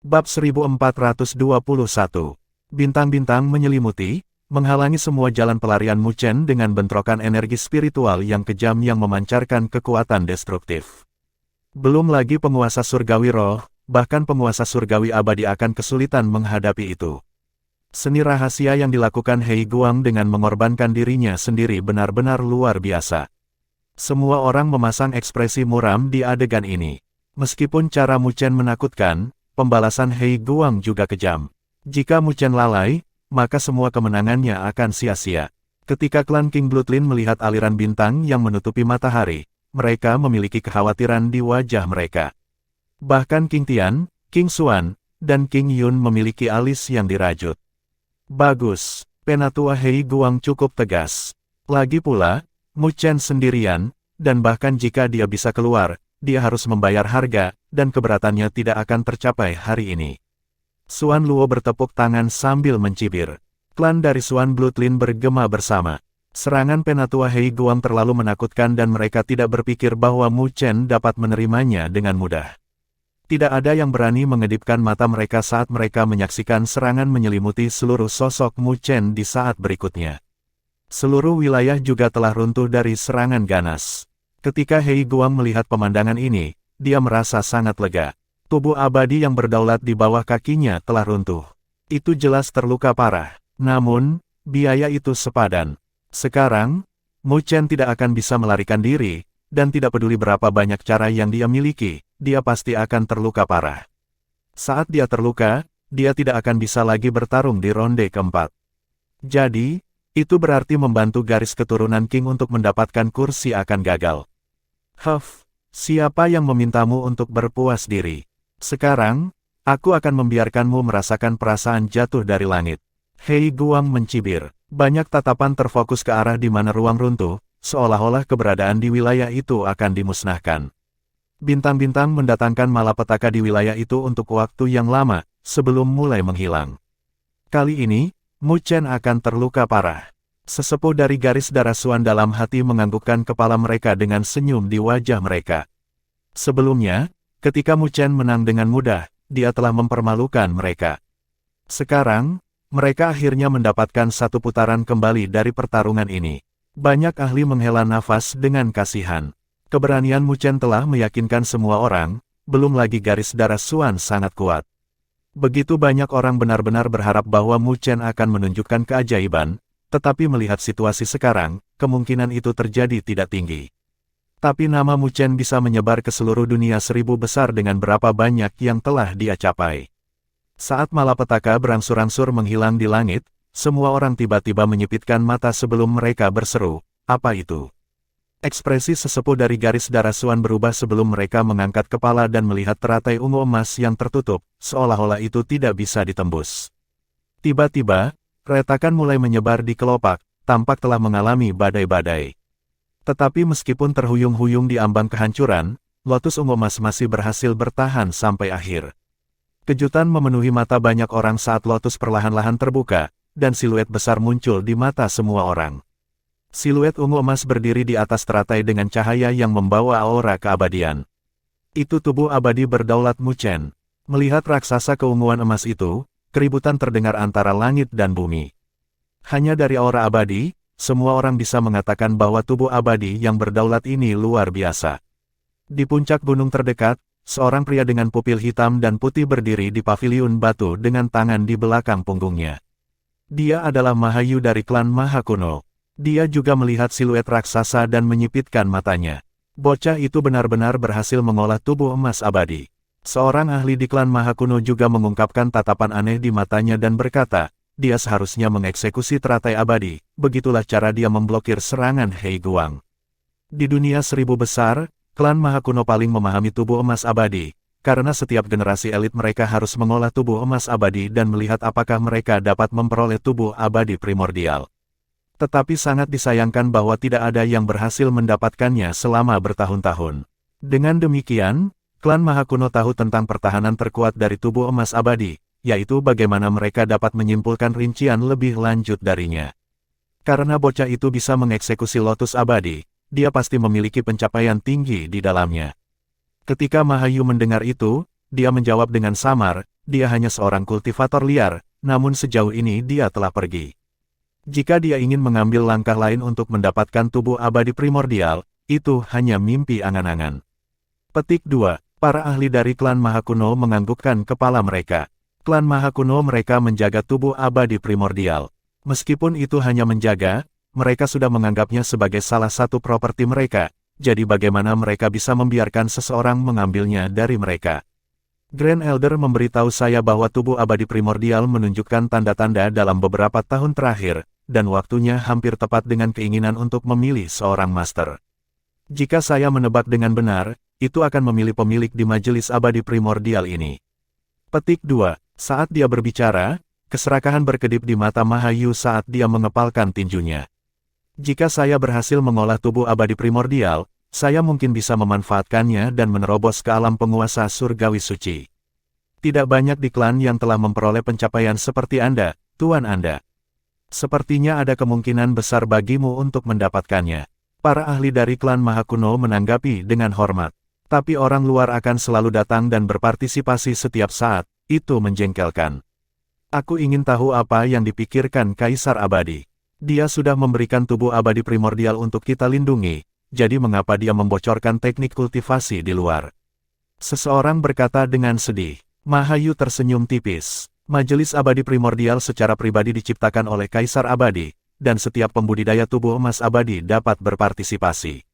Bab 1421. Bintang-bintang menyelimuti, menghalangi semua jalan pelarian Mu Chen dengan bentrokan energi spiritual yang kejam yang memancarkan kekuatan destruktif. Belum lagi penguasa surgawi roh, bahkan penguasa surgawi abadi akan kesulitan menghadapi itu. Seni rahasia yang dilakukan Hei Guang dengan mengorbankan dirinya sendiri benar-benar luar biasa. Semua orang memasang ekspresi muram di adegan ini. Meskipun cara Mu Chen menakutkan, pembalasan Hei Guang juga kejam. Jika Mu Chen lalai, maka semua kemenangannya akan sia-sia. Ketika klan King Bloodline melihat aliran bintang yang menutupi matahari, mereka memiliki kekhawatiran di wajah mereka. Bahkan King Tian, King Xuan, dan King Yun memiliki alis yang dirajut. Bagus, penatua Hei Guang cukup tegas. Lagi pula, Mu Chen sendirian, dan bahkan jika dia bisa keluar, dia harus membayar harga, dan keberatannya tidak akan tercapai hari ini. Xuan Luo bertepuk tangan sambil mencibir. Klan dari Xuan Bloodline bergema bersama. Serangan penatua Hei Guang terlalu menakutkan dan mereka tidak berpikir bahwa Mu Chen dapat menerimanya dengan mudah. Tidak ada yang berani mengedipkan mata mereka saat mereka menyaksikan serangan menyelimuti seluruh sosok Mu Chen di saat berikutnya. Seluruh wilayah juga telah runtuh dari serangan ganas. Ketika Hei Guang melihat pemandangan ini, dia merasa sangat lega. Tubuh abadi yang berdaulat di bawah kakinya telah runtuh. Itu jelas terluka parah. Namun, biaya itu sepadan. Sekarang, Mu Chen tidak akan bisa melarikan diri, dan tidak peduli berapa banyak cara yang dia miliki, dia pasti akan terluka parah. Saat dia terluka, dia tidak akan bisa lagi bertarung di ronde keempat. Jadi, itu berarti membantu garis keturunan King untuk mendapatkan kursi akan gagal. Siapa yang memintamu untuk berpuas diri? Sekarang, aku akan membiarkanmu merasakan perasaan jatuh dari langit. Hei Guang mencibir. Banyak tatapan terfokus ke arah di mana ruang runtuh, seolah-olah keberadaan di wilayah itu akan dimusnahkan. Bintang-bintang mendatangkan malapetaka di wilayah itu untuk waktu yang lama, sebelum mulai menghilang. Kali ini, Mu Chen akan terluka parah. Sesepuh dari garis darah Xuan dalam hati menganggukkan kepala mereka dengan senyum di wajah mereka. Sebelumnya, ketika Mu Chen menang dengan mudah, dia telah mempermalukan mereka. Sekarang, mereka akhirnya mendapatkan satu putaran kembali dari pertarungan ini. Banyak ahli menghela nafas dengan kasihan. Keberanian Mu Chen telah meyakinkan semua orang, belum lagi garis darah Xuan sangat kuat. Begitu banyak orang benar-benar berharap bahwa Mu Chen akan menunjukkan keajaiban, tetapi melihat situasi sekarang, kemungkinan itu terjadi tidak tinggi. Tapi nama Mu Chen bisa menyebar ke seluruh dunia 1000 besar dengan berapa banyak yang telah dia capai. Saat malapetaka berangsur-angsur menghilang di langit, semua orang tiba-tiba menyipitkan mata sebelum mereka berseru, "Apa itu?" Ekspresi sesepuh dari garis darah Xuan berubah sebelum mereka mengangkat kepala dan melihat teratai ungu emas yang tertutup, seolah-olah itu tidak bisa ditembus. Tiba-tiba, retakan mulai menyebar di kelopak, tampak telah mengalami badai-badai. Tetapi meskipun terhuyung-huyung di ambang kehancuran, lotus ungu emas masih berhasil bertahan sampai akhir. Kejutan memenuhi mata banyak orang saat lotus perlahan-lahan terbuka, dan siluet besar muncul di mata semua orang. Siluet ungu emas berdiri di atas teratai dengan cahaya yang membawa aura keabadian. Itu tubuh abadi berdaulat Mu Chen. Melihat raksasa keunguan emas itu, keributan terdengar antara langit dan bumi. Hanya dari aura abadi, semua orang bisa mengatakan bahwa tubuh abadi yang berdaulat ini luar biasa. Di puncak gunung terdekat, seorang pria dengan pupil hitam dan putih berdiri di paviliun batu dengan tangan di belakang punggungnya. Dia adalah Mahayu dari klan Maha Kuno. Dia juga melihat siluet raksasa dan menyipitkan matanya. Bocah itu benar-benar berhasil mengolah tubuh emas abadi. Seorang ahli di klan Maha Kuno juga mengungkapkan tatapan aneh di matanya dan berkata, dia seharusnya mengeksekusi teratai abadi, begitulah cara dia memblokir serangan Hei Guang. Di dunia 1000 besar, klan Maha Kuno paling memahami tubuh emas abadi, karena setiap generasi elit mereka harus mengolah tubuh emas abadi dan melihat apakah mereka dapat memperoleh tubuh abadi primordial. Tetapi sangat disayangkan bahwa tidak ada yang berhasil mendapatkannya selama bertahun-tahun. Dengan demikian, klan Maha Kuno tahu tentang pertahanan terkuat dari tubuh emas abadi, yaitu bagaimana mereka dapat menyimpulkan rincian lebih lanjut darinya. Karena bocah itu bisa mengeksekusi lotus abadi, dia pasti memiliki pencapaian tinggi di dalamnya. Ketika Mahayu mendengar itu, dia menjawab dengan samar, dia hanya seorang kultivator liar, namun sejauh ini dia telah pergi. Jika dia ingin mengambil langkah lain untuk mendapatkan tubuh abadi primordial, itu hanya mimpi angan-angan. Petik 2. Para ahli dari klan Mahakuno menganggukkan kepala mereka. Klan Mahakuno mereka menjaga tubuh abadi primordial. Meskipun itu hanya menjaga, mereka sudah menganggapnya sebagai salah satu properti mereka, jadi bagaimana mereka bisa membiarkan seseorang mengambilnya dari mereka? Grand Elder memberitahu saya bahwa tubuh abadi primordial menunjukkan tanda-tanda dalam beberapa tahun terakhir, dan waktunya hampir tepat dengan keinginan untuk memilih seorang master. Jika saya menebak dengan benar, itu akan memilih pemilik di majelis abadi primordial ini. Petik 2. Saat dia berbicara, keserakahan berkedip di mata Mahayu saat dia mengepalkan tinjunya. Jika saya berhasil mengolah tubuh abadi primordial, saya mungkin bisa memanfaatkannya dan menerobos ke alam penguasa surgawi suci. Tidak banyak di klan yang telah memperoleh pencapaian seperti Anda, Tuan Anda. Sepertinya ada kemungkinan besar bagimu untuk mendapatkannya. Para ahli dari klan Mahakuno menanggapi dengan hormat. Tapi orang luar akan selalu datang dan berpartisipasi setiap saat, itu menjengkelkan. Aku ingin tahu apa yang dipikirkan Kaisar Abadi. Dia sudah memberikan tubuh abadi primordial untuk kita lindungi, jadi mengapa dia membocorkan teknik kultivasi di luar? Seseorang berkata dengan sedih. Mahayu tersenyum tipis. Majelis abadi primordial secara pribadi diciptakan oleh Kaisar Abadi, dan setiap pembudidaya tubuh emas abadi dapat berpartisipasi.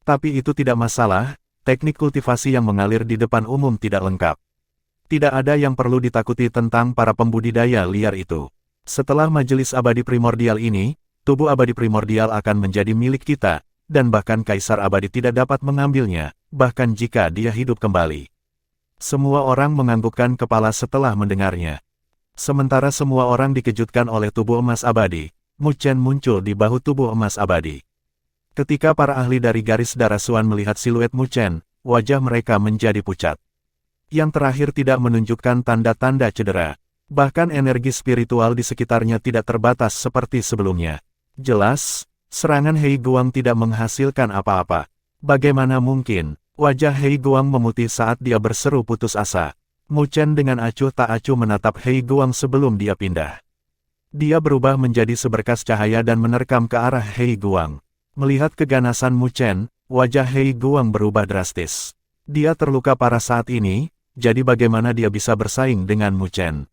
Tapi itu tidak masalah, teknik kultivasi yang mengalir di depan umum tidak lengkap. Tidak ada yang perlu ditakuti tentang para pembudidaya liar itu. Setelah majelis abadi primordial ini, tubuh abadi primordial akan menjadi milik kita, dan bahkan Kaisar Abadi tidak dapat mengambilnya, bahkan jika dia hidup kembali. Semua orang menganggukkan kepala setelah mendengarnya. Sementara semua orang dikejutkan oleh tubuh emas abadi, Mu Chen muncul di bahu tubuh emas abadi. Ketika para ahli dari garis darah Suan melihat siluet Mu Chen, wajah mereka menjadi pucat. Yang terakhir tidak menunjukkan tanda-tanda cedera. Bahkan energi spiritual di sekitarnya tidak terbatas seperti sebelumnya. Jelas, serangan Hei Guang tidak menghasilkan apa-apa. Bagaimana mungkin? Wajah Hei Guang memutih saat dia berseru putus asa. Mu Chen dengan acuh tak acuh menatap Hei Guang sebelum dia pindah. Dia berubah menjadi seberkas cahaya dan menerkam ke arah Hei Guang. Melihat keganasan Mu Chen, wajah Hei Guang berubah drastis. Dia terluka parah saat ini, jadi bagaimana dia bisa bersaing dengan Mu Chen?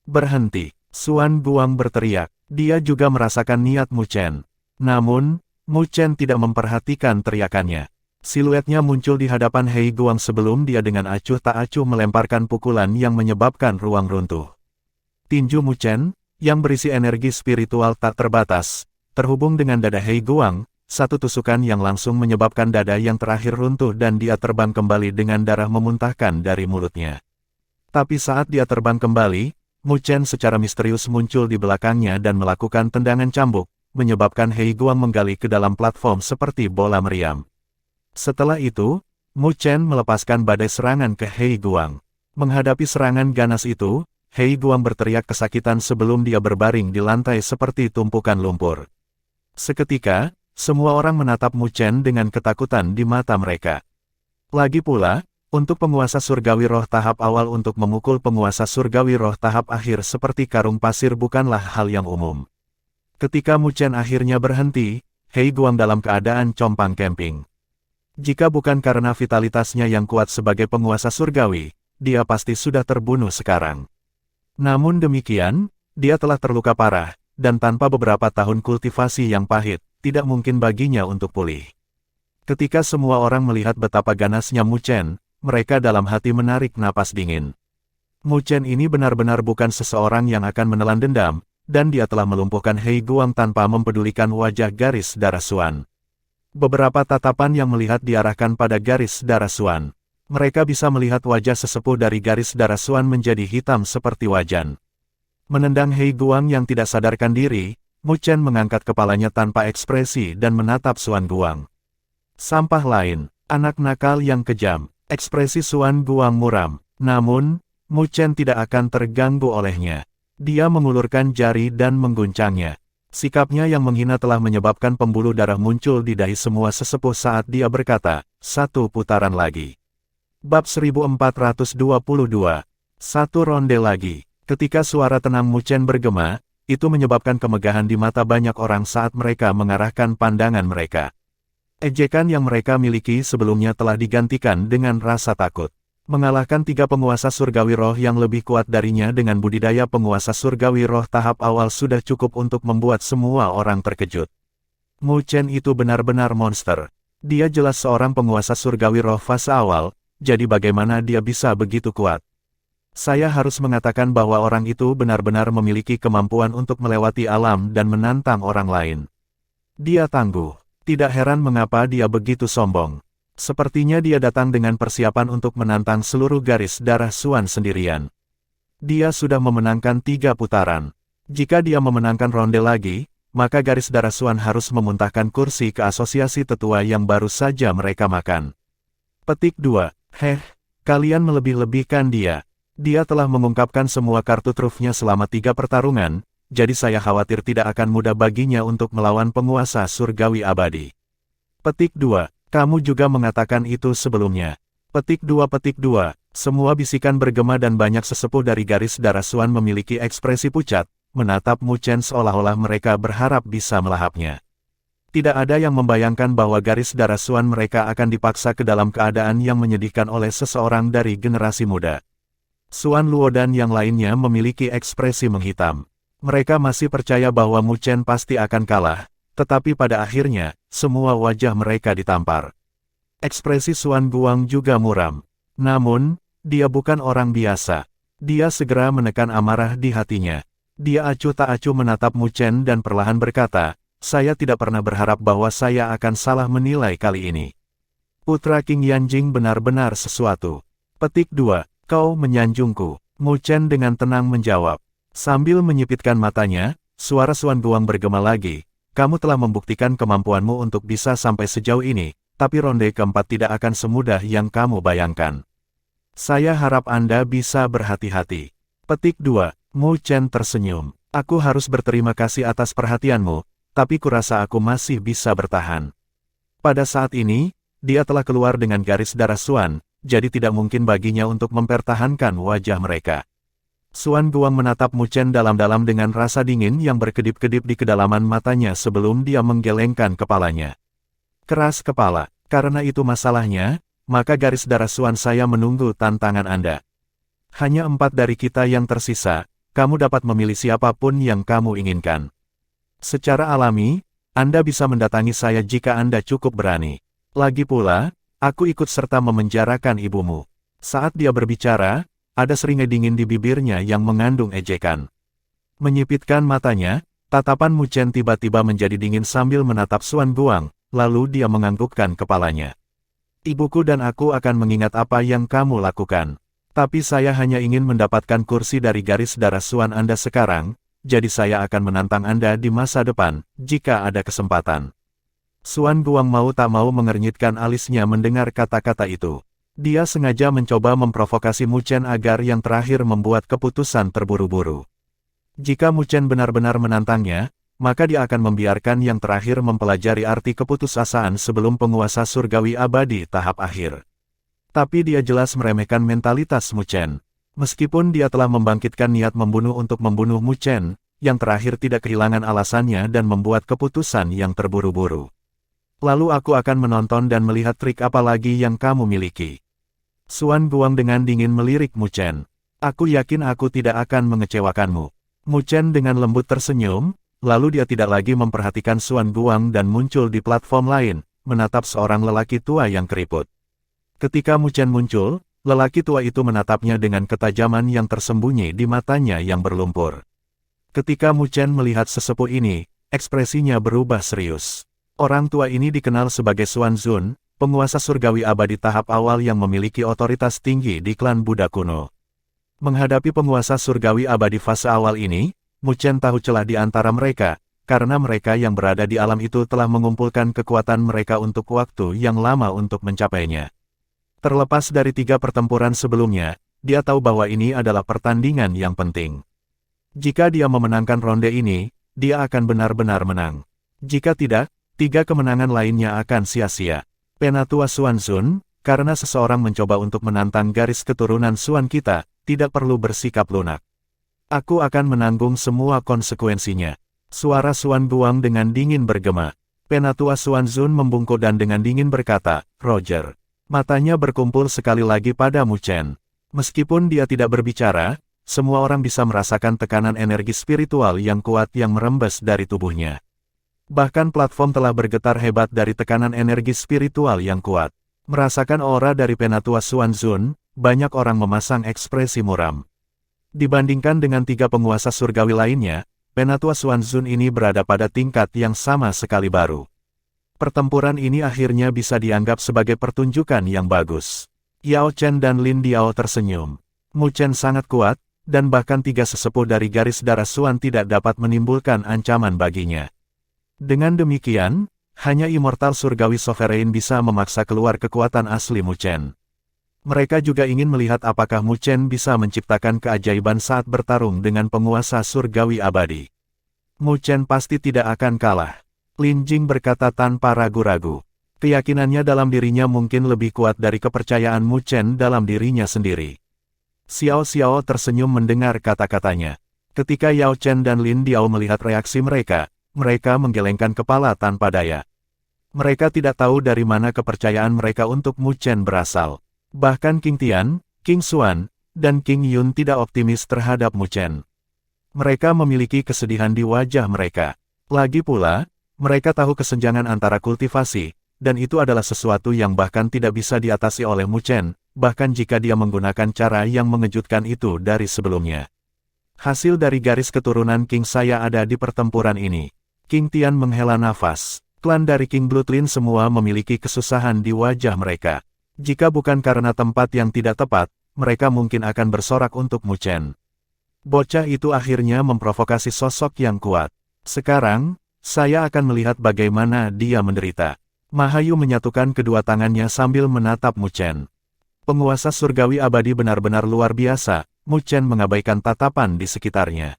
Berhenti, Suan Guang berteriak. Dia juga merasakan niat Mu Chen. Namun, Mu Chen tidak memperhatikan teriakannya. Siluetnya muncul di hadapan Hei Guang sebelum dia dengan acuh tak acuh melemparkan pukulan yang menyebabkan ruang runtuh. Tinju Mu Chen, yang berisi energi spiritual tak terbatas, terhubung dengan dada Hei Guang, satu tusukan yang langsung menyebabkan dada yang terakhir runtuh dan dia terbang kembali dengan darah memuntahkan dari mulutnya. Tapi saat dia terbang kembali, Mu Chen secara misterius muncul di belakangnya dan melakukan tendangan cambuk, menyebabkan Hei Guang menggali ke dalam platform seperti bola meriam. Setelah itu, Mu Chen melepaskan badai serangan ke Hei Guang. Menghadapi serangan ganas itu, Hei Guang berteriak kesakitan sebelum dia berbaring di lantai seperti tumpukan lumpur. Seketika, semua orang menatap Mu Chen dengan ketakutan di mata mereka. Lagi pula, untuk penguasa surgawi roh tahap awal untuk memukul penguasa surgawi roh tahap akhir seperti karung pasir bukanlah hal yang umum. Ketika Mu Chen akhirnya berhenti, Hei Guang dalam keadaan compang-camping. Jika bukan karena vitalitasnya yang kuat sebagai penguasa surgawi, dia pasti sudah terbunuh sekarang. Namun demikian, dia telah terluka parah, dan tanpa beberapa tahun kultivasi yang pahit, tidak mungkin baginya untuk pulih. Ketika semua orang melihat betapa ganasnya Mu Chen, mereka dalam hati menarik napas dingin. Mu Chen ini benar-benar bukan seseorang yang akan menelan dendam, dan dia telah melumpuhkan Hei Guang tanpa mempedulikan wajah garis darah Suan. Beberapa tatapan yang melihat diarahkan pada garis darah Suan. Mereka bisa melihat wajah sesepuh dari garis darah Suan menjadi hitam seperti wajan. Menendang Hei Guang yang tidak sadarkan diri, Mu Chen mengangkat kepalanya tanpa ekspresi dan menatap Suan Guang. Sampah lain, anak nakal yang kejam. Ekspresi Suan Guang muram. Namun, Mu Chen tidak akan terganggu olehnya. Dia mengulurkan jari dan mengguncangnya. Sikapnya yang menghina telah menyebabkan pembuluh darah muncul di dahi semua sesepuh saat dia berkata, "Satu putaran lagi." Bab 1422. Satu ronde lagi. Ketika suara tenang Mu Chen bergema, itu menyebabkan kemegahan di mata banyak orang saat mereka mengarahkan pandangan mereka. Ejekan yang mereka miliki sebelumnya telah digantikan dengan rasa takut. Mengalahkan 3 penguasa surgawi roh yang lebih kuat darinya dengan budidaya penguasa surgawi roh tahap awal sudah cukup untuk membuat semua orang terkejut. Mu Chen itu benar-benar monster. Dia jelas seorang penguasa surgawi roh fase awal, jadi bagaimana dia bisa begitu kuat? Saya harus mengatakan bahwa orang itu benar-benar memiliki kemampuan untuk melewati alam dan menantang orang lain. Dia tangguh. Tidak heran mengapa dia begitu sombong. Sepertinya dia datang dengan persiapan untuk menantang seluruh garis darah Xuan sendirian. Dia sudah memenangkan 3 putaran. Jika dia memenangkan ronde lagi, maka garis darah Xuan harus memuntahkan kursi ke asosiasi tetua yang baru saja mereka makan. Petik 2. Kalian melebih-lebihkan dia. Dia telah mengungkapkan semua kartu trufnya selama 3 pertarungan, jadi saya khawatir tidak akan mudah baginya untuk melawan penguasa surgawi abadi. Petik 2. Kamu juga mengatakan itu sebelumnya. Petik 2. Semua bisikan bergema dan banyak sesepuh dari garis darah Xuan memiliki ekspresi pucat, menatap Mu Chen seolah-olah mereka berharap bisa melahapnya. Tidak ada yang membayangkan bahwa garis darah Xuan mereka akan dipaksa ke dalam keadaan yang menyedihkan oleh seseorang dari generasi muda. Xuan Luo dan yang lainnya memiliki ekspresi menghitam. Mereka masih percaya bahwa Mu Chen pasti akan kalah. Tetapi pada akhirnya, semua wajah mereka ditampar. Ekspresi Xuan Guang juga muram. Namun, dia bukan orang biasa. Dia segera menekan amarah di hatinya. Dia acuh tak acuh menatap Mu Chen dan perlahan berkata, saya tidak pernah berharap bahwa saya akan salah menilai kali ini. Putra King Yanjing benar-benar sesuatu. Petik 2. Kau menyanjungku. Mu Chen dengan tenang menjawab. Sambil menyipitkan matanya, suara Xuan Guang bergema lagi. Kamu telah membuktikan kemampuanmu untuk bisa sampai sejauh ini, tapi ronde keempat tidak akan semudah yang kamu bayangkan. Saya harap Anda bisa berhati-hati. Petik 2. Mu Chen tersenyum. Aku harus berterima kasih atas perhatianmu, tapi kurasa aku masih bisa bertahan. Pada saat ini, dia telah keluar dengan garis darah Xuan, jadi tidak mungkin baginya untuk mempertahankan wajah mereka. Xuan Guang menatap Mu Chen dalam-dalam dengan rasa dingin yang berkedip-kedip di kedalaman matanya sebelum dia menggelengkan kepalanya. Keras kepala, karena itu masalahnya, maka garis darah Xuan saya menunggu tantangan Anda. Hanya 4 dari kita yang tersisa, kamu dapat memilih siapapun yang kamu inginkan. Secara alami, Anda bisa mendatangi saya jika Anda cukup berani. Lagi pula, aku ikut serta memenjarakan ibumu. Saat dia berbicara, ada seringai dingin di bibirnya yang mengandung ejekan. Menyipitkan matanya, tatapan Mu Chen tiba-tiba menjadi dingin sambil menatap Xuan Guang, lalu dia menganggukkan kepalanya. Ibuku dan aku akan mengingat apa yang kamu lakukan. Tapi saya hanya ingin mendapatkan kursi dari garis darah Xuan Anda sekarang, jadi saya akan menantang Anda di masa depan, jika ada kesempatan. Xuan Guang mau tak mau mengernyitkan alisnya mendengar kata-kata itu. Dia sengaja mencoba memprovokasi Mu Chen agar yang terakhir membuat keputusan terburu-buru. Jika Mu Chen benar-benar menantangnya, maka dia akan membiarkan yang terakhir mempelajari arti keputusasaan sebelum penguasa surgawi abadi tahap akhir. Tapi dia jelas meremehkan mentalitas Mu Chen. Meskipun dia telah membangkitkan niat membunuh untuk membunuh Mu Chen, yang terakhir tidak kehilangan alasannya dan membuat keputusan yang terburu-buru. Lalu aku akan menonton dan melihat trik apa lagi yang kamu miliki. Xuan Guang dengan dingin melirik Mu Chen. Aku yakin aku tidak akan mengecewakanmu. Mu Chen dengan lembut tersenyum, lalu dia tidak lagi memperhatikan Xuan Guang dan muncul di platform lain, menatap seorang lelaki tua yang keriput. Ketika Mu Chen muncul, lelaki tua itu menatapnya dengan ketajaman yang tersembunyi di matanya yang berlumpur. Ketika Mu Chen melihat sesepuh ini, ekspresinya berubah serius. Orang tua ini dikenal sebagai Xuan Zun, penguasa surgawi abadi tahap awal yang memiliki otoritas tinggi di klan Buddha kuno. Menghadapi penguasa surgawi abadi fase awal ini, Mu Chen tahu celah di antara mereka, karena mereka yang berada di alam itu telah mengumpulkan kekuatan mereka untuk waktu yang lama untuk mencapainya. Terlepas dari 3 pertempuran sebelumnya, dia tahu bahwa ini adalah pertandingan yang penting. Jika dia memenangkan ronde ini, dia akan benar-benar menang. Jika tidak, 3 kemenangan lainnya akan sia-sia. Penatua Xuan Zun, karena seseorang mencoba untuk menantang garis keturunan Xuan kita, tidak perlu bersikap lunak. Aku akan menanggung semua konsekuensinya. Suara Xuan Guang dengan dingin bergema. Penatua Xuan Zun membungkuk dan dengan dingin berkata, Roger. Matanya berkumpul sekali lagi pada Mu Chen. Meskipun dia tidak berbicara, semua orang bisa merasakan tekanan energi spiritual yang kuat yang merembes dari tubuhnya. Bahkan platform telah bergetar hebat dari tekanan energi spiritual yang kuat. Merasakan aura dari Penatua Xuan Zun, banyak orang memasang ekspresi muram. Dibandingkan dengan 3 penguasa surgawi lainnya, Penatua Xuan Zun ini berada pada tingkat yang sama sekali baru. Pertempuran ini akhirnya bisa dianggap sebagai pertunjukan yang bagus. Yao Chen dan Lin Diao tersenyum. Mu Chen sangat kuat, dan bahkan 3 sesepuh dari garis darah Xuan tidak dapat menimbulkan ancaman baginya. Dengan demikian, hanya immortal surgawi sovereign bisa memaksa keluar kekuatan asli Mu Chen. Mereka juga ingin melihat apakah Mu Chen bisa menciptakan keajaiban saat bertarung dengan penguasa surgawi abadi. Mu Chen pasti tidak akan kalah. Lin Jing berkata tanpa ragu-ragu. Keyakinannya dalam dirinya mungkin lebih kuat dari kepercayaan Mu Chen dalam dirinya sendiri. Xiao Xiao tersenyum mendengar kata-katanya. Ketika Yao Chen dan Lin Diao melihat reaksi mereka menggelengkan kepala tanpa daya. Mereka tidak tahu dari mana kepercayaan mereka untuk Mu Chen berasal. Bahkan King Tian, King Xuan, dan King Yun tidak optimis terhadap Mu Chen. Mereka memiliki kesedihan di wajah mereka. Lagi pula, mereka tahu kesenjangan antara kultivasi, dan itu adalah sesuatu yang bahkan tidak bisa diatasi oleh Mu Chen, bahkan jika dia menggunakan cara yang mengejutkan itu dari sebelumnya. Hasil dari garis keturunan King saya ada di pertempuran ini. King Tian menghela nafas. Klan dari King Bloodline semua memiliki kesusahan di wajah mereka. Jika bukan karena tempat yang tidak tepat, mereka mungkin akan bersorak untuk Mu Chen. Bocah itu akhirnya memprovokasi sosok yang kuat. Sekarang, saya akan melihat bagaimana dia menderita. Mahayu menyatukan kedua tangannya sambil menatap Mu Chen. Penguasa surgawi abadi benar-benar luar biasa, Mu Chen mengabaikan tatapan di sekitarnya.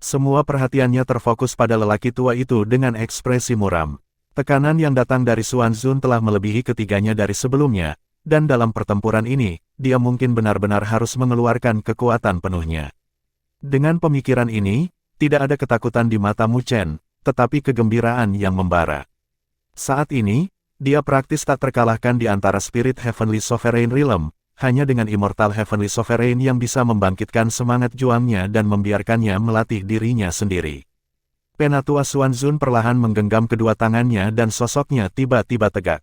Semua perhatiannya terfokus pada lelaki tua itu dengan ekspresi muram. Tekanan yang datang dari Xuan Zun telah melebihi ketiganya dari sebelumnya, dan dalam pertempuran ini, dia mungkin benar-benar harus mengeluarkan kekuatan penuhnya. Dengan pemikiran ini, tidak ada ketakutan di mata Mu Chen, tetapi kegembiraan yang membara. Saat ini, dia praktis tak terkalahkan di antara Spirit Heavenly Sovereign Realm, hanya dengan Immortal Heavenly Sovereign yang bisa membangkitkan semangat juangnya dan membiarkannya melatih dirinya sendiri. Penatua Xuan Zun perlahan menggenggam kedua tangannya dan sosoknya tiba-tiba tegak.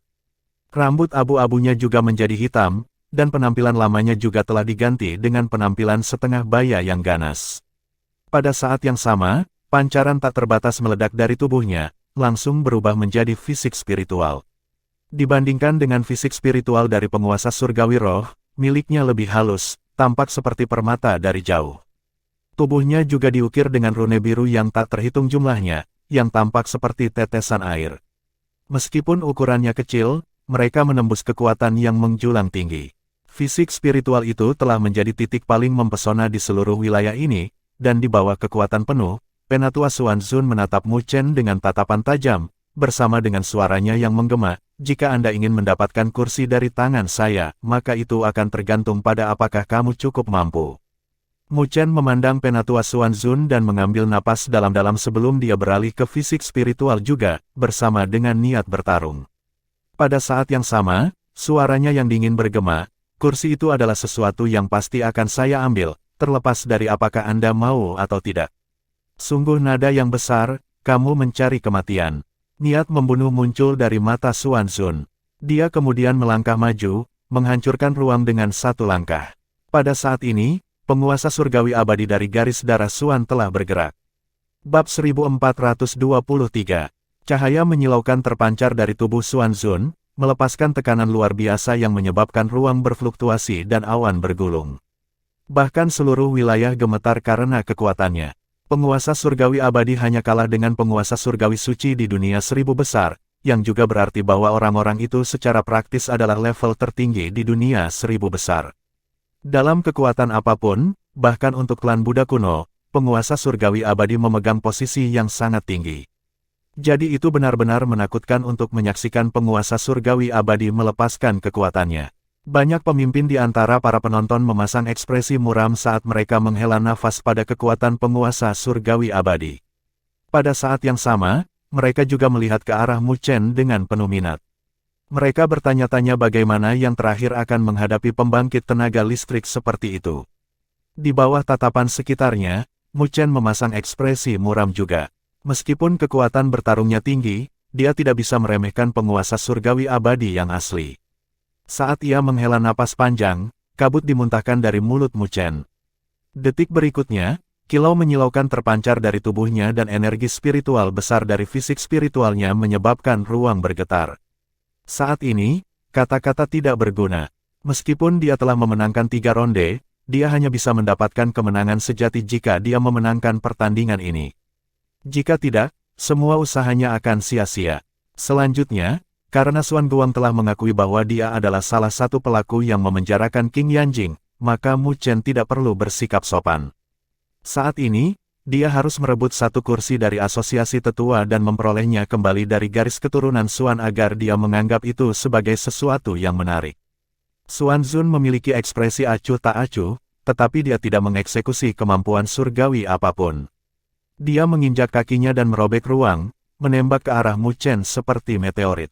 Rambut abu-abunya juga menjadi hitam, dan penampilan lamanya juga telah diganti dengan penampilan setengah baya yang ganas. Pada saat yang sama, pancaran tak terbatas meledak dari tubuhnya, langsung berubah menjadi fisik spiritual. Dibandingkan dengan fisik spiritual dari penguasa surgawi roh, miliknya lebih halus, tampak seperti permata dari jauh. Tubuhnya juga diukir dengan rune biru yang tak terhitung jumlahnya, yang tampak seperti tetesan air. Meskipun ukurannya kecil, mereka menembus kekuatan yang menjulang tinggi. Fisik spiritual itu telah menjadi titik paling mempesona di seluruh wilayah ini, dan di bawah kekuatan penuh, Penatua Xuan Zun menatap Mu Chen dengan tatapan tajam, bersama dengan suaranya yang menggema, jika Anda ingin mendapatkan kursi dari tangan saya, maka itu akan tergantung pada apakah kamu cukup mampu. Mu Chen memandang Penatua Xuan Zun dan mengambil napas dalam-dalam sebelum dia beralih ke fisik spiritual juga, bersama dengan niat bertarung. Pada saat yang sama, suaranya yang dingin bergema, kursi itu adalah sesuatu yang pasti akan saya ambil, terlepas dari apakah Anda mau atau tidak. Sungguh nada yang besar, kamu mencari kematian. Niat membunuh muncul dari mata Xuan Zun. Dia kemudian melangkah maju, menghancurkan ruang dengan satu langkah. Pada saat ini, penguasa surgawi abadi dari garis darah Xuan telah bergerak. Bab 1423. Cahaya menyilaukan terpancar dari tubuh Xuan Zun, melepaskan tekanan luar biasa yang menyebabkan ruang berfluktuasi dan awan bergulung. Bahkan seluruh wilayah gemetar karena kekuatannya. Penguasa surgawi abadi hanya kalah dengan penguasa surgawi suci di dunia 1000 besar, yang juga berarti bahwa orang-orang itu secara praktis adalah level tertinggi di dunia 1000 besar. Dalam kekuatan apapun, bahkan untuk klan Buddha kuno, penguasa surgawi abadi memegang posisi yang sangat tinggi. Jadi itu benar-benar menakutkan untuk menyaksikan penguasa surgawi abadi melepaskan kekuatannya. Banyak pemimpin di antara para penonton memasang ekspresi muram saat mereka menghela nafas pada kekuatan penguasa surgawi abadi. Pada saat yang sama, mereka juga melihat ke arah Mu Chen dengan penuh minat. Mereka bertanya-tanya bagaimana yang terakhir akan menghadapi pembangkit tenaga listrik seperti itu. Di bawah tatapan sekitarnya, Mu Chen memasang ekspresi muram juga. Meskipun kekuatan bertarungnya tinggi, dia tidak bisa meremehkan penguasa surgawi abadi yang asli. Saat ia menghela napas panjang, kabut dimuntahkan dari mulut Mu Chen. Detik berikutnya, kilau menyilaukan terpancar dari tubuhnya dan energi spiritual besar dari fisik spiritualnya menyebabkan ruang bergetar. Saat ini, kata-kata tidak berguna. Meskipun dia telah memenangkan 3 ronde, dia hanya bisa mendapatkan kemenangan sejati jika dia memenangkan pertandingan ini. Jika tidak, semua usahanya akan sia-sia. Selanjutnya, karena Xuan Guang telah mengakui bahwa dia adalah salah satu pelaku yang memenjarakan King Yanjing, maka Mu Chen tidak perlu bersikap sopan. Saat ini, dia harus merebut satu kursi dari asosiasi tetua dan memperolehnya kembali dari garis keturunan Xuan agar dia menganggap itu sebagai sesuatu yang menarik. Xuan Zun memiliki ekspresi acuh tak acuh, tetapi dia tidak mengeksekusi kemampuan surgawi apapun. Dia menginjak kakinya dan merobek ruang, menembak ke arah Mu Chen seperti meteorit.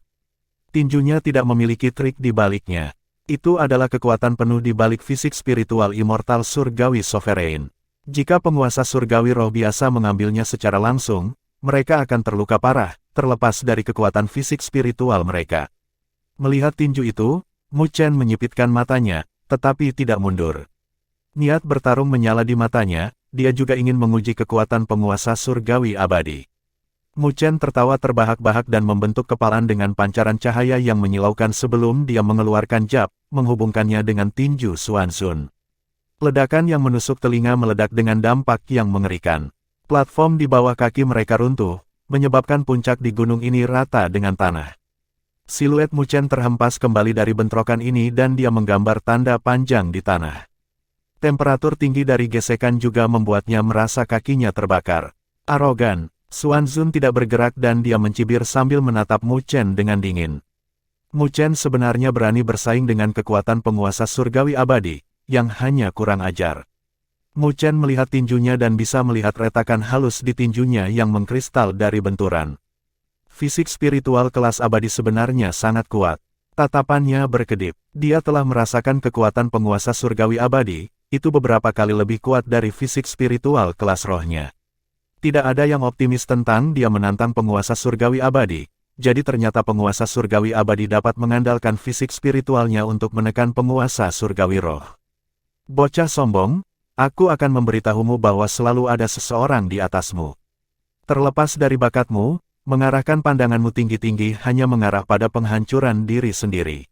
Tinjunya tidak memiliki trik di baliknya. Itu adalah kekuatan penuh di balik fisik spiritual immortal surgawi sovereign. Jika penguasa surgawi roh biasa mengambilnya secara langsung, mereka akan terluka parah, terlepas dari kekuatan fisik spiritual mereka. Melihat tinju itu, Mu Chen menyipitkan matanya, tetapi tidak mundur. Niat bertarung menyala di matanya, dia juga ingin menguji kekuatan penguasa surgawi abadi. Mu Chen tertawa terbahak-bahak dan membentuk kepalan dengan pancaran cahaya yang menyilaukan sebelum dia mengeluarkan jab, menghubungkannya dengan tinju Xuan Zun. Ledakan yang menusuk telinga meledak dengan dampak yang mengerikan. Platform di bawah kaki mereka runtuh, menyebabkan puncak di gunung ini rata dengan tanah. Siluet Mu Chen terhempas kembali dari bentrokan ini dan dia menggambar tanda panjang di tanah. Temperatur tinggi dari gesekan juga membuatnya merasa kakinya terbakar. Arogan. Xuan Zun tidak bergerak dan dia mencibir sambil menatap Mu Chen dengan dingin. Mu Chen sebenarnya berani bersaing dengan kekuatan penguasa surgawi abadi, yang hanya kurang ajar. Mu Chen melihat tinjunya dan bisa melihat retakan halus di tinjunya yang mengkristal dari benturan. Fisik spiritual kelas abadi sebenarnya sangat kuat. Tatapannya berkedip. Dia telah merasakan kekuatan penguasa surgawi abadi, itu beberapa kali lebih kuat dari fisik spiritual kelas rohnya. Tidak ada yang optimis tentang dia menantang penguasa surgawi abadi, jadi ternyata penguasa surgawi abadi dapat mengandalkan fisik spiritualnya untuk menekan penguasa surgawi roh. Bocah sombong, aku akan memberitahumu bahwa selalu ada seseorang di atasmu. Terlepas dari bakatmu, mengarahkan pandanganmu tinggi-tinggi hanya mengarah pada penghancuran diri sendiri.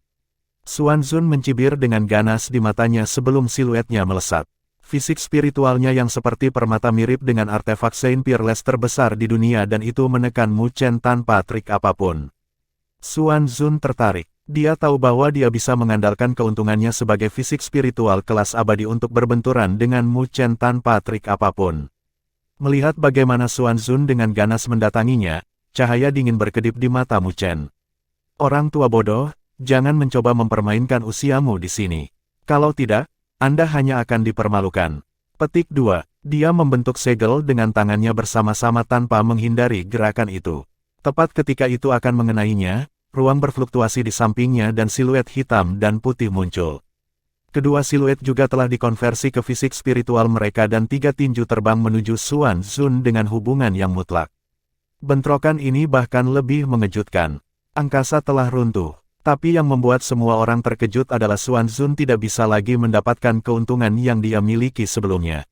Xuan Zun mencibir dengan ganas di matanya sebelum siluetnya melesat. Fisik spiritualnya yang seperti permata mirip dengan artefak Saint Peerless terbesar di dunia dan itu menekan Mu Chen tanpa trik apapun. Xuan Zun tertarik. Dia tahu bahwa dia bisa mengandalkan keuntungannya sebagai fisik spiritual kelas abadi untuk berbenturan dengan Mu Chen tanpa trik apapun. Melihat bagaimana Xuan Zun dengan ganas mendatanginya, cahaya dingin berkedip di mata Mu Chen. Orang tua bodoh, jangan mencoba mempermainkan usiamu di sini. Kalau tidak, Anda hanya akan dipermalukan. Petik 2. Dia membentuk segel dengan tangannya bersama-sama tanpa menghindari gerakan itu. Tepat ketika itu akan mengenainya, ruang berfluktuasi di sampingnya dan siluet hitam dan putih muncul. Kedua siluet juga telah dikonversi ke fisik spiritual mereka dan 3 tinju terbang menuju Xuan Zun dengan hubungan yang mutlak. Bentrokan ini bahkan lebih mengejutkan. Angkasa telah runtuh. Tapi yang membuat semua orang terkejut adalah Xuan Zun tidak bisa lagi mendapatkan keuntungan yang dia miliki sebelumnya.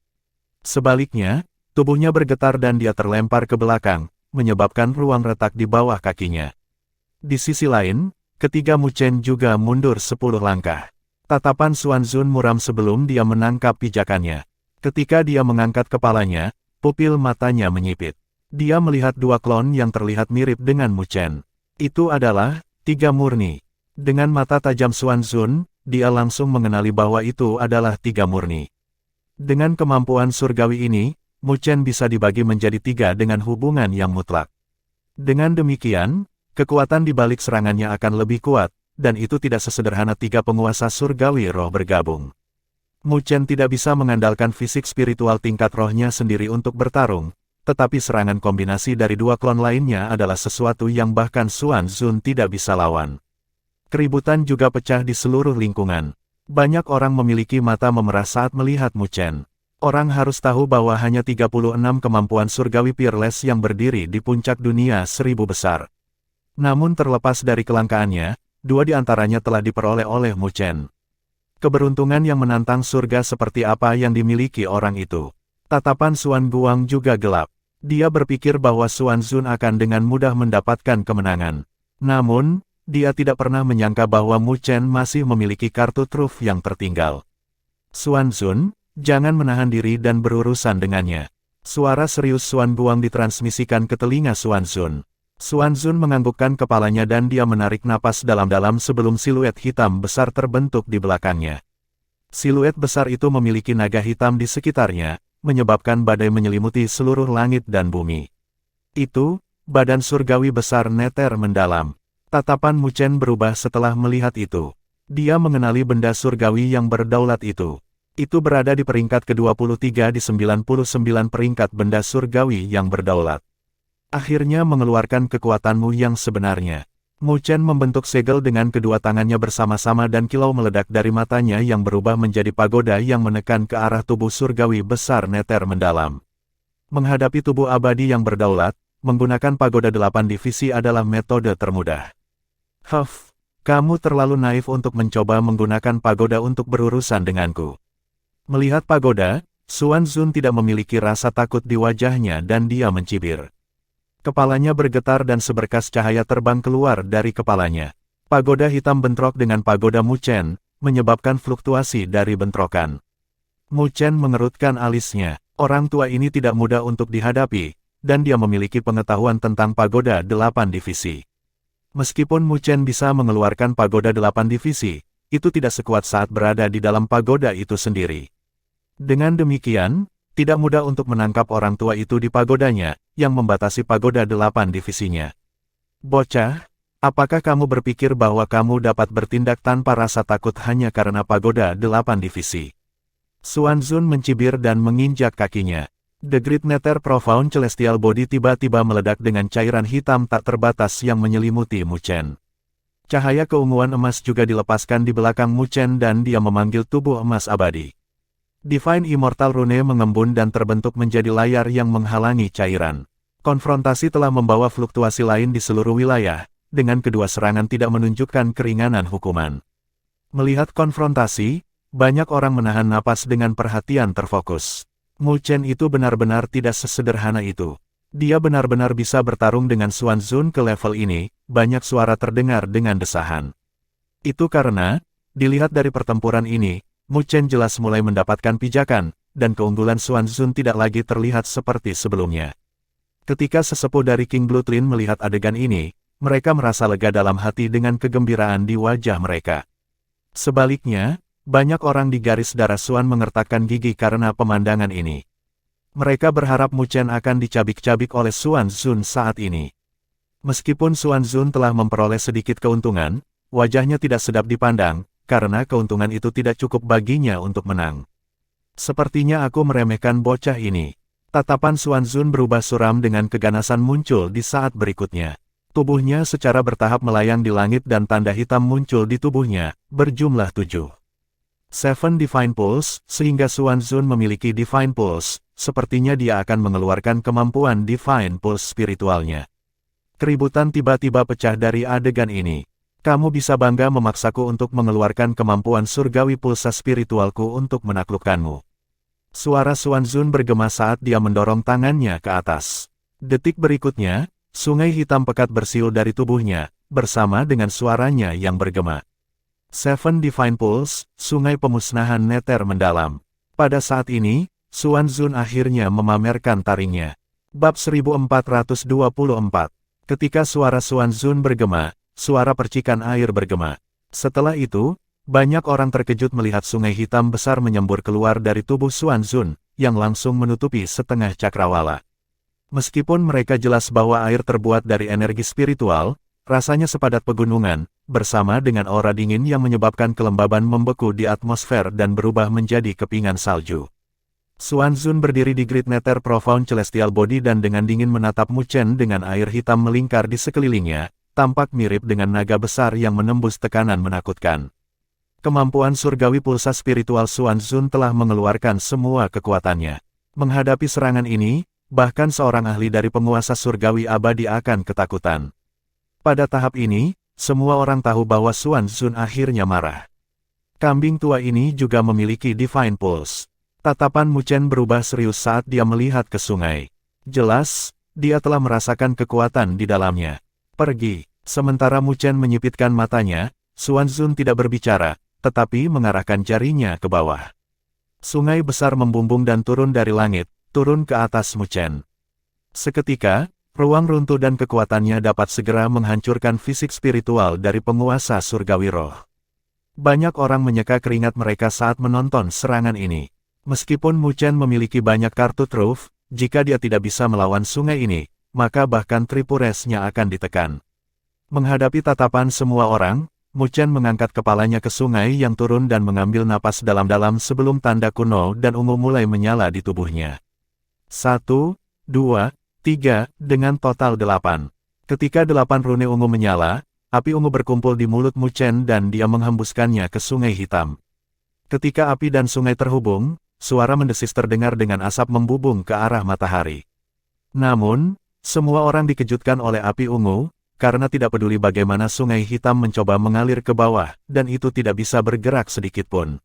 Sebaliknya, tubuhnya bergetar dan dia terlempar ke belakang, menyebabkan ruang retak di bawah kakinya. Di sisi lain, ketiga Mu Chen juga mundur 10 langkah. Tatapan Xuan Zun muram sebelum dia menangkap pijakannya. Ketika dia mengangkat kepalanya, pupil matanya menyipit. Dia melihat 2 klon yang terlihat mirip dengan Mu Chen. Itu adalah 3 murni. Dengan mata tajam Xuan Zun, dia langsung mengenali bahwa itu adalah 3 murni. Dengan kemampuan surgawi ini, Mu Chen bisa dibagi menjadi 3 dengan hubungan yang mutlak. Dengan demikian, kekuatan di balik serangannya akan lebih kuat, dan itu tidak sesederhana tiga penguasa surgawi roh bergabung. Mu Chen tidak bisa mengandalkan fisik spiritual tingkat rohnya sendiri untuk bertarung, tetapi serangan kombinasi dari dua klon lainnya adalah sesuatu yang bahkan Xuan Zun tidak bisa lawan. Keributan juga pecah di seluruh lingkungan. Banyak orang memiliki mata memerah saat melihat Mu Chen. Orang harus tahu bahwa hanya 36 kemampuan surgawi peerless yang berdiri di puncak dunia 1000 besar. Namun terlepas dari kelangkaannya, dua di antaranya telah diperoleh oleh Mu Chen. Keberuntungan yang menantang surga seperti apa yang dimiliki orang itu. Tatapan Xuan Guang juga gelap. Dia berpikir bahwa Xuan Zun akan dengan mudah mendapatkan kemenangan. Namun, dia tidak pernah menyangka bahwa Mu Chen masih memiliki kartu truf yang tertinggal. Xuan Zun, jangan menahan diri dan berurusan dengannya. Suara serius Xuan Guang ditransmisikan ke telinga Xuan Zun. Xuan Zun menganggukkan kepalanya dan dia menarik napas dalam-dalam sebelum siluet hitam besar terbentuk di belakangnya. Siluet besar itu memiliki naga hitam di sekitarnya, menyebabkan badai menyelimuti seluruh langit dan bumi. Itu, badan surgawi besar neter mendalam. Tatapan Mu Chen berubah setelah melihat itu. Dia mengenali benda surgawi yang berdaulat itu. Itu berada di peringkat ke-23 di 99 peringkat benda surgawi yang berdaulat. Akhirnya mengeluarkan kekuatanmu yang sebenarnya. Mu Chen membentuk segel dengan kedua tangannya bersama-sama dan kilau meledak dari matanya yang berubah menjadi pagoda yang menekan ke arah tubuh surgawi besar neter mendalam. Menghadapi tubuh abadi yang berdaulat, menggunakan pagoda 8 divisi adalah metode termudah. Huff, kamu terlalu naif untuk mencoba menggunakan pagoda untuk berurusan denganku. Melihat pagoda, Xuan Zun tidak memiliki rasa takut di wajahnya dan dia mencibir. Kepalanya bergetar dan seberkas cahaya terbang keluar dari kepalanya. Pagoda hitam bentrok dengan pagoda Mu Chen, menyebabkan fluktuasi dari bentrokan. Mu Chen mengerutkan alisnya. Orang tua ini tidak mudah untuk dihadapi, dan dia memiliki pengetahuan tentang pagoda 8 divisi. Meskipun Mu Chen bisa mengeluarkan pagoda 8 divisi, itu tidak sekuat saat berada di dalam pagoda itu sendiri. Dengan demikian, tidak mudah untuk menangkap orang tua itu di pagodanya, yang membatasi pagoda 8 divisinya. Bocah, apakah kamu berpikir bahwa kamu dapat bertindak tanpa rasa takut hanya karena pagoda 8 divisi? Xuan Zun mencibir dan menginjak kakinya. The Great Nether Profound Celestial Body tiba-tiba meledak dengan cairan hitam tak terbatas yang menyelimuti Mu Chen. Cahaya keunguan emas juga dilepaskan di belakang Mu Chen dan dia memanggil tubuh emas abadi. Divine Immortal Rune mengembun dan terbentuk menjadi layar yang menghalangi cairan. Konfrontasi telah membawa fluktuasi lain di seluruh wilayah, dengan kedua serangan tidak menunjukkan keringanan hukuman. Melihat konfrontasi, banyak orang menahan napas dengan perhatian terfokus. Mu Chen itu benar-benar tidak sesederhana itu. Dia benar-benar bisa bertarung dengan Xuan Zun ke level ini, banyak suara terdengar dengan desahan. Itu karena, dilihat dari pertempuran ini, Mu Chen jelas mulai mendapatkan pijakan, dan keunggulan Xuan Zun tidak lagi terlihat seperti sebelumnya. Ketika sesepuh dari King Bloodline melihat adegan ini, mereka merasa lega dalam hati dengan kegembiraan di wajah mereka. Sebaliknya, banyak orang di garis darah Xuan mengertakkan gigi karena pemandangan ini. Mereka berharap Mu Chen akan dicabik-cabik oleh Xuan Zun saat ini. Meskipun Xuan Zun telah memperoleh sedikit keuntungan, wajahnya tidak sedap dipandang, karena keuntungan itu tidak cukup baginya untuk menang. Sepertinya aku meremehkan bocah ini. Tatapan Xuan Zun berubah suram dengan keganasan muncul di saat berikutnya. Tubuhnya secara bertahap melayang di langit dan tanda hitam muncul di tubuhnya, berjumlah 7. 7 Divine Pulse, sehingga Xuan Zun memiliki Divine Pulse, sepertinya dia akan mengeluarkan kemampuan Divine Pulse spiritualnya. Keributan tiba-tiba pecah dari adegan ini. Kamu bisa bangga memaksaku untuk mengeluarkan kemampuan surgawi pulsa spiritualku untuk menaklukkanmu. Suara Xuan Zun bergema saat dia mendorong tangannya ke atas. Detik berikutnya, sungai hitam pekat bersiul dari tubuhnya, bersama dengan suaranya yang bergema. 7 Divine Pulse, sungai pemusnahan neter mendalam. Pada saat ini, Xuan Zun akhirnya memamerkan taringnya. Bab 1424. Ketika suara Xuan Zun bergema, suara percikan air bergema. Setelah itu, banyak orang terkejut melihat sungai hitam besar menyembur keluar dari tubuh Xuan Zun, yang langsung menutupi setengah cakrawala. Meskipun mereka jelas bahwa air terbuat dari energi spiritual, rasanya sepadat pegunungan, bersama dengan aura dingin yang menyebabkan kelembaban membeku di atmosfer dan berubah menjadi kepingan salju. Xuanzun berdiri di Great Nether Profound Celestial Body dan dengan dingin menatap Mu Chen dengan air hitam melingkar di sekelilingnya, tampak mirip dengan naga besar yang menembus tekanan menakutkan. Kemampuan surgawi pulsa spiritual Xuanzun telah mengeluarkan semua kekuatannya. Menghadapi serangan ini, bahkan seorang ahli dari penguasa surgawi abadi akan ketakutan. Pada tahap ini, semua orang tahu bahwa Xuanzun akhirnya marah. Kambing tua ini juga memiliki Divine Pulse. Tatapan Mu Chen berubah serius saat dia melihat ke sungai. Jelas, dia telah merasakan kekuatan di dalamnya. Pergi. Sementara Mu Chen menyipitkan matanya, Xuanzun tidak berbicara, tetapi mengarahkan jarinya ke bawah. Sungai besar membumbung dan turun dari langit, turun ke atas Mu Chen. Seketika, ruang runtuh dan kekuatannya dapat segera menghancurkan fisik spiritual dari penguasa surgawi roh. Banyak orang menyeka keringat mereka saat menonton serangan ini. Meskipun Mu Chen memiliki banyak kartu truf, jika dia tidak bisa melawan sungai ini, maka bahkan Tripuresnya akan ditekan. Menghadapi tatapan semua orang, Mu Chen mengangkat kepalanya ke sungai yang turun dan mengambil napas dalam-dalam sebelum tanda kuno dan ungu mulai menyala di tubuhnya. 1, 2, 3, dengan total 8. Ketika 8 rune ungu menyala, api ungu berkumpul di mulut Mu Chen dan dia menghembuskannya ke sungai hitam. Ketika api dan sungai terhubung, suara mendesis terdengar dengan asap membubung ke arah matahari. Namun, semua orang dikejutkan oleh api ungu, karena tidak peduli bagaimana sungai hitam mencoba mengalir ke bawah, dan itu tidak bisa bergerak sedikitpun.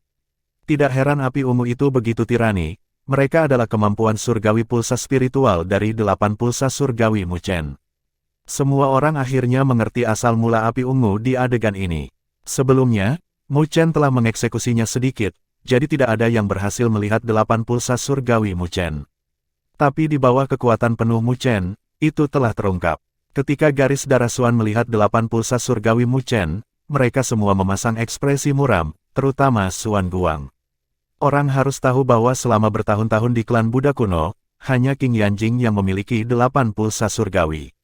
Tidak heran api ungu itu begitu tirani. Mereka adalah kemampuan surgawi pulsa spiritual dari 8 pulsa surgawi Mu Chen. Semua orang akhirnya mengerti asal mula api ungu di adegan ini. Sebelumnya, Mu Chen telah mengeksekusinya sedikit, jadi tidak ada yang berhasil melihat 8 pulsa surgawi Mu Chen. Tapi di bawah kekuatan penuh Mu Chen, itu telah terungkap. Ketika garis darah Xuan melihat 8 pulsa surgawi Mu Chen, mereka semua memasang ekspresi muram, terutama Xuan Guang. Orang harus tahu bahwa selama bertahun-tahun di klan Buddha kuno, hanya King Yanjing yang memiliki 8 pulsa surgawi.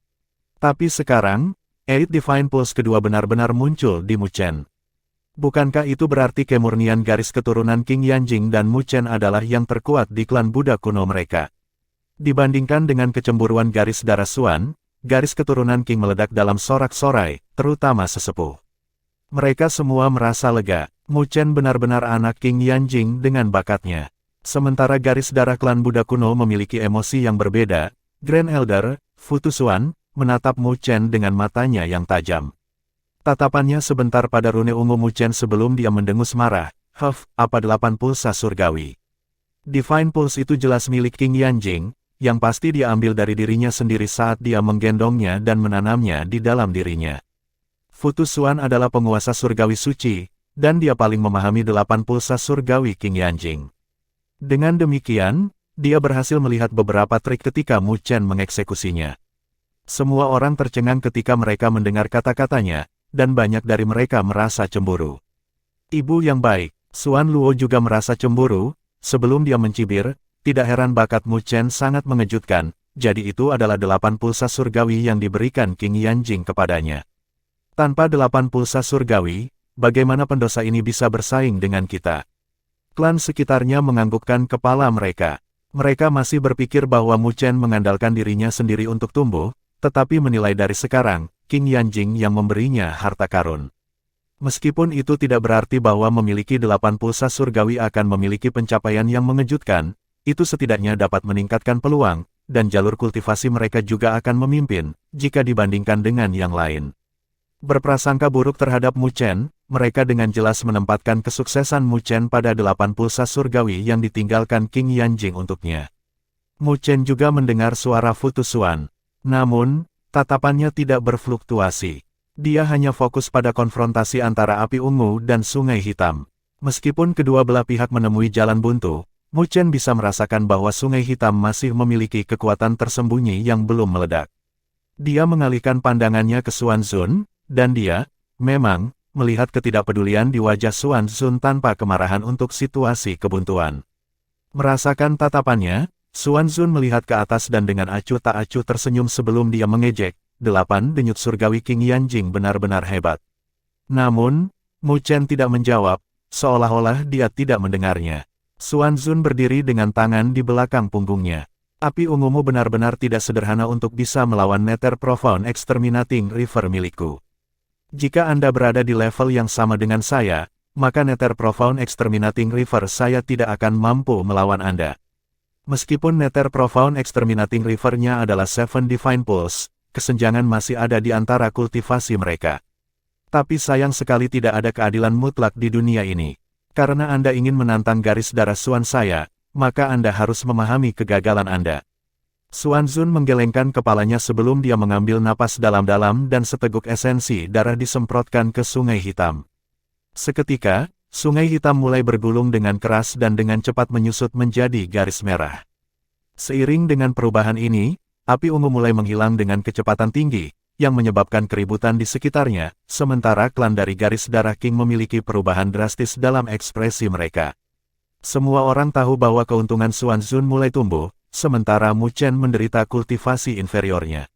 Tapi sekarang, 8 Divine Pulse kedua benar-benar muncul di Mu Chen. Bukankah itu berarti kemurnian garis keturunan King Yanjing dan Mu Chen adalah yang terkuat di klan Buddha kuno mereka? Dibandingkan dengan kecemburuan garis darah Xuan, garis keturunan King meledak dalam sorak-sorai, terutama sesepuh. Mereka semua merasa lega. Mu Chen benar-benar anak King Yanjing dengan bakatnya. Sementara garis darah klan Buddha kuno memiliki emosi yang berbeda, Grand Elder, Fu Tusuan, menatap Mu Chen dengan matanya yang tajam. Tatapannya sebentar pada rune ungu Mu Chen sebelum dia mendengus marah. Apa 8 pulsa surgawi? Divine Pulse itu jelas milik King Yanjing, yang pasti dia ambil dari dirinya sendiri saat dia menggendongnya dan menanamnya di dalam dirinya. Fu Tusuan adalah penguasa surgawi suci, dan dia paling memahami 8 pulsa surgawi King Yanjing. Dengan demikian, dia berhasil melihat beberapa trik ketika Mu Chen mengeksekusinya. Semua orang tercengang ketika mereka mendengar kata-katanya, dan banyak dari mereka merasa cemburu. Ibu yang baik, Xuan Luo juga merasa cemburu, sebelum dia mencibir, tidak heran bakat Mu Chen sangat mengejutkan, jadi itu adalah 8 pulsa surgawi yang diberikan King Yanjing kepadanya. Tanpa 8 pulsa surgawi, bagaimana pendosa ini bisa bersaing dengan kita? Klan sekitarnya menganggukkan kepala mereka. Mereka masih berpikir bahwa Mu Chen mengandalkan dirinya sendiri untuk tumbuh, tetapi menilai dari sekarang, King Yanjing yang memberinya harta karun. Meskipun itu tidak berarti bahwa memiliki 8 pulsa surgawi akan memiliki pencapaian yang mengejutkan, itu setidaknya dapat meningkatkan peluang, dan jalur kultivasi mereka juga akan memimpin, jika dibandingkan dengan yang lain. Berprasangka buruk terhadap Mu Chen, mereka dengan jelas menempatkan kesuksesan Mu Chen pada 8 pulsa surgawi yang ditinggalkan King Yanjing untuknya. Mu Chen juga mendengar suara Fu Tusuan. Namun, tatapannya tidak berfluktuasi. Dia hanya fokus pada konfrontasi antara api ungu dan sungai hitam. Meskipun kedua belah pihak menemui jalan buntu, Mu Chen bisa merasakan bahwa sungai hitam masih memiliki kekuatan tersembunyi yang belum meledak. Dia mengalihkan pandangannya ke Xuanzun, dan dia, memang, melihat ketidakpedulian di wajah Xuanzun tanpa kemarahan untuk situasi kebuntuan. Merasakan tatapannya, Xuanzun melihat ke atas dan dengan acuh tak acuh tersenyum sebelum dia mengejek, 8 denyut surgawi King Yanjing benar-benar hebat. Namun, Mu Chen tidak menjawab, seolah-olah dia tidak mendengarnya. Xuan Zun berdiri dengan tangan di belakang punggungnya. Api ungumu benar-benar tidak sederhana untuk bisa melawan Nether Profound Exterminating River milikku. Jika Anda berada di level yang sama dengan saya, maka Nether Profound Exterminating River saya tidak akan mampu melawan Anda. Meskipun Nether Profound Exterminating River-nya adalah Seven Divine Pulse, kesenjangan masih ada di antara kultivasi mereka. Tapi sayang sekali tidak ada keadilan mutlak di dunia ini. Karena Anda ingin menantang garis darah Xuan saya, maka Anda harus memahami kegagalan Anda. Xuan Zun menggelengkan kepalanya sebelum dia mengambil napas dalam-dalam dan seteguk esensi darah disemprotkan ke sungai hitam. Seketika, sungai hitam mulai bergulung dengan keras dan dengan cepat menyusut menjadi garis merah. Seiring dengan perubahan ini, api ungu mulai menghilang dengan kecepatan tinggi, yang menyebabkan keributan di sekitarnya, sementara klan dari garis darah King memiliki perubahan drastis dalam ekspresi mereka. Semua orang tahu bahwa keuntungan Xuan Zun mulai tumbuh, sementara Mu Chen menderita kultivasi inferiornya.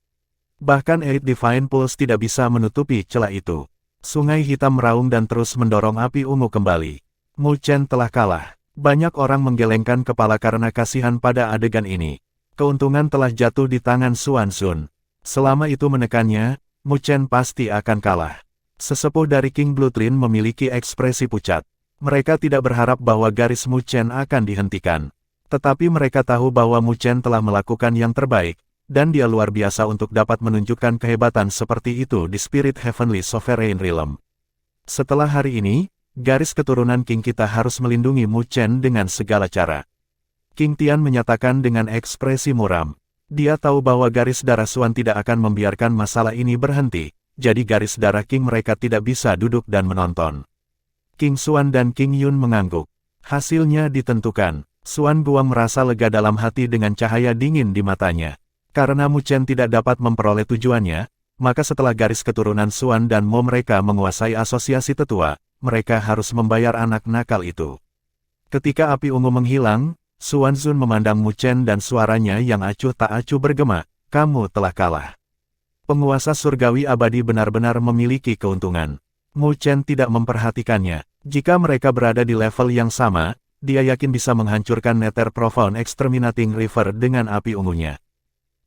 Bahkan Eight Divine Pulse tidak bisa menutupi celah itu. Sungai hitam meraung dan terus mendorong api ungu kembali. Mu Chen telah kalah. Banyak orang menggelengkan kepala karena kasihan pada adegan ini. Keuntungan telah jatuh di tangan Xuan Zun. Selama itu menekannya, Mu Chen pasti akan kalah. Sesepuh dari King Bloodline memiliki ekspresi pucat. Mereka tidak berharap bahwa garis Mu Chen akan dihentikan. Tetapi mereka tahu bahwa Mu Chen telah melakukan yang terbaik, dan dia luar biasa untuk dapat menunjukkan kehebatan seperti itu di Spirit Heavenly Sovereign Realm. Setelah hari ini, garis keturunan King kita harus melindungi Mu Chen dengan segala cara. King Tian menyatakan dengan ekspresi muram. Dia tahu bahwa garis darah Xuan tidak akan membiarkan masalah ini berhenti, jadi garis darah King mereka tidak bisa duduk dan menonton. King Xuan dan King Yun mengangguk. Hasilnya ditentukan. Xuan Guang merasa lega dalam hati dengan cahaya dingin di matanya. Karena Mu Chen tidak dapat memperoleh tujuannya, maka setelah garis keturunan Xuan dan Mo mereka menguasai asosiasi tetua, mereka harus membayar anak nakal itu. Ketika api ungu menghilang, Xuan Zun memandang Mu Chen dan suaranya yang acuh tak acuh bergema, "Kamu telah kalah." Penguasa surgawi abadi benar-benar memiliki keuntungan. Mu Chen tidak memperhatikannya. Jika mereka berada di level yang sama, dia yakin bisa menghancurkan Nether Profound Exterminating River dengan api ungunya.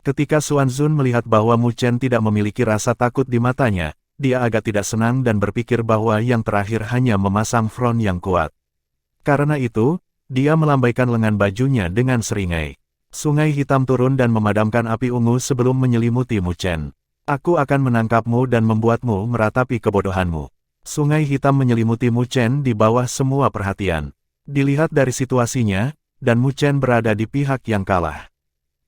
Ketika Xuan Zun melihat bahwa Mu Chen tidak memiliki rasa takut di matanya, dia agak tidak senang dan berpikir bahwa yang terakhir hanya memasang front yang kuat. Karena itu, dia melambaikan lengan bajunya dengan seringai. Sungai hitam turun dan memadamkan api ungu sebelum menyelimuti Mu Chen. "Aku akan menangkapmu dan membuatmu meratapi kebodohanmu." Sungai hitam menyelimuti Mu Chen di bawah semua perhatian. Dilihat dari situasinya, dan Mu Chen berada di pihak yang kalah.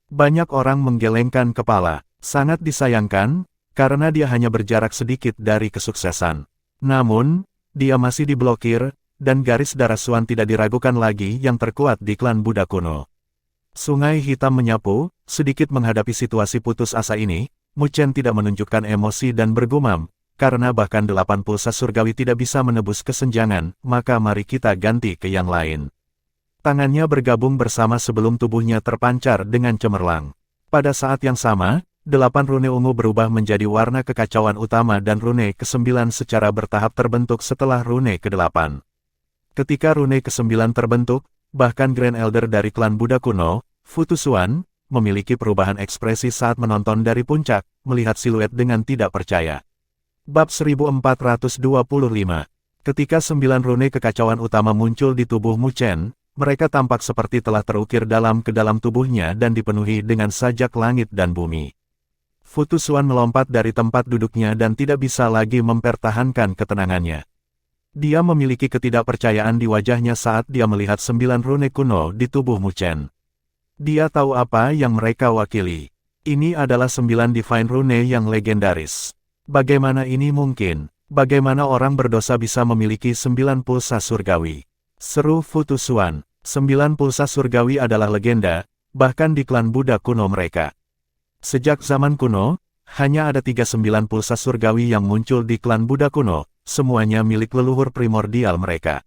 Banyak orang menggelengkan kepala. Sangat disayangkan, karena dia hanya berjarak sedikit dari kesuksesan. Namun, dia masih diblokir, dan garis darah Xuan tidak diragukan lagi yang terkuat di klan Buddha kuno. Sungai hitam menyapu, sedikit menghadapi situasi putus asa ini, Mu Chen tidak menunjukkan emosi dan bergumam, karena bahkan 8 pulsa surgawi tidak bisa menebus kesenjangan, maka mari kita ganti ke yang lain. Tangannya bergabung bersama sebelum tubuhnya terpancar dengan cemerlang. Pada saat yang sama, 8 rune ungu berubah menjadi warna kekacauan utama dan rune ke-9 secara bertahap terbentuk setelah rune ke-8. Ketika rune ke-9 terbentuk, bahkan Grand Elder dari klan Buddha kuno, Futu Xuan, memiliki perubahan ekspresi saat menonton dari puncak, melihat siluet dengan tidak percaya. Bab 1425. Ketika 9 rune kekacauan utama muncul di tubuh Mu Chen, mereka tampak seperti telah terukir dalam ke dalam tubuhnya dan dipenuhi dengan sajak langit dan bumi. Futu Xuan melompat dari tempat duduknya dan tidak bisa lagi mempertahankan ketenangannya. Dia memiliki ketidakpercayaan di wajahnya saat dia melihat 9 rune kuno di tubuh Mu Chen. Dia tahu apa yang mereka wakili. Ini adalah 9 divine rune yang legendaris. Bagaimana ini mungkin? Bagaimana orang berdosa bisa memiliki 9 pulsa surgawi? Seru Futu Xuan. 9 pulsa surgawi adalah legenda, bahkan di klan Buddha kuno mereka. Sejak zaman kuno, hanya ada 39 pulsa surgawi yang muncul di klan Buddha kuno, semuanya milik leluhur primordial mereka.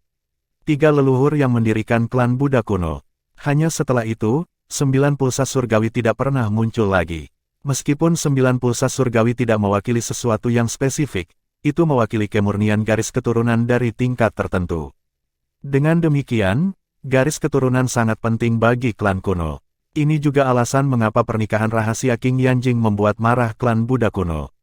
3 leluhur yang mendirikan klan Buddha kuno. Hanya setelah itu, 9 pulsa surgawi tidak pernah muncul lagi. Meskipun 9 pulsa surgawi tidak mewakili sesuatu yang spesifik, itu mewakili kemurnian garis keturunan dari tingkat tertentu. Dengan demikian, garis keturunan sangat penting bagi klan kuno. Ini juga alasan mengapa pernikahan rahasia King Yanjing membuat marah klan Buddha kuno.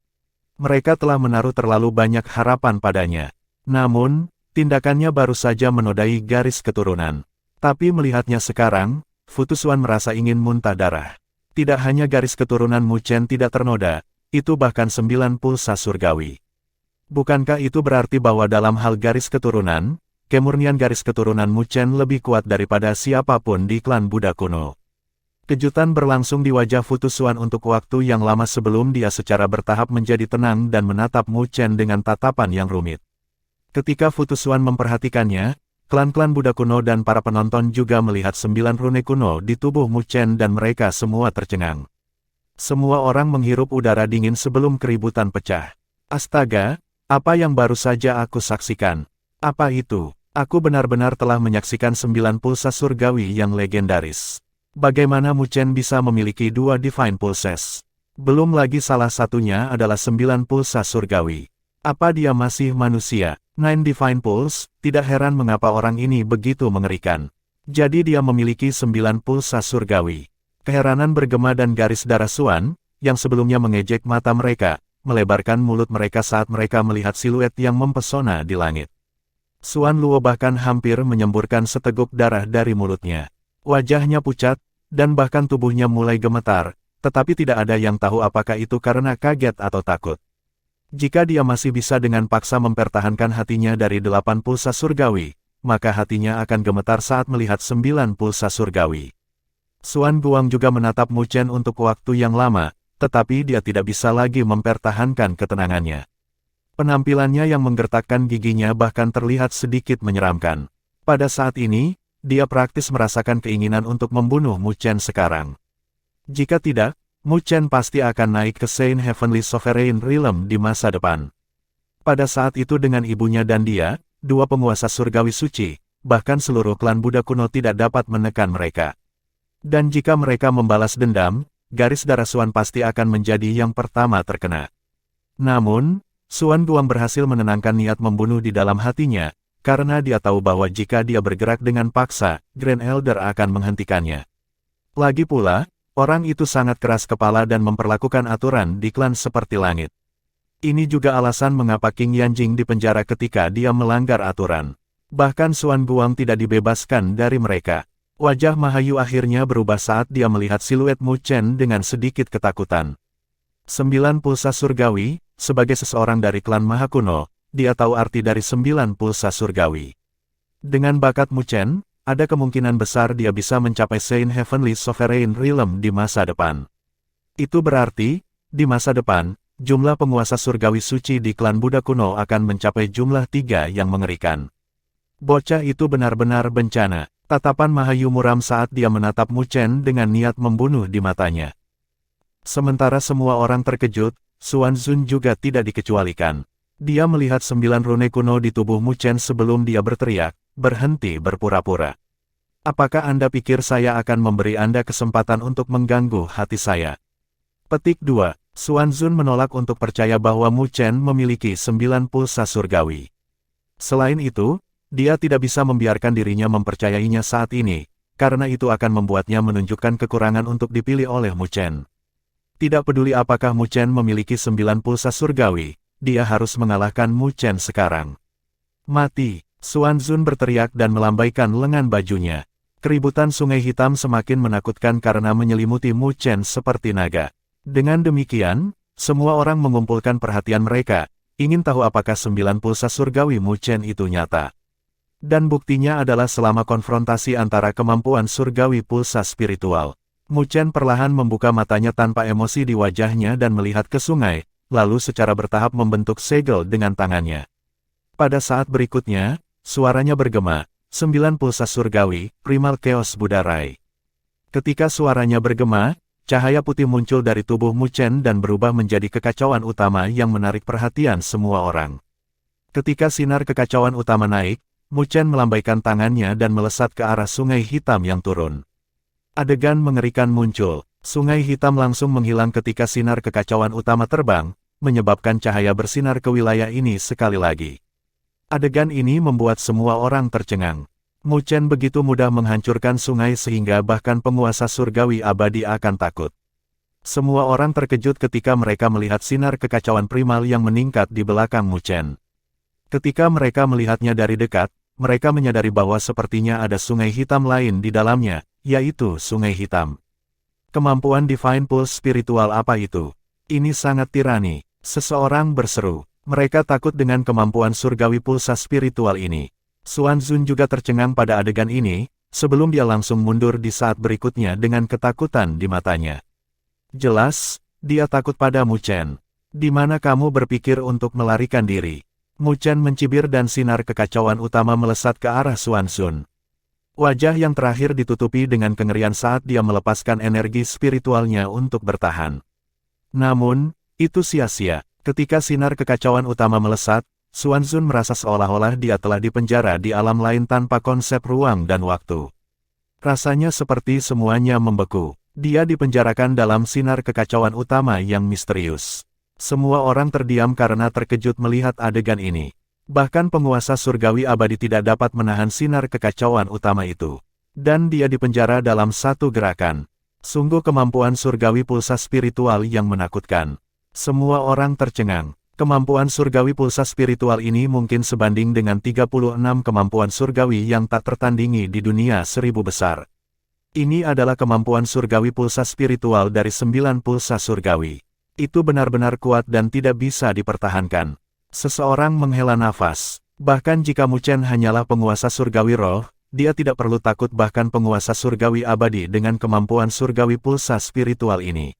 Mereka telah menaruh terlalu banyak harapan padanya. Namun, tindakannya baru saja menodai garis keturunan. Tapi melihatnya sekarang, Fu Tusuan merasa ingin muntah darah. Tidak hanya garis keturunan Mu Chen tidak ternoda, itu bahkan 9 pulsa surgawi. Bukankah itu berarti bahwa dalam hal garis keturunan, kemurnian garis keturunan Mu Chen lebih kuat daripada siapapun di klan Buddha kuno? Kejutan berlangsung di wajah Fu Tusuan untuk waktu yang lama sebelum dia secara bertahap menjadi tenang dan menatap Mu Chen dengan tatapan yang rumit. Ketika Fu Tusuan memperhatikannya, klan-klan Buddha kuno dan para penonton juga melihat 9 rune kuno di tubuh Mu Chen dan mereka semua tercengang. Semua orang menghirup udara dingin sebelum keributan pecah. Astaga, apa yang baru saja aku saksikan? Apa itu? Aku benar-benar telah menyaksikan 9 pulsa surgawi yang legendaris. Bagaimana Mu Chen bisa memiliki 2 Divine Pulses? Belum lagi salah satunya adalah 9 pulsa surgawi. Apa dia masih manusia? 9 Divine Pulse, tidak heran mengapa orang ini begitu mengerikan. Jadi dia memiliki 9 pulsa surgawi. Keheranan bergema dan garis darah Suan, yang sebelumnya mengejek mata mereka, melebarkan mulut mereka saat mereka melihat siluet yang mempesona di langit. Suan Luo bahkan hampir menyemburkan seteguk darah dari mulutnya. Wajahnya pucat, dan bahkan tubuhnya mulai gemetar, tetapi tidak ada yang tahu apakah itu karena kaget atau takut. Jika dia masih bisa dengan paksa mempertahankan hatinya dari 8 pulsa surgawi, maka hatinya akan gemetar saat melihat 9 pulsa surgawi. Suan Guang juga menatap Mu Chen untuk waktu yang lama, tetapi dia tidak bisa lagi mempertahankan ketenangannya. Penampilannya yang menggertakkan giginya bahkan terlihat sedikit menyeramkan. Pada saat ini, dia praktis merasakan keinginan untuk membunuh Mu Chen sekarang. Jika tidak, Mu Chen pasti akan naik ke Saint Heavenly Sovereign Realm di masa depan. Pada saat itu dengan ibunya dan dia, 2 penguasa surgawi suci, bahkan seluruh klan Buddha kuno tidak dapat menekan mereka. Dan jika mereka membalas dendam, garis darah Suan pasti akan menjadi yang pertama terkena. Namun, Suan Guang berhasil menenangkan niat membunuh di dalam hatinya, karena dia tahu bahwa jika dia bergerak dengan paksa, Grand Elder akan menghentikannya. Lagi pula, orang itu sangat keras kepala dan memperlakukan aturan di klan seperti langit. Ini juga alasan mengapa King Yanjing dipenjara ketika dia melanggar aturan. Bahkan Suan Guang tidak dibebaskan dari mereka. Wajah Mahayu akhirnya berubah saat dia melihat siluet Mu Chen dengan sedikit ketakutan. 9 pulsa surgawi, sebagai seseorang dari klan Maha Kuno, dia tahu arti dari 9 pulsa surgawi. Dengan bakat Mu Chen, ada kemungkinan besar dia bisa mencapai Saint Heavenly Sovereign Realm di masa depan. Itu berarti, di masa depan, jumlah penguasa surgawi suci di klan Buddha kuno akan mencapai jumlah 3 yang mengerikan. Bocah itu benar-benar bencana. Tatapan Mahayu muram saat dia menatap Mu Chen dengan niat membunuh di matanya. Sementara semua orang terkejut, Suan Zun juga tidak dikecualikan. Dia melihat 9 rune kuno di tubuh Mu Chen sebelum dia berteriak, "Berhenti berpura-pura. Apakah Anda pikir saya akan memberi Anda kesempatan untuk mengganggu hati saya?" Petik 2. Suan Zun menolak untuk percaya bahwa Mu Chen memiliki 9 pulsa surgawi. Selain itu, dia tidak bisa membiarkan dirinya mempercayainya saat ini, karena itu akan membuatnya menunjukkan kekurangan untuk dipilih oleh Mu Chen. Tidak peduli apakah Mu Chen memiliki 9 pulsa surgawi, dia harus mengalahkan Mu Chen sekarang. "Mati!" Suan Zun berteriak dan melambaikan lengan bajunya. Keributan Sungai Hitam semakin menakutkan karena menyelimuti Mu Chen seperti naga. Dengan demikian, semua orang mengumpulkan perhatian mereka, ingin tahu apakah 9 pulsa surgawi Mu Chen itu nyata. Dan buktinya adalah selama konfrontasi antara kemampuan surgawi pulsa spiritual. Mu Chen perlahan membuka matanya tanpa emosi di wajahnya dan melihat ke sungai, lalu secara bertahap membentuk segel dengan tangannya. Pada saat berikutnya, suaranya bergema, 9 pulsa surgawi, Primal Chaos Buddha Rai. Ketika suaranya bergema, cahaya putih muncul dari tubuh Mu Chen dan berubah menjadi kekacauan utama yang menarik perhatian semua orang. Ketika sinar kekacauan utama naik, Mu Chen melambaikan tangannya dan melesat ke arah Sungai Hitam yang turun. Adegan mengerikan muncul. Sungai hitam langsung menghilang ketika sinar kekacauan utama terbang, menyebabkan cahaya bersinar ke wilayah ini sekali lagi. Adegan ini membuat semua orang tercengang. Mu Chen begitu mudah menghancurkan sungai sehingga bahkan penguasa surgawi abadi akan takut. Semua orang terkejut ketika mereka melihat sinar kekacauan primal yang meningkat di belakang Mu Chen. Ketika mereka melihatnya dari dekat, mereka menyadari bahwa sepertinya ada sungai hitam lain di dalamnya, yaitu sungai hitam. Kemampuan Divine Pulse spiritual apa itu? Ini sangat tirani, seseorang berseru. Mereka takut dengan kemampuan surgawi pulsa spiritual ini. Xuan Zun juga tercengang pada adegan ini, sebelum dia langsung mundur di saat berikutnya dengan ketakutan di matanya. Jelas, dia takut pada Mu Chen. Di mana kamu berpikir untuk melarikan diri? Mu Chen mencibir dan sinar kekacauan utama melesat ke arah Xuan Zun. Wajah yang terakhir ditutupi dengan kengerian saat dia melepaskan energi spiritualnya untuk bertahan. Namun, itu sia-sia. Ketika sinar kekacauan utama melesat, Xuan Zun merasa seolah-olah dia telah dipenjara di alam lain tanpa konsep ruang dan waktu. Rasanya seperti semuanya membeku. Dia dipenjarakan dalam sinar kekacauan utama yang misterius. Semua orang terdiam karena terkejut melihat adegan ini. Bahkan penguasa surgawi abadi tidak dapat menahan sinar kekacauan utama itu. Dan dia dipenjara dalam satu gerakan. Sungguh kemampuan surgawi pulsa spiritual yang menakutkan. Semua orang tercengang. Kemampuan surgawi pulsa spiritual ini mungkin sebanding dengan 36 kemampuan surgawi yang tak tertandingi di dunia 1000 besar. Ini adalah kemampuan surgawi pulsa spiritual dari 9 pulsa surgawi. Itu benar-benar kuat dan tidak bisa dipertahankan. Seseorang menghela nafas. Bahkan jika Mu Chen hanyalah penguasa surgawi roh, dia tidak perlu takut bahkan penguasa surgawi abadi dengan kemampuan surgawi pulsa spiritual ini.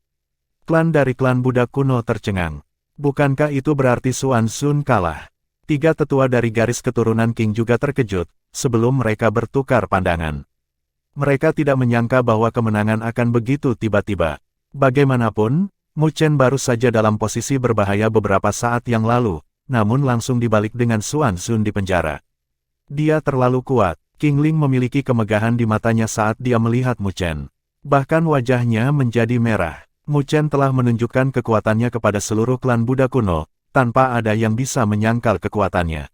Klan dari klan Buddha kuno tercengang. Bukankah itu berarti Xuan Zun kalah? 3 tetua dari garis keturunan Qing juga terkejut, sebelum mereka bertukar pandangan. Mereka tidak menyangka bahwa kemenangan akan begitu tiba-tiba. Bagaimanapun, Mu Chen baru saja dalam posisi berbahaya beberapa saat yang lalu, namun langsung dibalik dengan Xuan Zun di penjara. Dia terlalu kuat. Qing Ling memiliki kemegahan di matanya saat dia melihat Mu Chen. Bahkan wajahnya menjadi merah. Mu Chen telah menunjukkan kekuatannya kepada seluruh klan Buddha kuno, tanpa ada yang bisa menyangkal kekuatannya.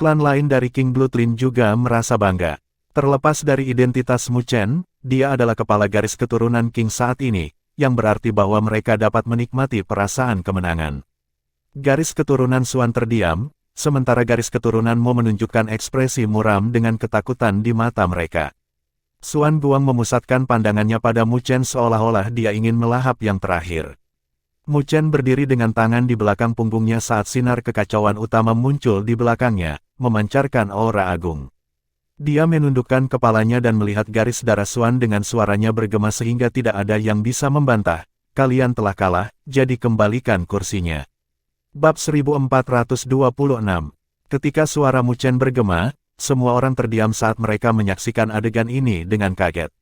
Klan lain dari Qing Bloodline juga merasa bangga. Terlepas dari identitas Mu Chen, dia adalah kepala garis keturunan Qing saat ini, yang berarti bahwa mereka dapat menikmati perasaan kemenangan. Garis keturunan Xuan terdiam, sementara garis keturunan Mo menunjukkan ekspresi muram dengan ketakutan di mata mereka. Xuan Guang memusatkan pandangannya pada Mu Chen seolah-olah dia ingin melahap yang terakhir. Mu Chen berdiri dengan tangan di belakang punggungnya saat sinar kekacauan utama muncul di belakangnya, memancarkan aura agung. Dia menundukkan kepalanya dan melihat garis darah Xuan dengan suaranya bergema sehingga tidak ada yang bisa membantah. Kalian telah kalah, jadi kembalikan kursinya. Bab 1426. Ketika suara Mu Chen bergema, semua orang terdiam saat mereka menyaksikan adegan ini dengan kaget.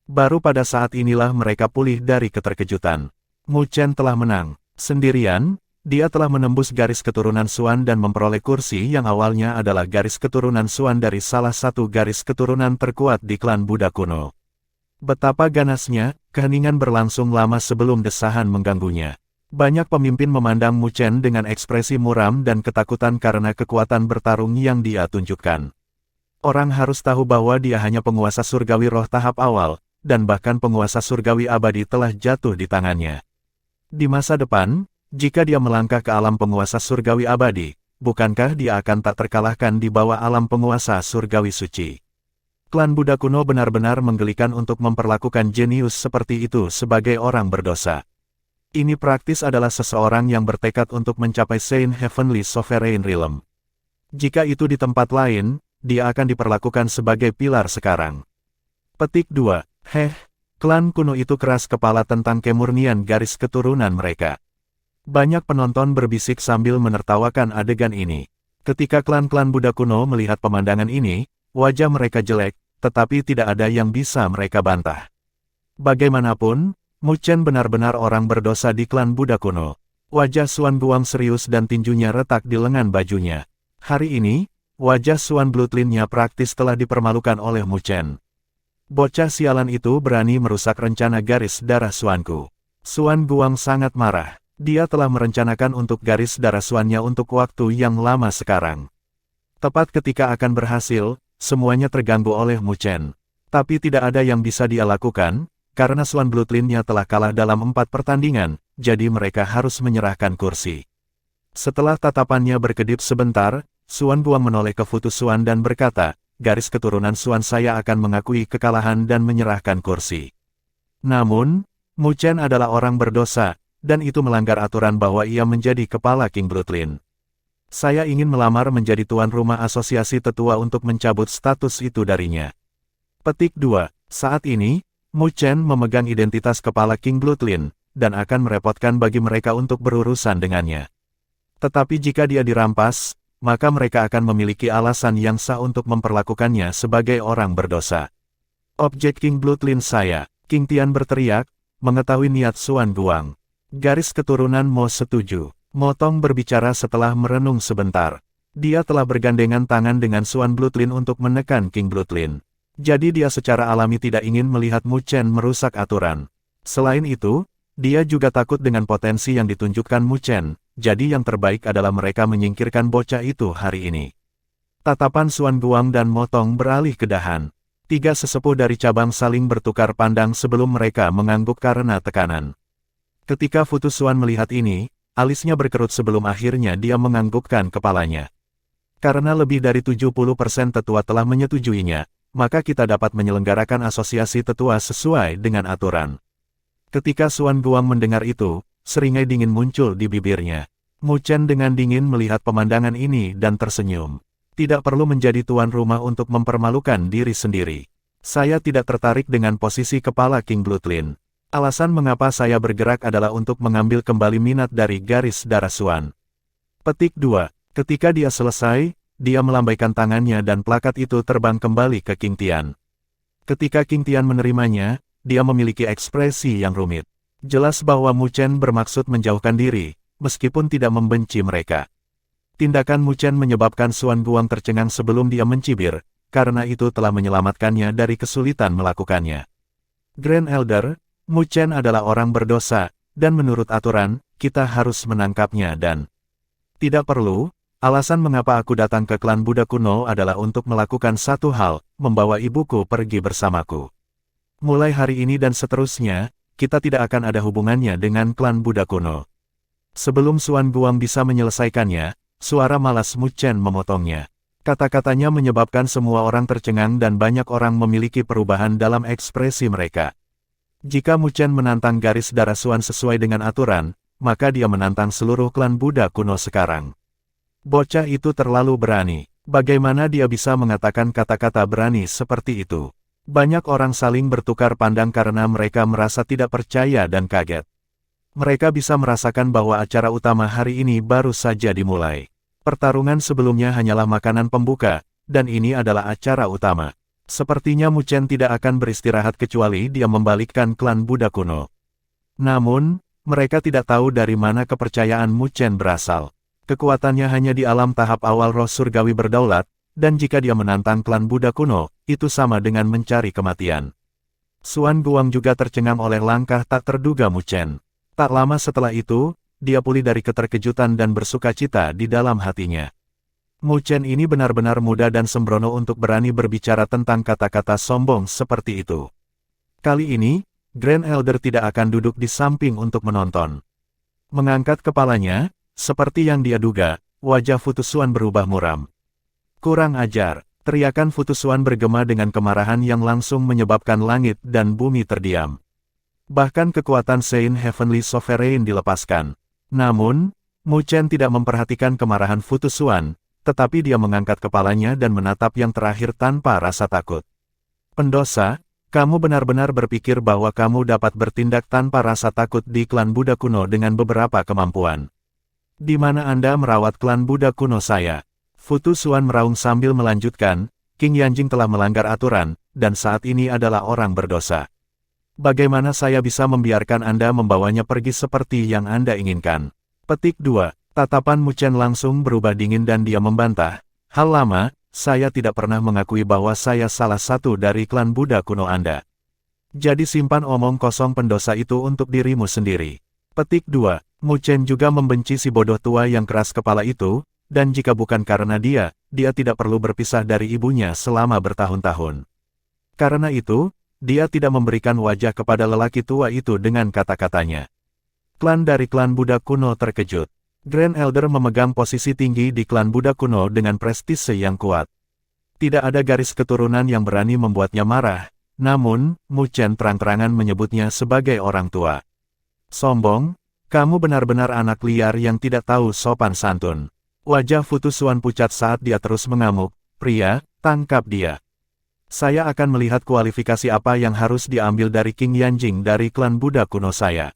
Baru pada saat inilah mereka pulih dari keterkejutan. Mu Chen telah menang. Sendirian, dia telah menembus garis keturunan Xuan dan memperoleh kursi yang awalnya adalah garis keturunan Xuan dari salah satu garis keturunan terkuat di klan Buddha kuno. Betapa ganasnya, keheningan berlangsung lama sebelum desahan mengganggunya. Banyak pemimpin memandang Mu Chen dengan ekspresi muram dan ketakutan karena kekuatan bertarung yang dia tunjukkan. Orang harus tahu bahwa dia hanya penguasa surgawi roh tahap awal, dan bahkan penguasa surgawi abadi telah jatuh di tangannya. Di masa depan, jika dia melangkah ke alam penguasa surgawi abadi, bukankah dia akan tak terkalahkan di bawah alam penguasa surgawi suci? Klan Buddha kuno benar-benar menggelikan untuk memperlakukan jenius seperti itu sebagai orang berdosa. Ini praktis adalah seseorang yang bertekad untuk mencapai Saint Heavenly Sovereign Realm. Jika itu di tempat lain, dia akan diperlakukan sebagai pilar sekarang. Petik 2. Klan kuno itu keras kepala tentang kemurnian garis keturunan mereka. Banyak penonton berbisik sambil menertawakan adegan ini. Ketika klan-klan Buddha kuno melihat pemandangan ini, wajah mereka jelek, tetapi tidak ada yang bisa mereka bantah. Bagaimanapun, Mu Chen benar-benar orang berdosa di klan Buddha kuno. Wajah Xuan Guang serius dan tinjunya retak di lengan bajunya. Hari ini, wajah Xuan Bloodline-nya praktis telah dipermalukan oleh Mu Chen. Bocah sialan itu berani merusak rencana garis darah Suanku. Suan Guang sangat marah. Dia telah merencanakan untuk garis darah Suannya untuk waktu yang lama sekarang. Tepat ketika akan berhasil, semuanya terganggu oleh Mu Chen. Tapi tidak ada yang bisa dia lakukan, karena Suan Bloodline-nya telah kalah dalam 4 pertandingan, jadi mereka harus menyerahkan kursi. Setelah tatapannya berkedip sebentar, Suan Guang menoleh ke Futu Suan dan berkata, garis keturunan Suan saya akan mengakui kekalahan dan menyerahkan kursi. Namun, Mu Chen adalah orang berdosa, dan itu melanggar aturan bahwa ia menjadi kepala King Bloodline. Saya ingin melamar menjadi tuan rumah asosiasi tetua untuk mencabut status itu darinya. Petik 2. Saat ini, Mu Chen memegang identitas kepala King Bloodline, dan akan merepotkan bagi mereka untuk berurusan dengannya. Tetapi jika dia dirampas, maka mereka akan memiliki alasan yang sah untuk memperlakukannya sebagai orang berdosa. Objek King Bloodline saya, King Tian berteriak, mengetahui niat Suan Guang. Garis keturunan Mo setuju. Mo Tong berbicara setelah merenung sebentar. Dia telah bergandengan tangan dengan Suan Bloodline untuk menekan King Bloodline. Jadi dia secara alami tidak ingin melihat Mu Chen merusak aturan. Selain itu, dia juga takut dengan potensi yang ditunjukkan Mu Chen. Jadi yang terbaik adalah mereka menyingkirkan bocah itu hari ini. Tatapan Suan Guang dan Mo Tong beralih ke dahan. 3 sesepuh dari cabang saling bertukar pandang sebelum mereka mengangguk karena tekanan. Ketika Futu Suan melihat ini, alisnya berkerut sebelum akhirnya dia menganggukkan kepalanya. Karena lebih dari 70% tetua telah menyetujuinya, maka kita dapat menyelenggarakan asosiasi tetua sesuai dengan aturan. Ketika Suan Guang mendengar itu, seringai dingin muncul di bibirnya. Mu Chen dengan dingin melihat pemandangan ini dan tersenyum. Tidak perlu menjadi tuan rumah untuk mempermalukan diri sendiri. Saya tidak tertarik dengan posisi kepala King Bloodline. Alasan mengapa saya bergerak adalah untuk mengambil kembali minat dari garis darah Suan. Petik 2. Ketika dia selesai, dia melambaikan tangannya dan plakat itu terbang kembali ke King Tian. Ketika King Tian menerimanya, dia memiliki ekspresi yang rumit. Jelas bahwa Mu Chen bermaksud menjauhkan diri, meskipun tidak membenci mereka. Tindakan Mu Chen menyebabkan Suan Guang tercengang sebelum dia mencibir, karena itu telah menyelamatkannya dari kesulitan melakukannya. Grand Elder, Mu Chen adalah orang berdosa, dan menurut aturan, kita harus menangkapnya dan... Tidak perlu, alasan mengapa aku datang ke klan Buddha kuno adalah untuk melakukan satu hal, membawa ibuku pergi bersamaku. Mulai hari ini dan seterusnya, kita tidak akan ada hubungannya dengan klan Buddha kuno. Sebelum Suan Guang bisa menyelesaikannya, suara malas Mu Chen memotongnya. Kata-katanya menyebabkan semua orang tercengang dan banyak orang memiliki perubahan dalam ekspresi mereka. Jika Mu Chen menantang garis darah Suan sesuai dengan aturan, maka dia menantang seluruh klan Buddha kuno sekarang. Bocah itu terlalu berani. Bagaimana dia bisa mengatakan kata-kata berani seperti itu? Banyak orang saling bertukar pandang karena mereka merasa tidak percaya dan kaget. Mereka bisa merasakan bahwa acara utama hari ini baru saja dimulai. Pertarungan sebelumnya hanyalah makanan pembuka, dan ini adalah acara utama. Sepertinya Mu Chen tidak akan beristirahat kecuali dia membalikkan klan Buddha kuno. Namun, mereka tidak tahu dari mana kepercayaan Mu Chen berasal. Kekuatannya hanya di alam tahap awal roh surgawi berdaulat, dan jika dia menantang klan Buddha kuno, itu sama dengan mencari kematian. Suan Guang juga tercengang oleh langkah tak terduga Mu Chen. Tak lama setelah itu, dia pulih dari keterkejutan dan bersukacita di dalam hatinya. Mu Chen ini benar-benar muda dan sembrono untuk berani berbicara tentang kata-kata sombong seperti itu. Kali ini, Grand Elder tidak akan duduk di samping untuk menonton. Mengangkat kepalanya, seperti yang dia duga, wajah Futu Suan berubah muram. Kurang ajar, teriakan Futu Suan bergema dengan kemarahan yang langsung menyebabkan langit dan bumi terdiam. Bahkan kekuatan Saint Heavenly Sovereign dilepaskan. Namun, Mu Chen tidak memperhatikan kemarahan Futu Suan, tetapi dia mengangkat kepalanya dan menatap yang terakhir tanpa rasa takut. Pendosa, kamu benar-benar berpikir bahwa kamu dapat bertindak tanpa rasa takut di klan Buddha kuno dengan beberapa kemampuan. Di mana Anda merawat klan Buddha kuno saya? Futu Suan meraung sambil melanjutkan, King Yanjing telah melanggar aturan, dan saat ini adalah orang berdosa. Bagaimana saya bisa membiarkan Anda membawanya pergi seperti yang Anda inginkan? Petik 2. Tatapan Mu Chen langsung berubah dingin dan dia membantah. Hal lama, saya tidak pernah mengakui bahwa saya salah satu dari klan Buddha kuno Anda. Jadi simpan omong kosong pendosa itu untuk dirimu sendiri. Petik 2. Mu Chen juga membenci si bodoh tua yang keras kepala itu, dan jika bukan karena dia tidak perlu berpisah dari ibunya selama bertahun-tahun. Karena itu, dia tidak memberikan wajah kepada lelaki tua itu dengan kata-katanya. Klan dari klan Buddha kuno terkejut. Grand Elder memegang posisi tinggi di klan Buddha kuno dengan prestise yang kuat. Tidak ada garis keturunan yang berani membuatnya marah, namun, Mu Chen terang-terangan menyebutnya sebagai orang tua. Sombong, kamu benar-benar anak liar yang tidak tahu sopan santun. Wajah Fu Tusuan pucat saat dia terus mengamuk, pria, tangkap dia. Saya akan melihat kualifikasi apa yang harus diambil dari King Yanjing dari klan Buddha kuno saya.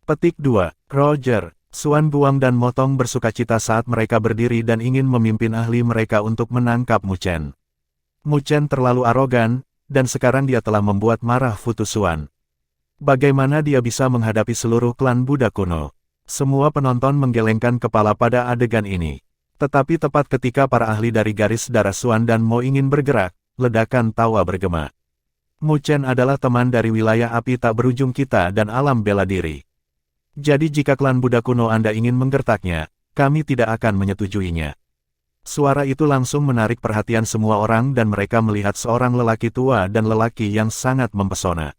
Petik 2. Roger, Suan Buang dan Motong bersukacita saat mereka berdiri dan ingin memimpin ahli mereka untuk menangkap Mu Chen. Mu Chen terlalu arogan, dan sekarang dia telah membuat marah Fu Tusuan. Bagaimana dia bisa menghadapi seluruh klan Buddha kuno? Semua penonton menggelengkan kepala pada adegan ini. Tetapi tepat ketika para ahli dari garis darah Suan dan Mo ingin bergerak, ledakan tawa bergema. Mu Chen adalah teman dari wilayah api tak berujung kita dan alam bela diri. Jadi jika klan Buddha kuno Anda ingin menggertaknya, kami tidak akan menyetujuinya. Suara itu langsung menarik perhatian semua orang dan mereka melihat seorang lelaki tua dan lelaki yang sangat mempesona.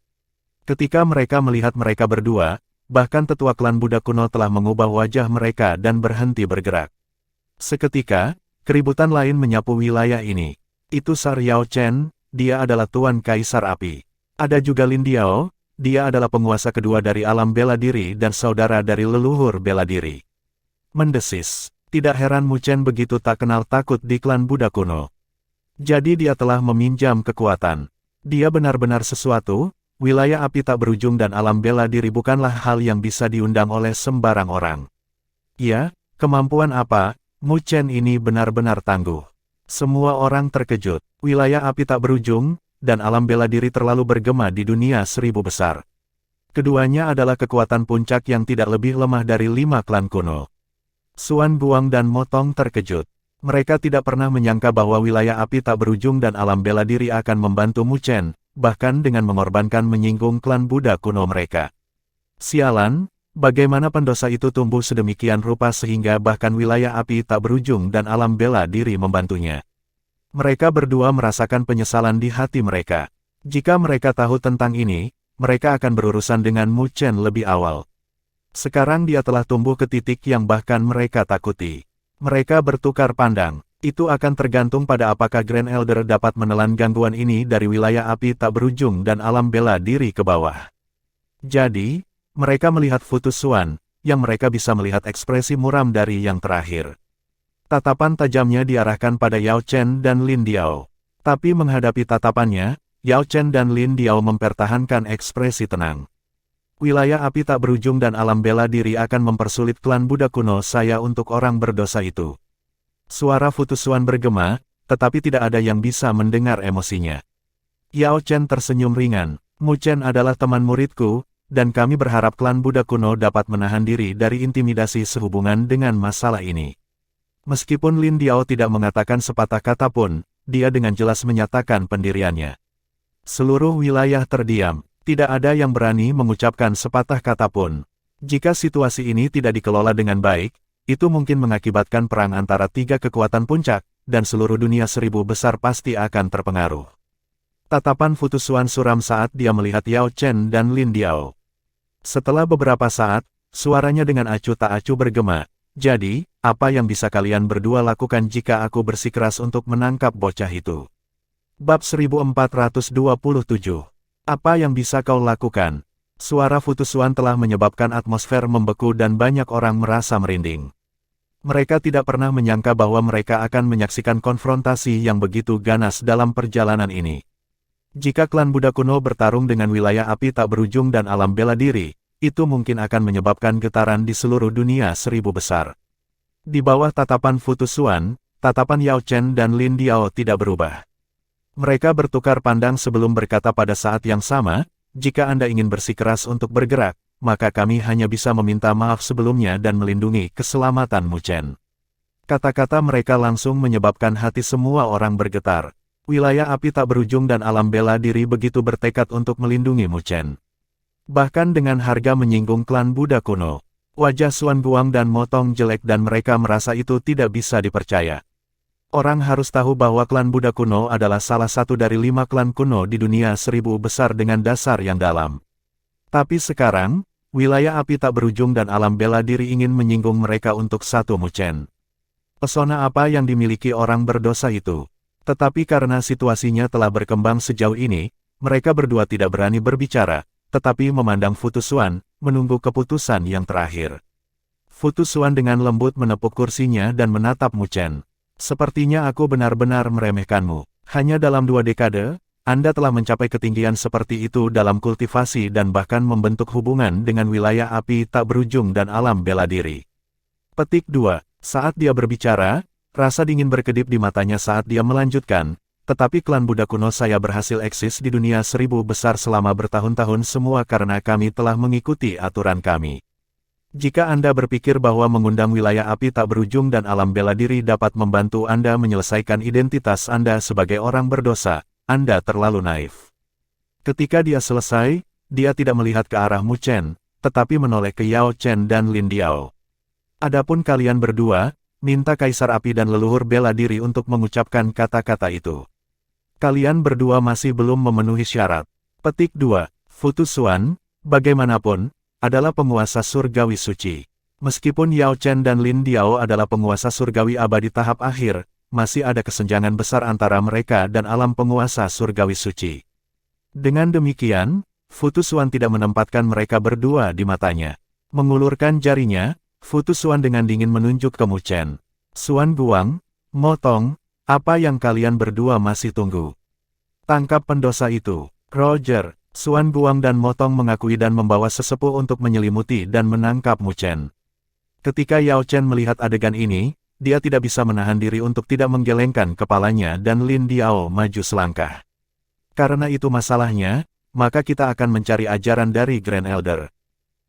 Ketika mereka melihat mereka berdua, bahkan tetua klan Buddha kuno telah mengubah wajah mereka dan berhenti bergerak. Seketika, keributan lain menyapu wilayah ini. Itu Sar Yao Chen, dia adalah Tuan Kaisar Api. Ada juga Lin Diao, dia adalah penguasa kedua dari alam bela diri dan saudara dari leluhur bela diri. Mendesis, tidak heran Mu Chen begitu tak kenal takut di klan Buddha kuno. Jadi dia telah meminjam kekuatan. Dia benar-benar sesuatu, wilayah api tak berujung dan alam bela diri bukanlah hal yang bisa diundang oleh sembarang orang. Ya, kemampuan apa, Mu Chen ini benar-benar tangguh. Semua orang terkejut, wilayah api tak berujung, dan alam bela diri terlalu bergema di dunia seribu besar. Keduanya adalah kekuatan puncak yang tidak lebih lemah dari 5 klan kuno. Suan Buang dan Motong terkejut. Mereka tidak pernah menyangka bahwa wilayah api tak berujung dan alam bela diri akan membantu Mu Chen, bahkan dengan mengorbankan menyinggung klan Buddha kuno mereka. Sialan, bagaimana pendosa itu tumbuh sedemikian rupa sehingga bahkan wilayah api tak berujung dan alam bela diri membantunya. Mereka berdua merasakan penyesalan di hati mereka. Jika mereka tahu tentang ini, mereka akan berurusan dengan Mu Chen lebih awal. Sekarang dia telah tumbuh ke titik yang bahkan mereka takuti. Mereka bertukar pandang. Itu akan tergantung pada apakah Grand Elder dapat menelan gangguan ini dari wilayah api tak berujung dan alam bela diri ke bawah. Jadi, mereka melihat Fu Tusuan, yang mereka bisa melihat ekspresi muram dari yang terakhir. Tatapan tajamnya diarahkan pada Yao Chen dan Lin Diao. Tapi menghadapi tatapannya, Yao Chen dan Lin Diao mempertahankan ekspresi tenang. Wilayah api tak berujung dan alam bela diri akan mempersulit klan Buddha kuno saya untuk orang berdosa itu. Suara Fu Tusuan bergema, tetapi tidak ada yang bisa mendengar emosinya. Yao Chen tersenyum ringan. Mu Chen adalah teman muridku, dan kami berharap klan Buddha kuno dapat menahan diri dari intimidasi sehubungan dengan masalah ini. Meskipun Lin Diao tidak mengatakan sepatah kata pun, dia dengan jelas menyatakan pendiriannya. Seluruh wilayah terdiam, tidak ada yang berani mengucapkan sepatah kata pun. Jika situasi ini tidak dikelola dengan baik, itu mungkin mengakibatkan perang antara 3 kekuatan puncak, dan seluruh dunia seribu besar pasti akan terpengaruh. Tatapan Fu Tusuan suram saat dia melihat Yao Chen dan Lin Diao. Setelah beberapa saat, suaranya dengan acuh tak acuh bergema. Jadi, apa yang bisa kalian berdua lakukan jika aku bersikeras untuk menangkap bocah itu? Bab 1427. Apa yang bisa kau lakukan? Suara Fu Tusuan telah menyebabkan atmosfer membeku dan banyak orang merasa merinding. Mereka tidak pernah menyangka bahwa mereka akan menyaksikan konfrontasi yang begitu ganas dalam perjalanan ini. Jika klan Buddha kuno bertarung dengan wilayah api tak berujung dan alam bela diri, itu mungkin akan menyebabkan getaran di seluruh dunia seribu besar. Di bawah tatapan Fu Tusuan, tatapan Yao Chen dan Lin Diao tidak berubah. Mereka bertukar pandang sebelum berkata pada saat yang sama, jika Anda ingin bersikeras untuk bergerak, maka kami hanya bisa meminta maaf sebelumnya dan melindungi keselamatan Mu Chen. Kata-kata mereka langsung menyebabkan hati semua orang bergetar. Wilayah api tak berujung dan alam bela diri begitu bertekad untuk melindungi Mu Chen. Bahkan dengan harga menyinggung klan Buddha kuno. Wajah Xuan Guang dan Motong jelek dan mereka merasa itu tidak bisa dipercaya. Orang harus tahu bahwa klan Buddha kuno adalah salah satu dari 5 klan kuno di dunia 1000 besar dengan dasar yang dalam. Tapi sekarang, wilayah api tak berujung dan alam bela diri ingin menyinggung mereka untuk satu Mu Chen. Pesona apa yang dimiliki orang berdosa itu? Tetapi karena situasinya telah berkembang sejauh ini, mereka berdua tidak berani berbicara, tetapi memandang Fu Tusuan, menunggu keputusan yang terakhir. Fu Tusuan dengan lembut menepuk kursinya dan menatap Mu Chen. Sepertinya aku benar-benar meremehkanmu. Hanya dalam 2 dekade, Anda telah mencapai ketinggian seperti itu dalam kultivasi dan bahkan membentuk hubungan dengan wilayah api tak berujung dan alam bela diri. Petik 2. Saat dia berbicara, rasa dingin berkedip di matanya saat dia melanjutkan, tetapi klan Buddha kuno saya berhasil eksis di dunia 1000 besar selama bertahun-tahun semua karena kami telah mengikuti aturan kami. Jika Anda berpikir bahwa mengundang wilayah api tak berujung dan alam bela diri dapat membantu Anda menyelesaikan identitas Anda sebagai orang berdosa, Anda terlalu naif. Ketika dia selesai, dia tidak melihat ke arah Mu Chen, tetapi menoleh ke Yao Chen dan Lin Diao. Adapun kalian berdua, minta Kaisar Api dan leluhur bela diri untuk mengucapkan kata-kata itu. Kalian berdua masih belum memenuhi syarat. Petik 2. Fu Tusuan, bagaimanapun, adalah penguasa surgawi suci. Meskipun Yao Chen dan Lin Diao adalah penguasa surgawi abadi tahap akhir, masih ada kesenjangan besar antara mereka dan alam penguasa surgawi suci. Dengan demikian, Fu Tusuan tidak menempatkan mereka berdua di matanya. Mengulurkan jarinya, Fu Tusuan dengan dingin menunjuk ke Mu Chen. Xuan Guang, Motong, apa yang kalian berdua masih tunggu? Tangkap pendosa itu. Roger, Xuan Guang dan Motong mengakui dan membawa sesepuh untuk menyelimuti dan menangkap Mu Chen. Ketika Yao Chen melihat adegan ini, dia tidak bisa menahan diri untuk tidak menggelengkan kepalanya dan Lin Diao maju selangkah. Karena itu masalahnya, maka kita akan mencari ajaran dari Grand Elder.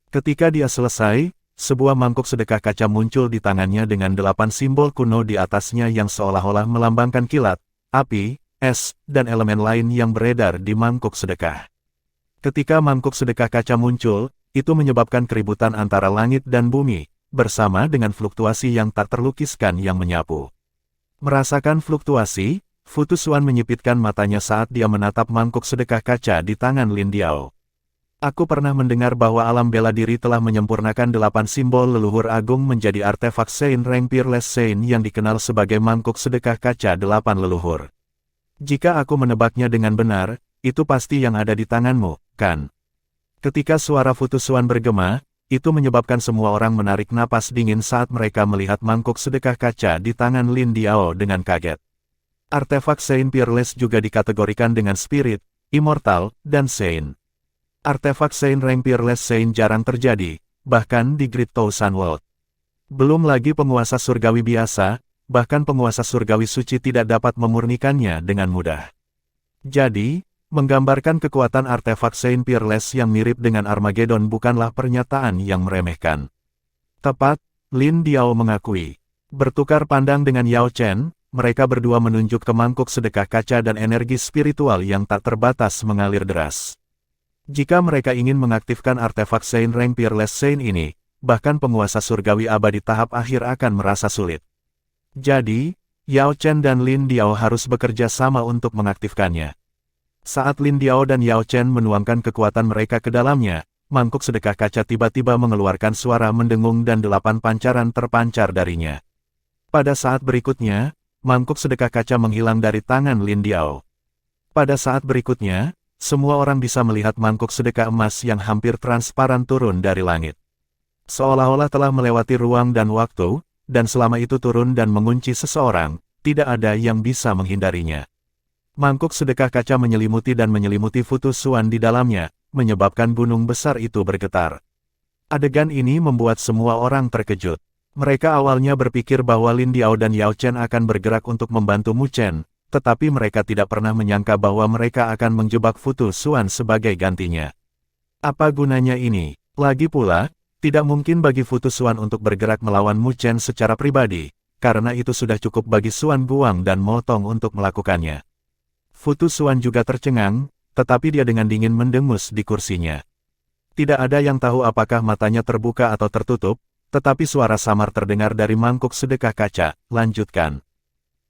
Ketika dia selesai, sebuah mangkuk sedekah kaca muncul di tangannya dengan 8 simbol kuno di atasnya yang seolah-olah melambangkan kilat, api, es, dan elemen lain yang beredar di mangkuk sedekah. Ketika mangkuk sedekah kaca muncul, itu menyebabkan keributan antara langit dan bumi, bersama dengan fluktuasi yang tak terlukiskan yang menyapu. Merasakan fluktuasi, Fu Tusuan menyipitkan matanya saat dia menatap mangkuk sedekah kaca di tangan Lin Diao. Aku pernah mendengar bahwa alam bela diri telah menyempurnakan 8 simbol leluhur agung menjadi artefak Sein Reng Peerless Sein yang dikenal sebagai mangkuk sedekah kaca 8 leluhur. Jika aku menebaknya dengan benar, itu pasti yang ada di tanganmu, kan? Ketika suara Fu Tusuan bergema, itu menyebabkan semua orang menarik napas dingin saat mereka melihat mangkuk sedekah kaca di tangan Lin Diao dengan kaget. Artefak Sein Peerless juga dikategorikan dengan spirit, immortal, dan Sein. Artefak Sein Reng Peerless Sein jarang terjadi, bahkan di Great Tousan World. Belum lagi penguasa surgawi biasa, bahkan penguasa surgawi suci tidak dapat memurnikannya dengan mudah. Jadi, menggambarkan kekuatan artefak Sein Peerless yang mirip dengan Armageddon bukanlah pernyataan yang meremehkan. Tepat, Lin Diao mengakui. Bertukar pandang dengan Yao Chen, mereka berdua menunjuk ke mangkuk sedekah kaca dan energi spiritual yang tak terbatas mengalir deras. Jika mereka ingin mengaktifkan artefak Sein Reng Peerless Sein ini, bahkan penguasa surgawi abadi tahap akhir akan merasa sulit. Jadi, Yao Chen dan Lin Diao harus bekerja sama untuk mengaktifkannya. Saat Lin Diao dan Yao Chen menuangkan kekuatan mereka ke dalamnya, mangkuk sedekah kaca tiba-tiba mengeluarkan suara mendengung dan 8 pancaran terpancar darinya. Pada saat berikutnya, mangkuk sedekah kaca menghilang dari tangan Lin Diao. Pada saat berikutnya, semua orang bisa melihat mangkuk sedekah emas yang hampir transparan turun dari langit. Seolah-olah telah melewati ruang dan waktu, dan selama itu turun dan mengunci seseorang, tidak ada yang bisa menghindarinya. Mangkuk sedekah kaca menyelimuti dan menyelimuti Fu Tusuan di dalamnya, menyebabkan gunung besar itu bergetar. Adegan ini membuat semua orang terkejut. Mereka awalnya berpikir bahwa Lin Diao dan Yao Chen akan bergerak untuk membantu Mu Chen, tetapi mereka tidak pernah menyangka bahwa mereka akan menjebak Fu Tusuan sebagai gantinya. Apa gunanya ini? Lagi pula, tidak mungkin bagi Fu Tusuan untuk bergerak melawan Mu Chen secara pribadi, karena itu sudah cukup bagi Xuan Guang dan Motong untuk melakukannya. Futu Xuan juga tercengang, tetapi dia dengan dingin mendengus di kursinya. Tidak ada yang tahu apakah matanya terbuka atau tertutup, tetapi suara samar terdengar dari mangkuk sedekah kaca. Lanjutkan.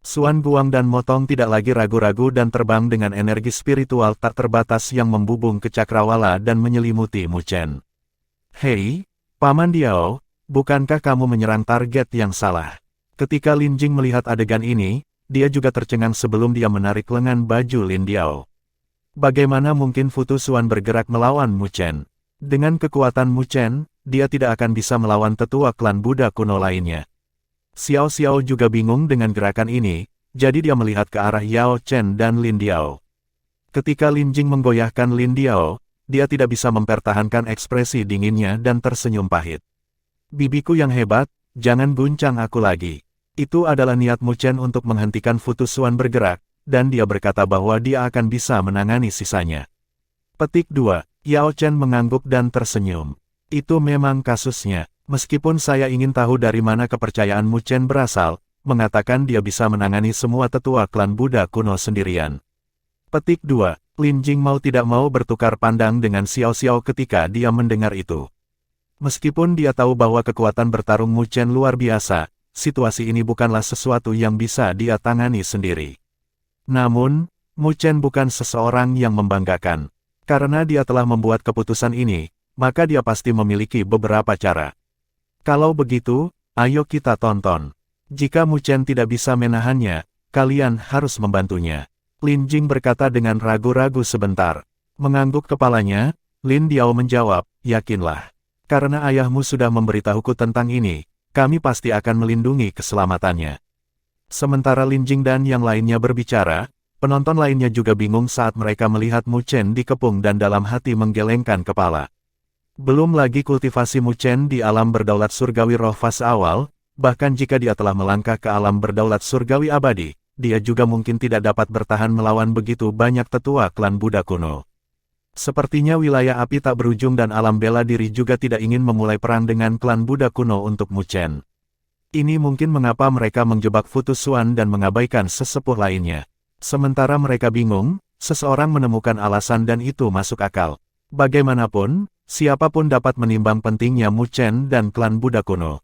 Xuan Guang dan Motong tidak lagi ragu-ragu dan terbang dengan energi spiritual tak terbatas yang membubung ke cakrawala dan menyelimuti Mu Chen. Hei, Paman Diao, bukankah kamu menyerang target yang salah? Ketika Lin Jing melihat adegan ini, dia juga tercengang sebelum dia menarik lengan baju Lin Diao. Bagaimana mungkin Futu Xuan bergerak melawan Mu Chen? Dengan kekuatan Mu Chen, dia tidak akan bisa melawan tetua klan Buddha kuno lainnya. Xiao Xiao juga bingung dengan gerakan ini, jadi dia melihat ke arah Yao Chen dan Lin Diao. Ketika Lin Jing menggoyahkan Lin Diao, dia tidak bisa mempertahankan ekspresi dinginnya dan tersenyum pahit. Bibiku yang hebat, jangan guncang aku lagi. Itu adalah niat Mu Chen untuk menghentikan Futu Xuan bergerak, dan dia berkata bahwa dia akan bisa menangani sisanya. Petik 2. Yao Chen mengangguk dan tersenyum. Itu memang kasusnya. Meskipun saya ingin tahu dari mana kepercayaan Mu Chen berasal, mengatakan dia bisa menangani semua tetua klan Buddha kuno sendirian. Petik 2. Lin Jing mau tidak mau bertukar pandang dengan Xiao Xiao ketika dia mendengar itu. Meskipun dia tahu bahwa kekuatan bertarung Mu Chen luar biasa, situasi ini bukanlah sesuatu yang bisa dia tangani sendiri. Namun, Mu Chen bukan seseorang yang membanggakan. Karena dia telah membuat keputusan ini, maka dia pasti memiliki beberapa cara. Kalau begitu, ayo kita tonton. Jika Mu Chen tidak bisa menahannya, kalian harus membantunya. Lin Jing berkata dengan ragu-ragu sebentar. Mengangguk kepalanya, Lin Diao menjawab, yakinlah. Karena ayahmu sudah memberitahuku tentang ini, kami pasti akan melindungi keselamatannya. Sementara Lin Jing dan yang lainnya berbicara, penonton lainnya juga bingung saat mereka melihat Mu Chen dikepung dan dalam hati menggelengkan kepala. Belum lagi kultivasi Mu Chen di alam berdaulat surgawi roh fase awal, bahkan jika dia telah melangkah ke alam berdaulat surgawi abadi, dia juga mungkin tidak dapat bertahan melawan begitu banyak tetua klan Buddha kuno. Sepertinya wilayah api tak berujung dan alam bela diri juga tidak ingin memulai perang dengan klan Buddha kuno untuk Mu Chen. Ini mungkin mengapa mereka menjebak Futu Xuan dan mengabaikan sesepuh lainnya. Sementara mereka bingung, seseorang menemukan alasan dan itu masuk akal. Bagaimanapun, siapapun dapat menimbang pentingnya Mu Chen dan klan Buddha kuno.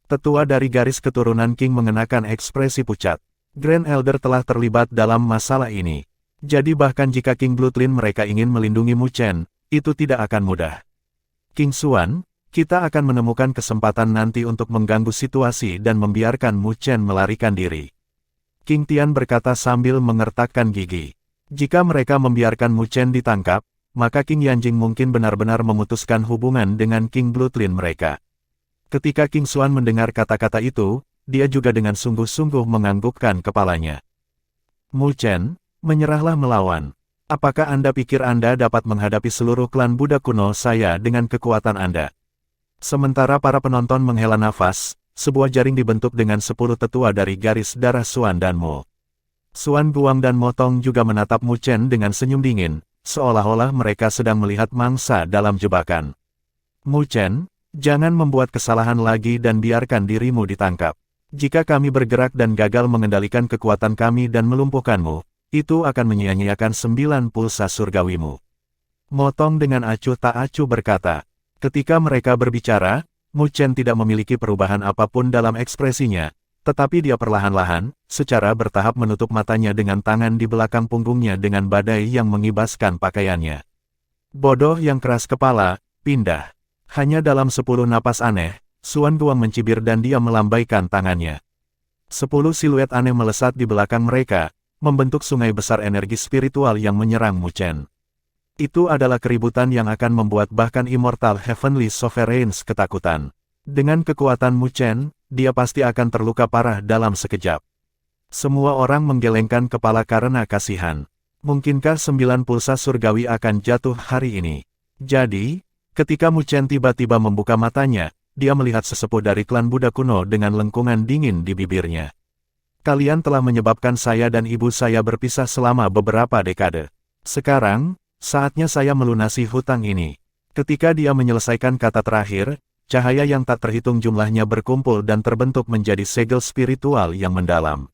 Tetua dari garis keturunan Qing mengenakan ekspresi pucat. Grand Elder telah terlibat dalam masalah ini. Jadi bahkan jika King Bloodline mereka ingin melindungi Mu Chen, itu tidak akan mudah. King Xuan, kita akan menemukan kesempatan nanti untuk mengganggu situasi dan membiarkan Mu Chen melarikan diri. King Tian berkata sambil mengertakkan gigi. Jika mereka membiarkan Mu Chen ditangkap, maka King Yanjing mungkin benar-benar memutuskan hubungan dengan King Bloodline mereka. Ketika King Xuan mendengar kata-kata itu, dia juga dengan sungguh-sungguh menganggukkan kepalanya. Mu Chen, menyerahlah melawan. Apakah Anda pikir Anda dapat menghadapi seluruh klan Buddha kuno saya dengan kekuatan Anda? Sementara para penonton menghela nafas, sebuah jaring dibentuk dengan 10 tetua dari garis darah Xuan dan Mo. Xuan Guang dan Motong juga menatap Mu Chen dengan senyum dingin, seolah-olah mereka sedang melihat mangsa dalam jebakan. Mu Chen, jangan membuat kesalahan lagi dan biarkan dirimu ditangkap. Jika kami bergerak dan gagal mengendalikan kekuatan kami dan melumpuhkanmu, itu akan menyia-nyiakan 9 pulsa surgawimu. Motong dengan acuh tak acuh berkata. Ketika mereka berbicara, Mu Chen tidak memiliki perubahan apapun dalam ekspresinya, tetapi dia perlahan-lahan, secara bertahap menutup matanya dengan tangan di belakang punggungnya dengan badai yang mengibaskan pakaiannya. Bodoh yang keras kepala, pindah. Hanya dalam 10 napas aneh, Xuan Guang mencibir dan dia melambaikan tangannya. 10 siluet aneh melesat di belakang mereka, membentuk sungai besar energi spiritual yang menyerang Mu Chen. Itu adalah keributan yang akan membuat bahkan Immortal Heavenly Sovereigns ketakutan. Dengan kekuatan Mu Chen, dia pasti akan terluka parah dalam sekejap. Semua orang menggelengkan kepala karena kasihan. Mungkinkah 9 pulsa surgawi akan jatuh hari ini? Jadi, ketika Mu Chen tiba-tiba membuka matanya, dia melihat sesepuh dari klan Buddha kuno dengan lengkungan dingin di bibirnya. Kalian telah menyebabkan saya dan ibu saya berpisah selama beberapa dekade. Sekarang, saatnya saya melunasi hutang ini. Ketika dia menyelesaikan kata terakhir, cahaya yang tak terhitung jumlahnya berkumpul dan terbentuk menjadi segel spiritual yang mendalam.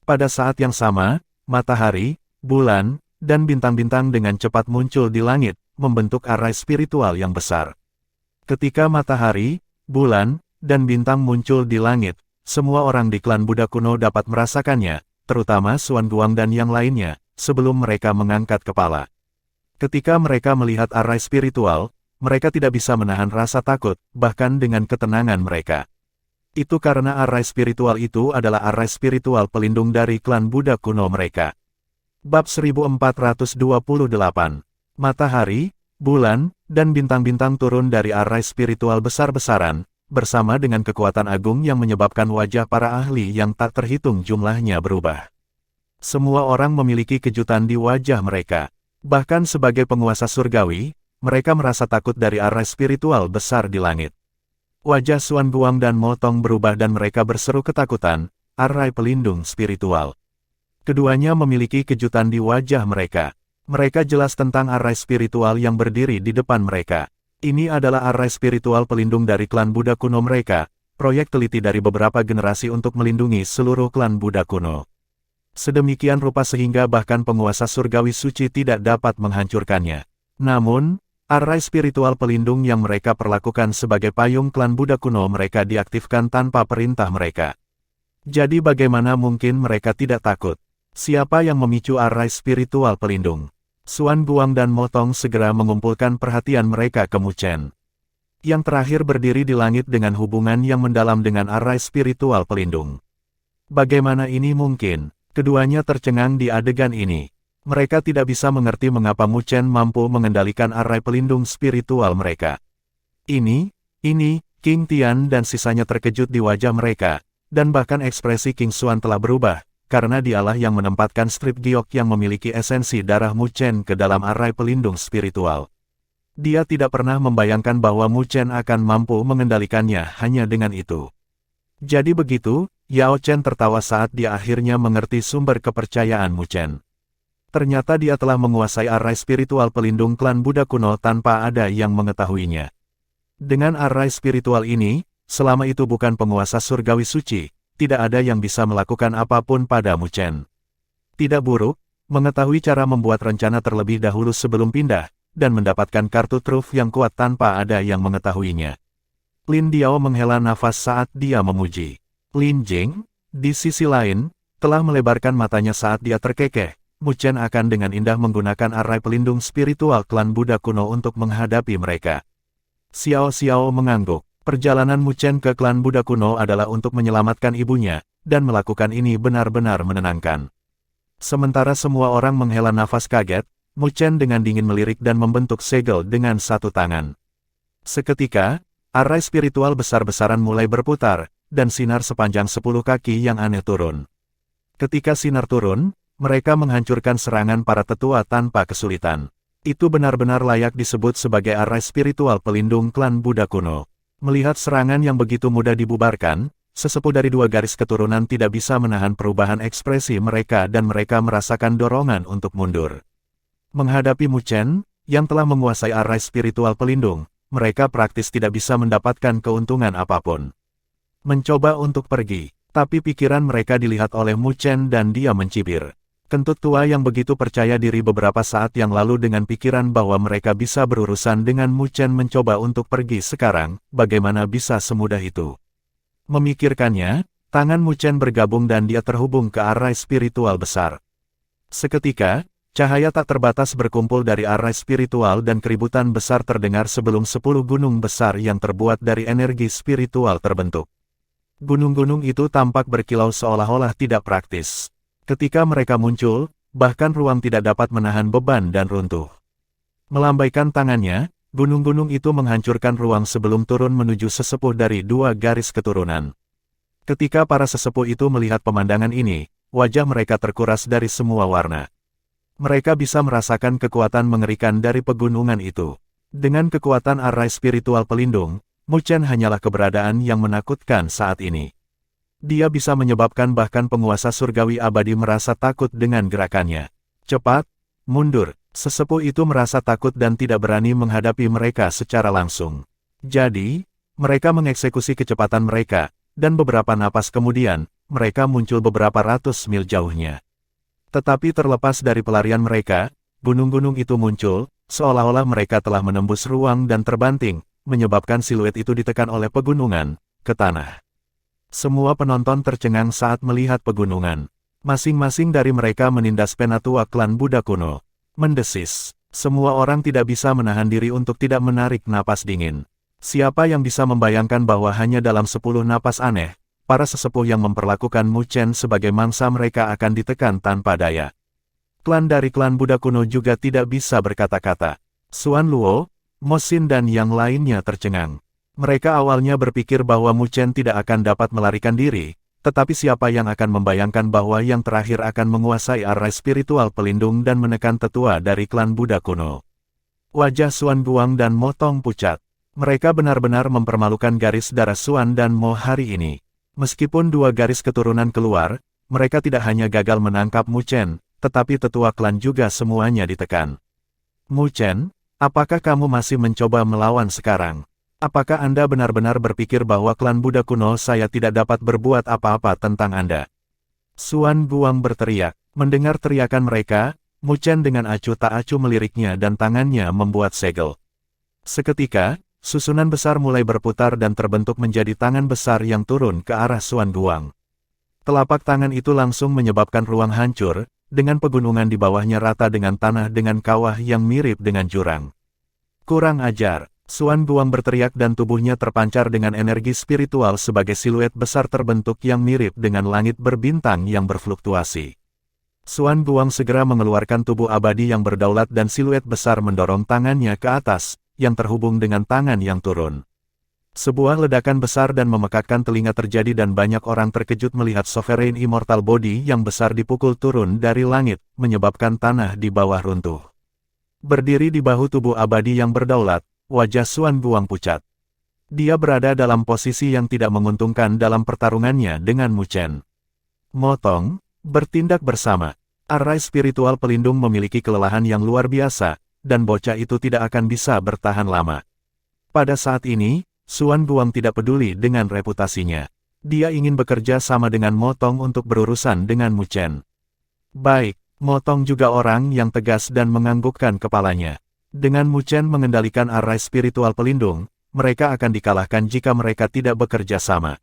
Pada saat yang sama, matahari, bulan, dan bintang-bintang dengan cepat muncul di langit, membentuk arai spiritual yang besar. Ketika matahari, bulan, dan bintang muncul di langit, semua orang di klan Buddha kuno dapat merasakannya, terutama Xuan Guang dan yang lainnya, sebelum mereka mengangkat kepala. Ketika mereka melihat arai spiritual, mereka tidak bisa menahan rasa takut, bahkan dengan ketenangan mereka. Itu karena arai spiritual itu adalah arai spiritual pelindung dari klan Buddha kuno mereka. Bab 1428. Matahari, bulan, dan bintang-bintang turun dari arai spiritual besar-besaran, bersama dengan kekuatan agung yang menyebabkan wajah para ahli yang tak terhitung jumlahnya berubah. Semua orang memiliki kejutan di wajah mereka. Bahkan sebagai penguasa surgawi, mereka merasa takut dari arai spiritual besar di langit. Wajah Xuan Guang dan Motong berubah dan mereka berseru ketakutan, arai pelindung spiritual. Keduanya memiliki kejutan di wajah mereka. Mereka jelas tentang arai spiritual yang berdiri di depan mereka. Ini adalah arai spiritual pelindung dari klan Buddha kuno mereka, proyek teliti dari beberapa generasi untuk melindungi seluruh klan Buddha kuno. Sedemikian rupa sehingga bahkan penguasa surgawi suci tidak dapat menghancurkannya. Namun, arai spiritual pelindung yang mereka perlakukan sebagai payung klan Buddha kuno mereka diaktifkan tanpa perintah mereka. Jadi bagaimana mungkin mereka tidak takut? Siapa yang memicu arai spiritual pelindung? Xuan Guang dan Motong segera mengumpulkan perhatian mereka ke Mu Chen. Yang terakhir berdiri di langit dengan hubungan yang mendalam dengan arai spiritual pelindung. Bagaimana ini mungkin? Keduanya tercengang di adegan ini. Mereka tidak bisa mengerti mengapa Mu Chen mampu mengendalikan arai pelindung spiritual mereka. Ini, King Tian dan sisanya terkejut di wajah mereka, dan bahkan ekspresi King Xuan telah berubah, karena dialah yang menempatkan strip giok yang memiliki esensi darah Mu Chen ke dalam arai pelindung spiritual. Dia tidak pernah membayangkan bahwa Mu Chen akan mampu mengendalikannya hanya dengan itu. Jadi begitu, Yao Chen tertawa saat dia akhirnya mengerti sumber kepercayaan Mu Chen. Ternyata dia telah menguasai arai spiritual pelindung klan Buddha kuno tanpa ada yang mengetahuinya. Dengan arai spiritual ini, selama itu bukan penguasa surgawi suci, tidak ada yang bisa melakukan apapun pada Mu Chen. Tidak buruk, mengetahui cara membuat rencana terlebih dahulu sebelum pindah, dan mendapatkan kartu truf yang kuat tanpa ada yang mengetahuinya. Lin Diao menghela nafas saat dia memuji. Lin Jing, di sisi lain, telah melebarkan matanya saat dia terkekeh. Mu Chen akan dengan indah menggunakan arai pelindung spiritual klan Buddha kuno untuk menghadapi mereka. Xiao Xiao mengangguk. Perjalanan Mu Chen ke klan Buddha kuno adalah untuk menyelamatkan ibunya, dan melakukan ini benar-benar menenangkan. Sementara semua orang menghela nafas kaget, Mu Chen dengan dingin melirik dan membentuk segel dengan satu tangan. Seketika, arai spiritual besar-besaran mulai berputar, dan sinar sepanjang 10 kaki yang aneh turun. Ketika sinar turun, mereka menghancurkan serangan para tetua tanpa kesulitan. Itu benar-benar layak disebut sebagai arai spiritual pelindung klan Buddha kuno. Melihat serangan yang begitu mudah dibubarkan, sesepuh dari dua garis keturunan tidak bisa menahan perubahan ekspresi mereka dan mereka merasakan dorongan untuk mundur. Menghadapi Mu Chen, yang telah menguasai arai spiritual pelindung, mereka praktis tidak bisa mendapatkan keuntungan apapun. Mencoba untuk pergi, tapi pikiran mereka dilihat oleh Mu Chen dan dia mencibir. Kentut tua yang begitu percaya diri beberapa saat yang lalu dengan pikiran bahwa mereka bisa berurusan dengan Mu Chen mencoba untuk pergi sekarang, bagaimana bisa semudah itu? Memikirkannya, tangan Mu Chen bergabung dan dia terhubung ke arai spiritual besar. Seketika, cahaya tak terbatas berkumpul dari arai spiritual dan keributan besar terdengar sebelum 10 gunung besar yang terbuat dari energi spiritual terbentuk. Gunung-gunung itu tampak berkilau seolah-olah tidak praktis. Ketika mereka muncul, bahkan ruang tidak dapat menahan beban dan runtuh. Melambaikan tangannya, gunung-gunung itu menghancurkan ruang sebelum turun menuju sesepuh dari dua garis keturunan. Ketika para sesepuh itu melihat pemandangan ini, wajah mereka terkuras dari semua warna. Mereka bisa merasakan kekuatan mengerikan dari pegunungan itu. Dengan kekuatan arai spiritual pelindung, Mu Chen hanyalah keberadaan yang menakutkan saat ini. Dia bisa menyebabkan bahkan penguasa surgawi abadi merasa takut dengan gerakannya. Cepat, mundur. Sesepuh itu merasa takut dan tidak berani menghadapi mereka secara langsung. Jadi, mereka mengeksekusi kecepatan mereka, dan beberapa napas kemudian, mereka muncul beberapa ratus mil jauhnya. Tetapi terlepas dari pelarian mereka, gunung-gunung itu muncul, seolah-olah mereka telah menembus ruang dan terbanting, menyebabkan siluet itu ditekan oleh pegunungan ke tanah. Semua penonton tercengang saat melihat pegunungan. Masing-masing dari mereka menindas penatua klan Buddha kuno. Mendesis. Semua orang tidak bisa menahan diri untuk tidak menarik napas dingin. Siapa yang bisa membayangkan bahwa hanya dalam 10 napas aneh, para sesepuh yang memperlakukan Mu Chen sebagai mangsa mereka akan ditekan tanpa daya. Klan dari klan Buddha kuno juga tidak bisa berkata-kata. Xuan Luo, Mo Xin dan yang lainnya tercengang. Mereka awalnya berpikir bahwa Mu Chen tidak akan dapat melarikan diri, tetapi siapa yang akan membayangkan bahwa yang terakhir akan menguasai arai spiritual pelindung dan menekan tetua dari klan Buddha kuno. Wajah Xuan Guang dan Mo Tong pucat. Mereka benar-benar mempermalukan garis darah Xuan dan Mo hari ini. Meskipun dua garis keturunan keluar, mereka tidak hanya gagal menangkap Mu Chen, tetapi tetua klan juga semuanya ditekan. Mu Chen, apakah kamu masih mencoba melawan sekarang? Apakah Anda benar-benar berpikir bahwa klan Buddha kuno saya tidak dapat berbuat apa-apa tentang Anda? Xuan Guang berteriak. Mendengar teriakan mereka, Mu Chen dengan acuh tak acuh meliriknya dan tangannya membuat segel. Seketika, susunan besar mulai berputar dan terbentuk menjadi tangan besar yang turun ke arah Xuan Guang. Telapak tangan itu langsung menyebabkan ruang hancur, dengan pegunungan di bawahnya rata dengan tanah dengan kawah yang mirip dengan jurang. Kurang ajar, Xuan Guang berteriak dan tubuhnya terpancar dengan energi spiritual sebagai siluet besar terbentuk yang mirip dengan langit berbintang yang berfluktuasi. Xuan Guang segera mengeluarkan tubuh abadi yang berdaulat dan siluet besar mendorong tangannya ke atas, yang terhubung dengan tangan yang turun. Sebuah ledakan besar dan memekakkan telinga terjadi dan banyak orang terkejut melihat Sovereign Immortal Body yang besar dipukul turun dari langit, menyebabkan tanah di bawah runtuh. Berdiri di bahu tubuh abadi yang berdaulat, wajah Xuan Guang pucat. Dia berada dalam posisi yang tidak menguntungkan dalam pertarungannya dengan Mu Chen. Mo Tong, bertindak bersama. Arai spiritual pelindung memiliki kelelahan yang luar biasa, dan bocah itu tidak akan bisa bertahan lama. Pada saat ini, Xuan Guang tidak peduli dengan reputasinya. Dia ingin bekerja sama dengan Mo Tong untuk berurusan dengan Mu Chen. Baik, Mo Tong juga orang yang tegas dan menganggukkan kepalanya. Dengan Mu Chen mengendalikan arai spiritual pelindung, mereka akan dikalahkan jika mereka tidak bekerja sama.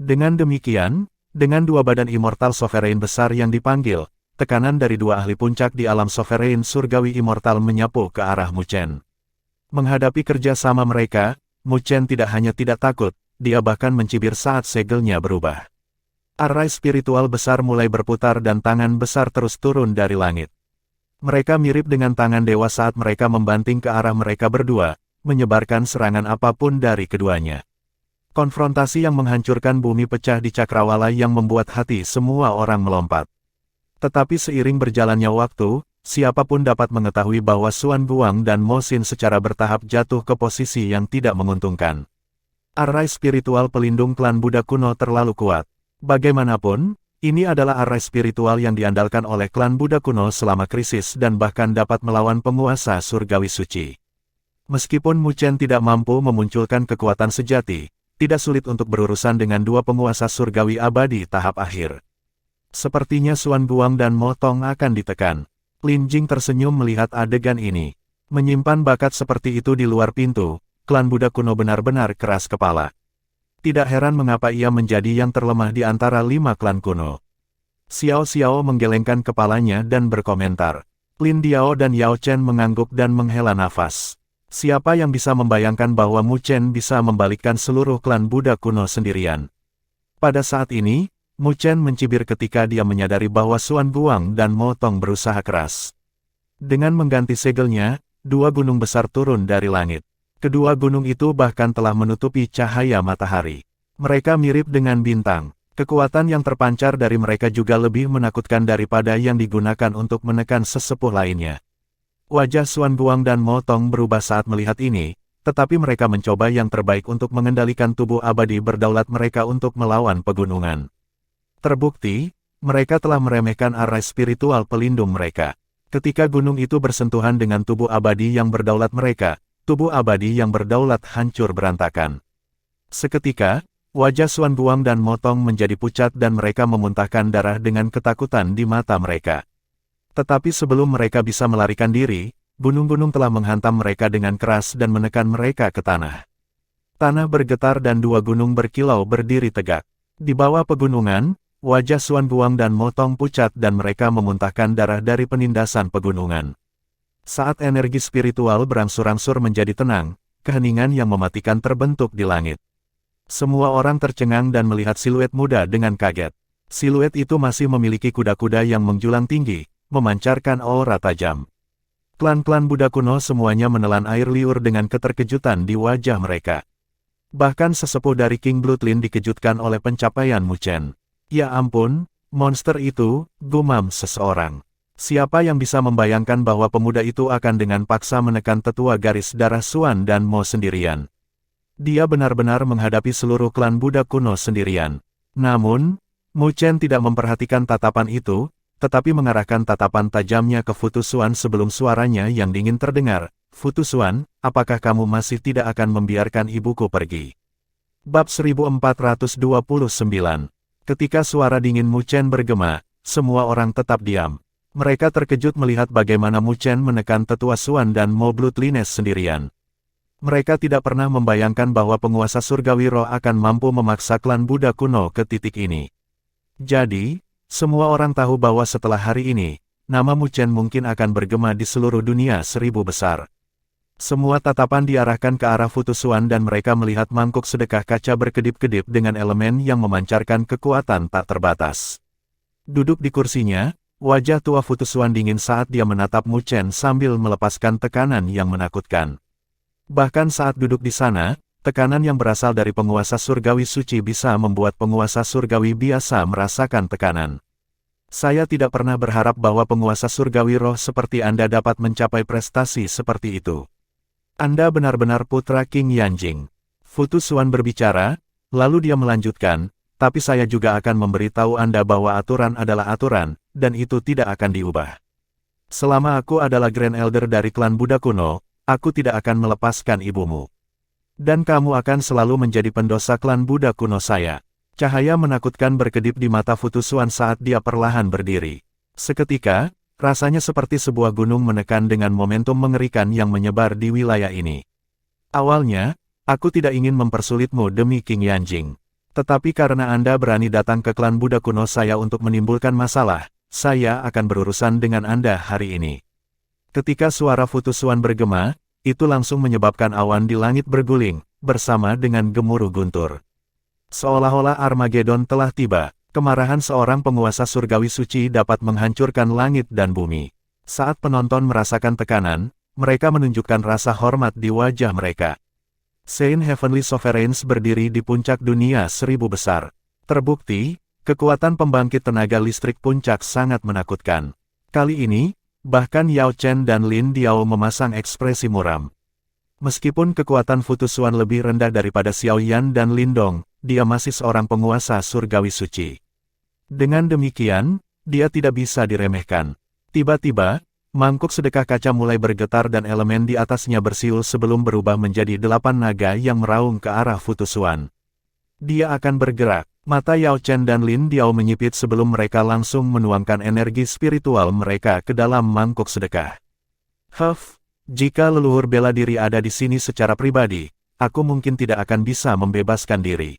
Dengan demikian, dengan dua badan immortal sovereign besar yang dipanggil, tekanan dari dua ahli puncak di alam sovereign surgawi immortal menyapu ke arah Mu Chen. Menghadapi kerja sama mereka, Mu Chen tidak hanya tidak takut, dia bahkan mencibir saat segelnya berubah. Arai spiritual besar mulai berputar dan tangan besar terus turun dari langit. Mereka mirip dengan tangan dewa saat mereka membanting ke arah mereka berdua, menyebarkan serangan apapun dari keduanya. Konfrontasi yang menghancurkan bumi pecah di cakrawala yang membuat hati semua orang melompat. Tetapi seiring berjalannya waktu, siapapun dapat mengetahui bahwa Xuan Guang dan Mo Xin secara bertahap jatuh ke posisi yang tidak menguntungkan. Arai spiritual pelindung klan Buddha kuno terlalu kuat. Bagaimanapun, ini adalah arai spiritual yang diandalkan oleh klan Buddha kuno selama krisis dan bahkan dapat melawan penguasa surgawi suci. Meskipun Mu Chen tidak mampu memunculkan kekuatan sejati, tidak sulit untuk berurusan dengan dua penguasa surgawi abadi tahap akhir. Sepertinya Xuan Guang dan Mo Tong akan ditekan. Lin Jing tersenyum melihat adegan ini. Menyimpan bakat seperti itu di luar pintu, klan Buddha kuno benar-benar keras kepala. Tidak heran mengapa ia menjadi yang terlemah di antara 5 klan kuno. Xiao Xiao menggelengkan kepalanya dan berkomentar. Lin Diao dan Yao Chen mengangguk dan menghela nafas. Siapa yang bisa membayangkan bahwa Mu Chen bisa membalikkan seluruh klan Buddha kuno sendirian? Pada saat ini, Mu Chen mencibir ketika dia menyadari bahwa Xuan Guang dan Mo Tong berusaha keras. Dengan mengganti segelnya, dua gunung besar turun dari langit. Kedua gunung itu bahkan telah menutupi cahaya matahari. Mereka mirip dengan bintang. Kekuatan yang terpancar dari mereka juga lebih menakutkan daripada yang digunakan untuk menekan sesepuh lainnya. Wajah Xuan Guang dan Mo Tong berubah saat melihat ini, tetapi mereka mencoba yang terbaik untuk mengendalikan tubuh abadi berdaulat mereka untuk melawan pegunungan. Terbukti, mereka telah meremehkan arai spiritual pelindung mereka. Ketika gunung itu bersentuhan dengan tubuh abadi yang berdaulat mereka, tubuh abadi yang berdaulat hancur berantakan. Seketika, wajah Xuan Guang dan Motong menjadi pucat dan mereka memuntahkan darah dengan ketakutan di mata mereka. Tetapi sebelum mereka bisa melarikan diri, gunung-gunung telah menghantam mereka dengan keras dan menekan mereka ke tanah. Tanah bergetar dan dua gunung berkilau berdiri tegak. Di bawah pegunungan, wajah Xuan Guang dan Motong pucat dan mereka memuntahkan darah dari penindasan pegunungan. Saat energi spiritual berangsur-angsur menjadi tenang, keheningan yang mematikan terbentuk di langit. Semua orang tercengang dan melihat siluet muda dengan kaget. Siluet itu masih memiliki kuda-kuda yang menjulang tinggi, memancarkan aura tajam. Klan-klan Buddha kuno semuanya menelan air liur dengan keterkejutan di wajah mereka. Bahkan sesepuh dari King Bloodline dikejutkan oleh pencapaian Mu Chen. Ya ampun, monster itu, gumam seseorang. Siapa yang bisa membayangkan bahwa pemuda itu akan dengan paksa menekan tetua garis darah Xuan dan Mo sendirian. Dia benar-benar menghadapi seluruh klan Buddha kuno sendirian. Namun, Mu Chen tidak memperhatikan tatapan itu, tetapi mengarahkan tatapan tajamnya ke Fu Tusuan sebelum suaranya yang dingin terdengar. Fu Tusuan, apakah kamu masih tidak akan membiarkan ibuku pergi? Bab 1429. Ketika suara dingin Mu Chen bergema, semua orang tetap diam. Mereka terkejut melihat bagaimana Mu Chen menekan tetua Xuan dan Mo Bloodlines sendirian. Mereka tidak pernah membayangkan bahwa penguasa surgawi roh akan mampu memaksa klan Buddha kuno ke titik ini. Jadi, semua orang tahu bahwa setelah hari ini, nama Mu Chen mungkin akan bergema di seluruh dunia 1000 besar. Semua tatapan diarahkan ke arah Fu Tusuan dan mereka melihat mangkuk sedekah kaca berkedip-kedip dengan elemen yang memancarkan kekuatan tak terbatas. Duduk di kursinya, wajah tua Fu Tusuan dingin saat dia menatap Mu Chen sambil melepaskan tekanan yang menakutkan. Bahkan saat duduk di sana, tekanan yang berasal dari penguasa surgawi suci bisa membuat penguasa surgawi biasa merasakan tekanan. Saya tidak pernah berharap bahwa penguasa surgawi roh seperti Anda dapat mencapai prestasi seperti itu. Anda benar-benar putra King Yanjing. Fu Tusuan berbicara, lalu dia melanjutkan, tapi saya juga akan memberitahu Anda bahwa aturan adalah aturan, dan itu tidak akan diubah. Selama aku adalah Grand Elder dari klan Buddha kuno, aku tidak akan melepaskan ibumu. Dan kamu akan selalu menjadi pendosa klan Buddha kuno saya. Cahaya menakutkan berkedip di mata Fu Tusuan saat dia perlahan berdiri. Seketika, rasanya seperti sebuah gunung menekan dengan momentum mengerikan yang menyebar di wilayah ini. Awalnya, aku tidak ingin mempersulitmu demi King Yanjing. Tetapi karena Anda berani datang ke klan Buddha kuno saya untuk menimbulkan masalah, saya akan berurusan dengan Anda hari ini. Ketika suara Fu Tusuan bergema, itu langsung menyebabkan awan di langit berguling, bersama dengan gemuruh guntur. Seolah-olah Armageddon telah tiba, kemarahan seorang penguasa surgawi suci dapat menghancurkan langit dan bumi. Saat penonton merasakan tekanan, mereka menunjukkan rasa hormat di wajah mereka. Saint Heavenly Sovereigns berdiri di puncak dunia 1000 besar. Terbukti, kekuatan pembangkit tenaga listrik puncak sangat menakutkan. Kali ini, bahkan Yao Chen dan Lin Diao memasang ekspresi muram. Meskipun kekuatan Fu Tusuan lebih rendah daripada Xiao Yan dan Lin Dong, dia masih seorang penguasa surgawi suci. Dengan demikian, dia tidak bisa diremehkan. Tiba-tiba, mangkuk sedekah kaca mulai bergetar dan elemen di atasnya bersiul sebelum berubah menjadi 8 naga yang meraung ke arah Fu Tusuan. Dia akan bergerak. Mata Yao Chen dan Lin Diao menyipit sebelum mereka langsung menuangkan energi spiritual mereka ke dalam mangkuk sedekah. Jika leluhur bela diri ada di sini secara pribadi, aku mungkin tidak akan bisa membebaskan diri.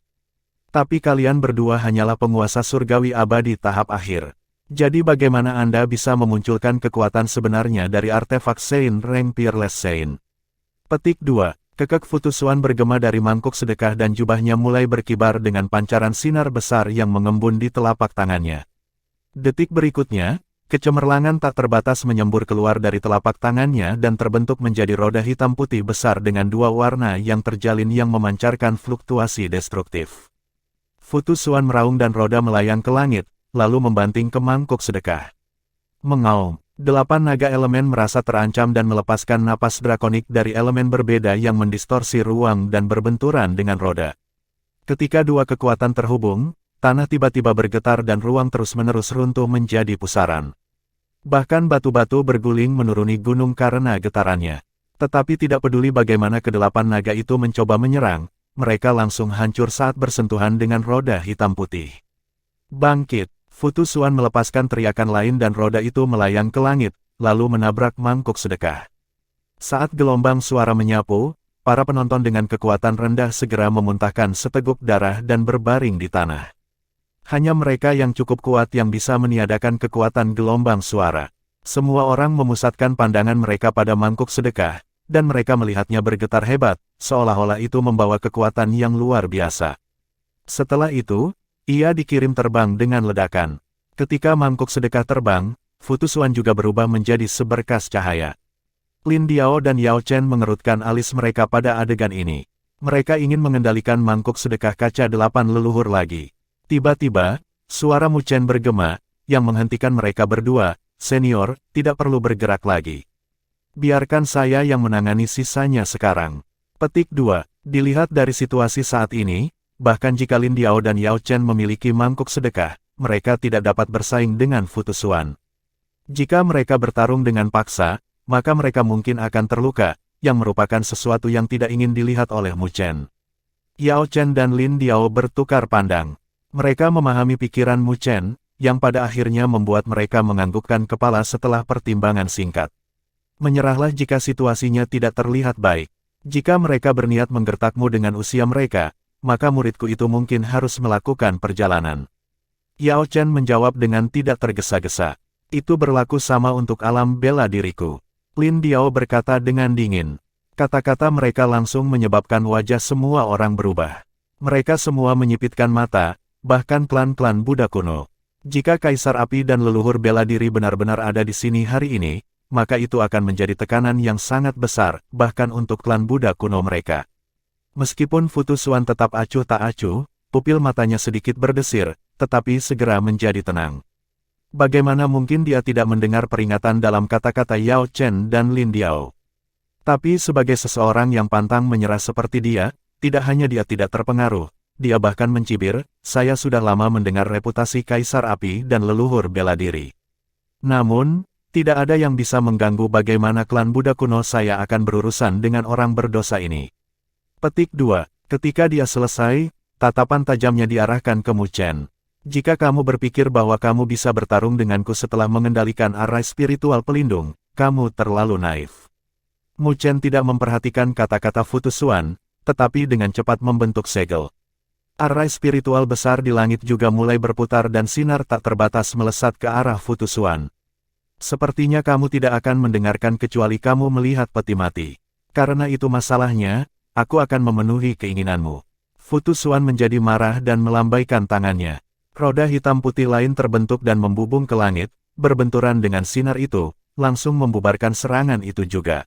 Tapi kalian berdua hanyalah penguasa surgawi abadi tahap akhir. Jadi bagaimana Anda bisa memunculkan kekuatan sebenarnya dari artefak Saint Rank Peerless Saint? Petik 2. Kekek Fu Tusuan bergema dari mangkuk sedekah dan jubahnya mulai berkibar dengan pancaran sinar besar yang mengembun di telapak tangannya. Detik berikutnya, kecemerlangan tak terbatas menyembur keluar dari telapak tangannya dan terbentuk menjadi roda hitam putih besar dengan 2 warna yang terjalin yang memancarkan fluktuasi destruktif. Fu Tusuan meraung dan roda melayang ke langit, lalu membanting ke mangkuk sedekah. Mengaum. 8 naga elemen merasa terancam dan melepaskan napas drakonik dari elemen berbeda yang mendistorsi ruang dan berbenturan dengan roda. Ketika 2 kekuatan terhubung, tanah tiba-tiba bergetar dan ruang terus-menerus runtuh menjadi pusaran. Bahkan batu-batu berguling menuruni gunung karena getarannya. Tetapi tidak peduli bagaimana ke-8 naga itu mencoba menyerang, mereka langsung hancur saat bersentuhan dengan roda hitam putih. Bangkit! Futu Xuan melepaskan teriakan lain dan roda itu melayang ke langit, lalu menabrak mangkuk sedekah. Saat gelombang suara menyapu, para penonton dengan kekuatan rendah segera memuntahkan seteguk darah dan berbaring di tanah. Hanya mereka yang cukup kuat yang bisa meniadakan kekuatan gelombang suara. Semua orang memusatkan pandangan mereka pada mangkuk sedekah, dan mereka melihatnya bergetar hebat, seolah-olah itu membawa kekuatan yang luar biasa. Setelah itu, ia dikirim terbang dengan ledakan. Ketika mangkuk sedekah terbang, Futu Xuan juga berubah menjadi seberkas cahaya. Lin Diao dan Yao Chen mengerutkan alis mereka pada adegan ini. Mereka ingin mengendalikan mangkuk sedekah kaca 8 leluhur lagi. Tiba-tiba, suara Mu Chen bergema, yang menghentikan mereka berdua. Senior, tidak perlu bergerak lagi. Biarkan saya yang menangani sisanya sekarang. Petik 2. Dilihat dari situasi saat ini, bahkan jika Lin Diao dan Yao Chen memiliki mangkuk sedekah, mereka tidak dapat bersaing dengan Futu Xuan. Jika mereka bertarung dengan paksa, maka mereka mungkin akan terluka, yang merupakan sesuatu yang tidak ingin dilihat oleh Mu Chen. Yao Chen dan Lin Diao bertukar pandang. Mereka memahami pikiran Mu Chen, yang pada akhirnya membuat mereka menganggukkan kepala setelah pertimbangan singkat. Menyerahlah jika situasinya tidak terlihat baik. Jika mereka berniat menggertakmu dengan usia mereka, maka muridku itu mungkin harus melakukan perjalanan. Yao Chen menjawab dengan tidak tergesa-gesa. Itu berlaku sama untuk alam bela diriku. Lin Diao berkata dengan dingin. Kata-kata mereka langsung menyebabkan wajah semua orang berubah. Mereka semua menyipitkan mata, bahkan klan-klan Buddha kuno. Jika Kaisar Api dan leluhur bela diri benar-benar ada di sini hari ini, maka itu akan menjadi tekanan yang sangat besar, bahkan untuk klan Buddha kuno mereka. Meskipun Futu Xuan tetap acuh tak acuh, pupil matanya sedikit berdesir, tetapi segera menjadi tenang. Bagaimana mungkin dia tidak mendengar peringatan dalam kata-kata Yao Chen dan Lin Diao? Tapi sebagai seseorang yang pantang menyerah seperti dia, tidak hanya dia tidak terpengaruh, dia bahkan mencibir, saya sudah lama mendengar reputasi Kaisar Api dan leluhur bela diri. Namun, tidak ada yang bisa mengganggu bagaimana klan Buddha kuno saya akan berurusan dengan orang berdosa ini. Petik 2. Ketika dia selesai, tatapan tajamnya diarahkan ke Mu Chen. Jika kamu berpikir bahwa kamu bisa bertarung denganku setelah mengendalikan arai spiritual pelindung, kamu terlalu naif. Mu Chen tidak memperhatikan kata-kata Futu Xuan, tetapi dengan cepat membentuk segel. Arai spiritual besar di langit juga mulai berputar dan sinar tak terbatas melesat ke arah Futu Xuan. Sepertinya kamu tidak akan mendengarkan kecuali kamu melihat peti mati. Karena itu masalahnya, aku akan memenuhi keinginanmu. Futu Xuan menjadi marah dan melambaikan tangannya. Roda hitam putih lain terbentuk dan membubung ke langit, berbenturan dengan sinar itu, langsung membubarkan serangan itu juga.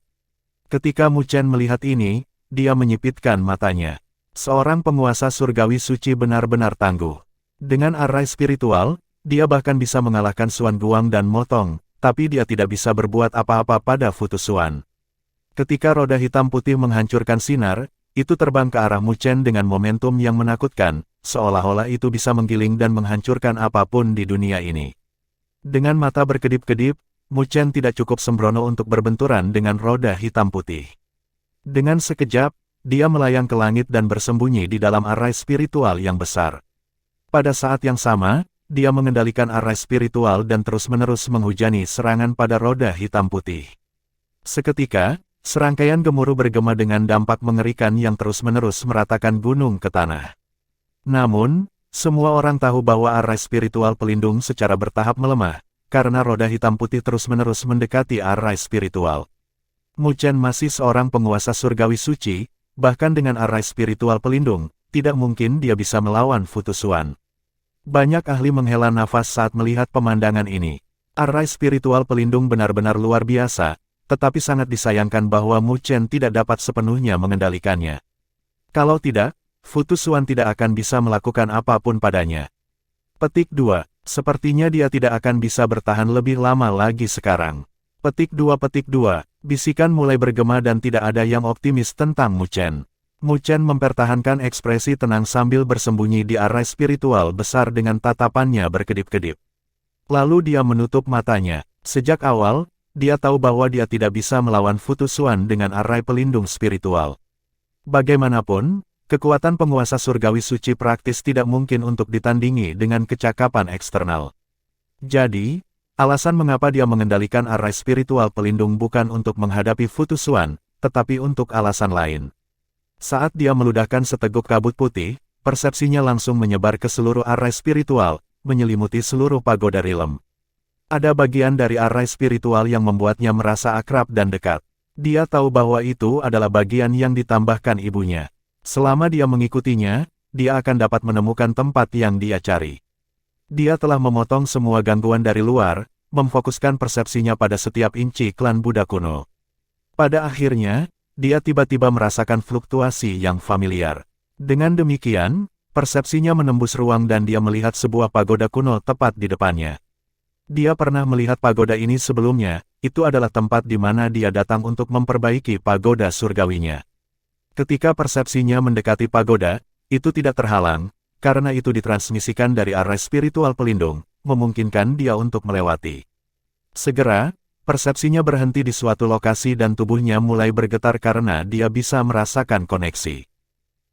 Ketika Mu Chen melihat ini, dia menyipitkan matanya. Seorang penguasa surgawi suci benar-benar tangguh. Dengan arai spiritual, dia bahkan bisa mengalahkan Xuan Guang dan Motong, tapi dia tidak bisa berbuat apa-apa pada Futu Xuan. Ketika roda hitam putih menghancurkan sinar, itu terbang ke arah Mu Chen dengan momentum yang menakutkan, seolah-olah itu bisa menggiling dan menghancurkan apapun di dunia ini. Dengan mata berkedip-kedip, Mu Chen tidak cukup sembrono untuk berbenturan dengan roda hitam putih. Dengan sekejap, dia melayang ke langit dan bersembunyi di dalam arai spiritual yang besar. Pada saat yang sama, dia mengendalikan arai spiritual dan terus-menerus menghujani serangan pada roda hitam putih. Seketika, serangkaian gemuruh bergema dengan dampak mengerikan yang terus-menerus meratakan gunung ke tanah. Namun, semua orang tahu bahwa arai spiritual pelindung secara bertahap melemah, karena roda hitam putih terus-menerus mendekati arai spiritual. Mu Chen masih seorang penguasa surgawi suci, bahkan dengan arai spiritual pelindung, tidak mungkin dia bisa melawan Futu Xuan. Banyak ahli menghela nafas saat melihat pemandangan ini. Arai spiritual pelindung benar-benar luar biasa, tetapi sangat disayangkan bahwa Mu Chen tidak dapat sepenuhnya mengendalikannya. Kalau tidak, Futu Xuan tidak akan bisa melakukan apapun padanya. Petik 2. Sepertinya dia tidak akan bisa bertahan lebih lama lagi sekarang. Petik 2. Bisikan mulai bergema dan tidak ada yang optimis tentang Mu Chen. Mu Chen mempertahankan ekspresi tenang sambil bersembunyi di arai spiritual besar dengan tatapannya berkedip-kedip. Lalu dia menutup matanya. Sejak awal, dia tahu bahwa dia tidak bisa melawan Futu Xuan dengan arai pelindung spiritual. Bagaimanapun, Kekuatan penguasa surgawi suci praktis tidak mungkin untuk ditandingi dengan kecakapan eksternal. Jadi, alasan mengapa dia mengendalikan arai spiritual pelindung bukan untuk menghadapi Futusuan, tetapi untuk alasan lain. Saat dia meludahkan seteguk kabut putih, persepsinya langsung menyebar ke seluruh arai spiritual, menyelimuti seluruh pagoda Rilem. Ada bagian dari arai spiritual yang membuatnya merasa akrab dan dekat. Dia tahu bahwa itu adalah bagian yang ditambahkan ibunya. Selama dia mengikutinya, dia akan dapat menemukan tempat yang dia cari. Dia telah memotong semua gangguan dari luar, memfokuskan persepsinya pada setiap inci klan Buddha kuno. Pada akhirnya, dia tiba-tiba merasakan fluktuasi yang familiar. Dengan demikian, persepsinya menembus ruang dan dia melihat sebuah pagoda kuno tepat di depannya. Dia pernah melihat pagoda ini sebelumnya, itu adalah tempat di mana dia datang untuk memperbaiki pagoda surgawinya. Ketika persepsinya mendekati pagoda, itu tidak terhalang, karena itu ditransmisikan dari arai spiritual pelindung, memungkinkan dia untuk melewati. Segera, persepsinya berhenti di suatu lokasi dan tubuhnya mulai bergetar karena dia bisa merasakan koneksi.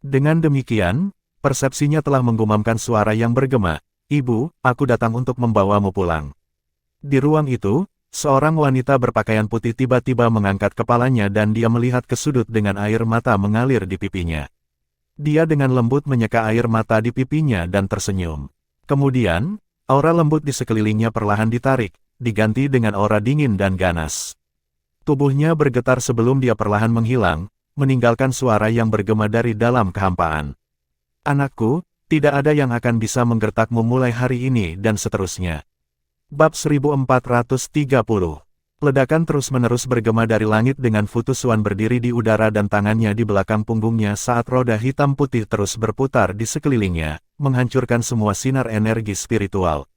Dengan demikian, persepsinya telah menggumamkan suara yang bergema, "Ibu, aku datang untuk membawamu pulang." Di ruang itu, seorang wanita berpakaian putih tiba-tiba mengangkat kepalanya dan dia melihat ke sudut dengan air mata mengalir di pipinya. Dia dengan lembut menyeka air mata di pipinya dan tersenyum. Kemudian, aura lembut di sekelilingnya perlahan ditarik, diganti dengan aura dingin dan ganas. Tubuhnya bergetar sebelum dia perlahan menghilang, meninggalkan suara yang bergema dari dalam kehampaan. "Anakku, tidak ada yang akan bisa menggertakmu mulai hari ini dan seterusnya." Bab 1430. Ledakan terus-menerus bergema dari langit dengan Futusuan berdiri di udara dan tangannya di belakang punggungnya saat roda hitam putih terus berputar di sekelilingnya, menghancurkan semua sinar energi spiritual.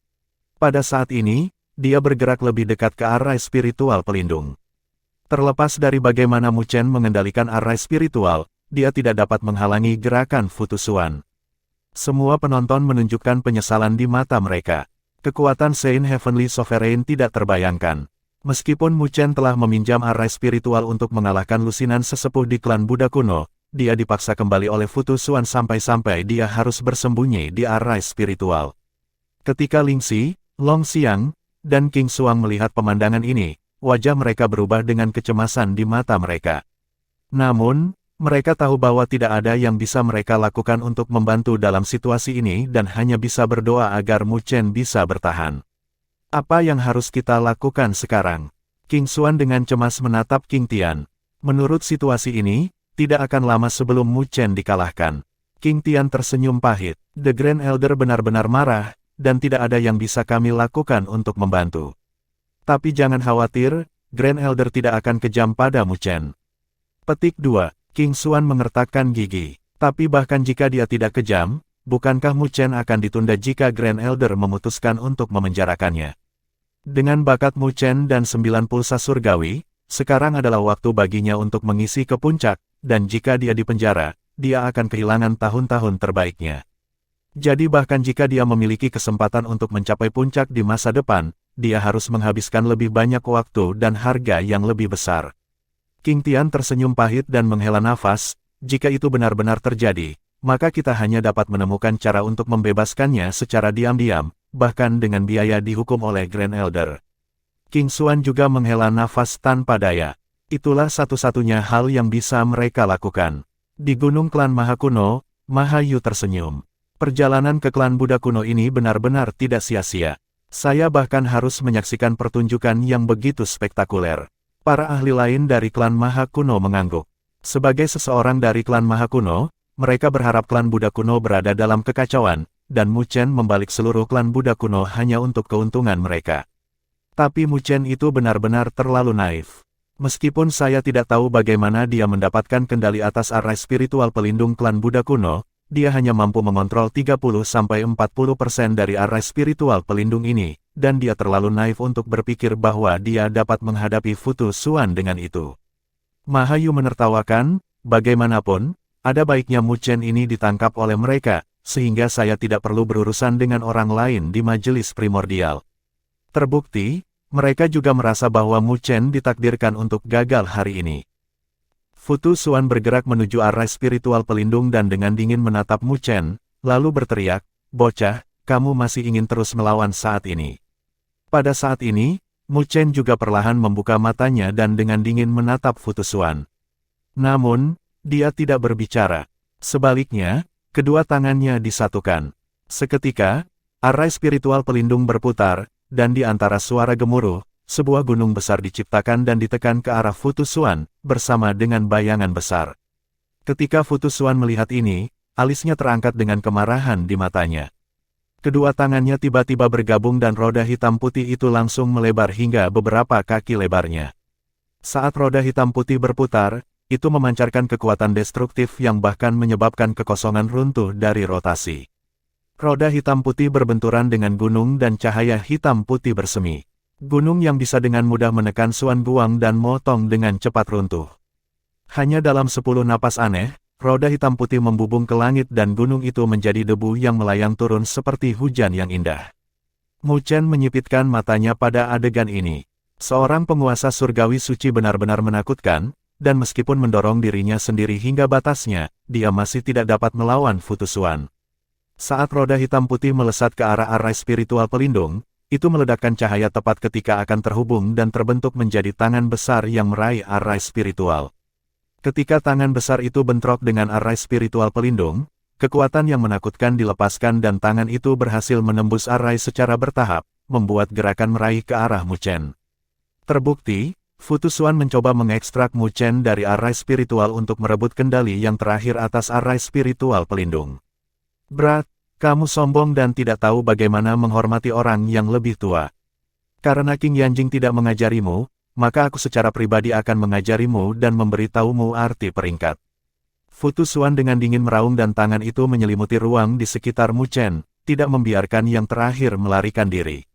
Pada saat ini, dia bergerak lebih dekat ke arai spiritual pelindung. Terlepas dari bagaimana Mu Chen mengendalikan arai spiritual, dia tidak dapat menghalangi gerakan Futusuan. Semua penonton menunjukkan penyesalan di mata mereka. Kekuatan Saint Heavenly Sovereign tidak terbayangkan. Meskipun Mu Chen telah meminjam arai spiritual untuk mengalahkan lusinan sesepuh di klan Buddha kuno, dia dipaksa kembali oleh Futusuan sampai-sampai dia harus bersembunyi di arai spiritual. Ketika Ling Xi, Long Xiang, dan King Xuang melihat pemandangan ini, wajah mereka berubah dengan kecemasan di mata mereka. Namun, mereka tahu bahwa tidak ada yang bisa mereka lakukan untuk membantu dalam situasi ini dan hanya bisa berdoa agar Mu Chen bisa bertahan. "Apa yang harus kita lakukan sekarang?" King Xuan dengan cemas menatap King Tian. Menurut situasi ini, tidak akan lama sebelum Mu Chen dikalahkan. King Tian tersenyum pahit. "The Grand Elder benar-benar marah, dan tidak ada yang bisa kami lakukan untuk membantu. Tapi jangan khawatir, Grand Elder tidak akan kejam pada Mu Chen." Petik 2. King Xuan mengertakkan gigi. Tapi bahkan jika dia tidak kejam, bukankah Mu Chen akan ditunda jika Grand Elder memutuskan untuk memenjarakannya? Dengan bakat Mu Chen dan 9 pulsa surgawi, sekarang adalah waktu baginya untuk mengisi ke puncak, dan jika dia dipenjara, dia akan kehilangan tahun-tahun terbaiknya. Jadi bahkan jika dia memiliki kesempatan untuk mencapai puncak di masa depan, dia harus menghabiskan lebih banyak waktu dan harga yang lebih besar. King Tian tersenyum pahit dan menghela nafas, "Jika itu benar-benar terjadi, maka kita hanya dapat menemukan cara untuk membebaskannya secara diam-diam, bahkan dengan biaya dihukum oleh Grand Elder." King Xuan juga menghela nafas tanpa daya. Itulah satu-satunya hal yang bisa mereka lakukan. Di Gunung Klan Maha Kuno, Mahayu tersenyum. "Perjalanan ke klan Buddha kuno ini benar-benar tidak sia-sia. Saya bahkan harus menyaksikan pertunjukan yang begitu spektakuler." Para ahli lain dari klan Maha Kuno mengangguk. Sebagai seseorang dari klan Maha Kuno, mereka berharap klan Buddha kuno berada dalam kekacauan, dan Mu Chen membalik seluruh klan Buddha kuno hanya untuk keuntungan mereka. Tapi Mu Chen itu benar-benar terlalu naif. Meskipun saya tidak tahu bagaimana dia mendapatkan kendali atas arai spiritual pelindung klan Buddha kuno, dia hanya mampu mengontrol 30-40% dari arai spiritual pelindung ini, dan dia terlalu naif untuk berpikir bahwa dia dapat menghadapi Futusuan dengan itu. Mahayu menertawakan, "Bagaimanapun, ada baiknya Mu Chen ini ditangkap oleh mereka, sehingga saya tidak perlu berurusan dengan orang lain di majelis primordial." Terbukti, mereka juga merasa bahwa Mu Chen ditakdirkan untuk gagal hari ini. Futu Xuan bergerak menuju arah spiritual pelindung dan dengan dingin menatap Mu Chen, lalu berteriak, "Bocah, kamu masih ingin terus melawan saat ini." Pada saat ini, Mu Chen juga perlahan membuka matanya dan dengan dingin menatap Futu Xuan. Namun, dia tidak berbicara. Sebaliknya, kedua tangannya disatukan. Seketika, arah spiritual pelindung berputar, dan di antara suara gemuruh, sebuah gunung besar diciptakan dan ditekan ke arah Futu Xuan, bersama dengan bayangan besar. Ketika Futu Xuan melihat ini, alisnya terangkat dengan kemarahan di matanya. Kedua tangannya tiba-tiba bergabung dan roda hitam putih itu langsung melebar hingga beberapa kaki lebarnya. Saat roda hitam putih berputar, itu memancarkan kekuatan destruktif yang bahkan menyebabkan kekosongan runtuh dari rotasi. Roda hitam putih berbenturan dengan gunung dan cahaya hitam putih bersemi. Gunung yang bisa dengan mudah menekan Xuan Guang dan Motong dengan cepat runtuh. Hanya dalam 10 napas aneh, roda hitam putih membubung ke langit dan gunung itu menjadi debu yang melayang turun seperti hujan yang indah. Mu Chen menyipitkan matanya pada adegan ini. Seorang penguasa surgawi suci benar-benar menakutkan, dan meskipun mendorong dirinya sendiri hingga batasnya, dia masih tidak dapat melawan Futu Xuan. Saat roda hitam putih melesat ke arah spiritual pelindung, itu meledakkan cahaya tepat ketika akan terhubung dan terbentuk menjadi tangan besar yang meraih arah spiritual. Ketika tangan besar itu bentrok dengan arah spiritual pelindung, kekuatan yang menakutkan dilepaskan dan tangan itu berhasil menembus arah secara bertahap, membuat gerakan meraih ke arah Mu Chen. Terbukti, Futu Xuan mencoba mengekstrak Mu Chen dari arah spiritual untuk merebut kendali yang terakhir atas arah spiritual pelindung. "Brat, kamu sombong dan tidak tahu bagaimana menghormati orang yang lebih tua. Karena King Yanjing tidak mengajarimu, maka aku secara pribadi akan mengajarimu dan memberitahumu arti peringkat." Futu Xuan dengan dingin meraung dan tangan itu menyelimuti ruang di sekitar Mu Chen, tidak membiarkan yang terakhir melarikan diri.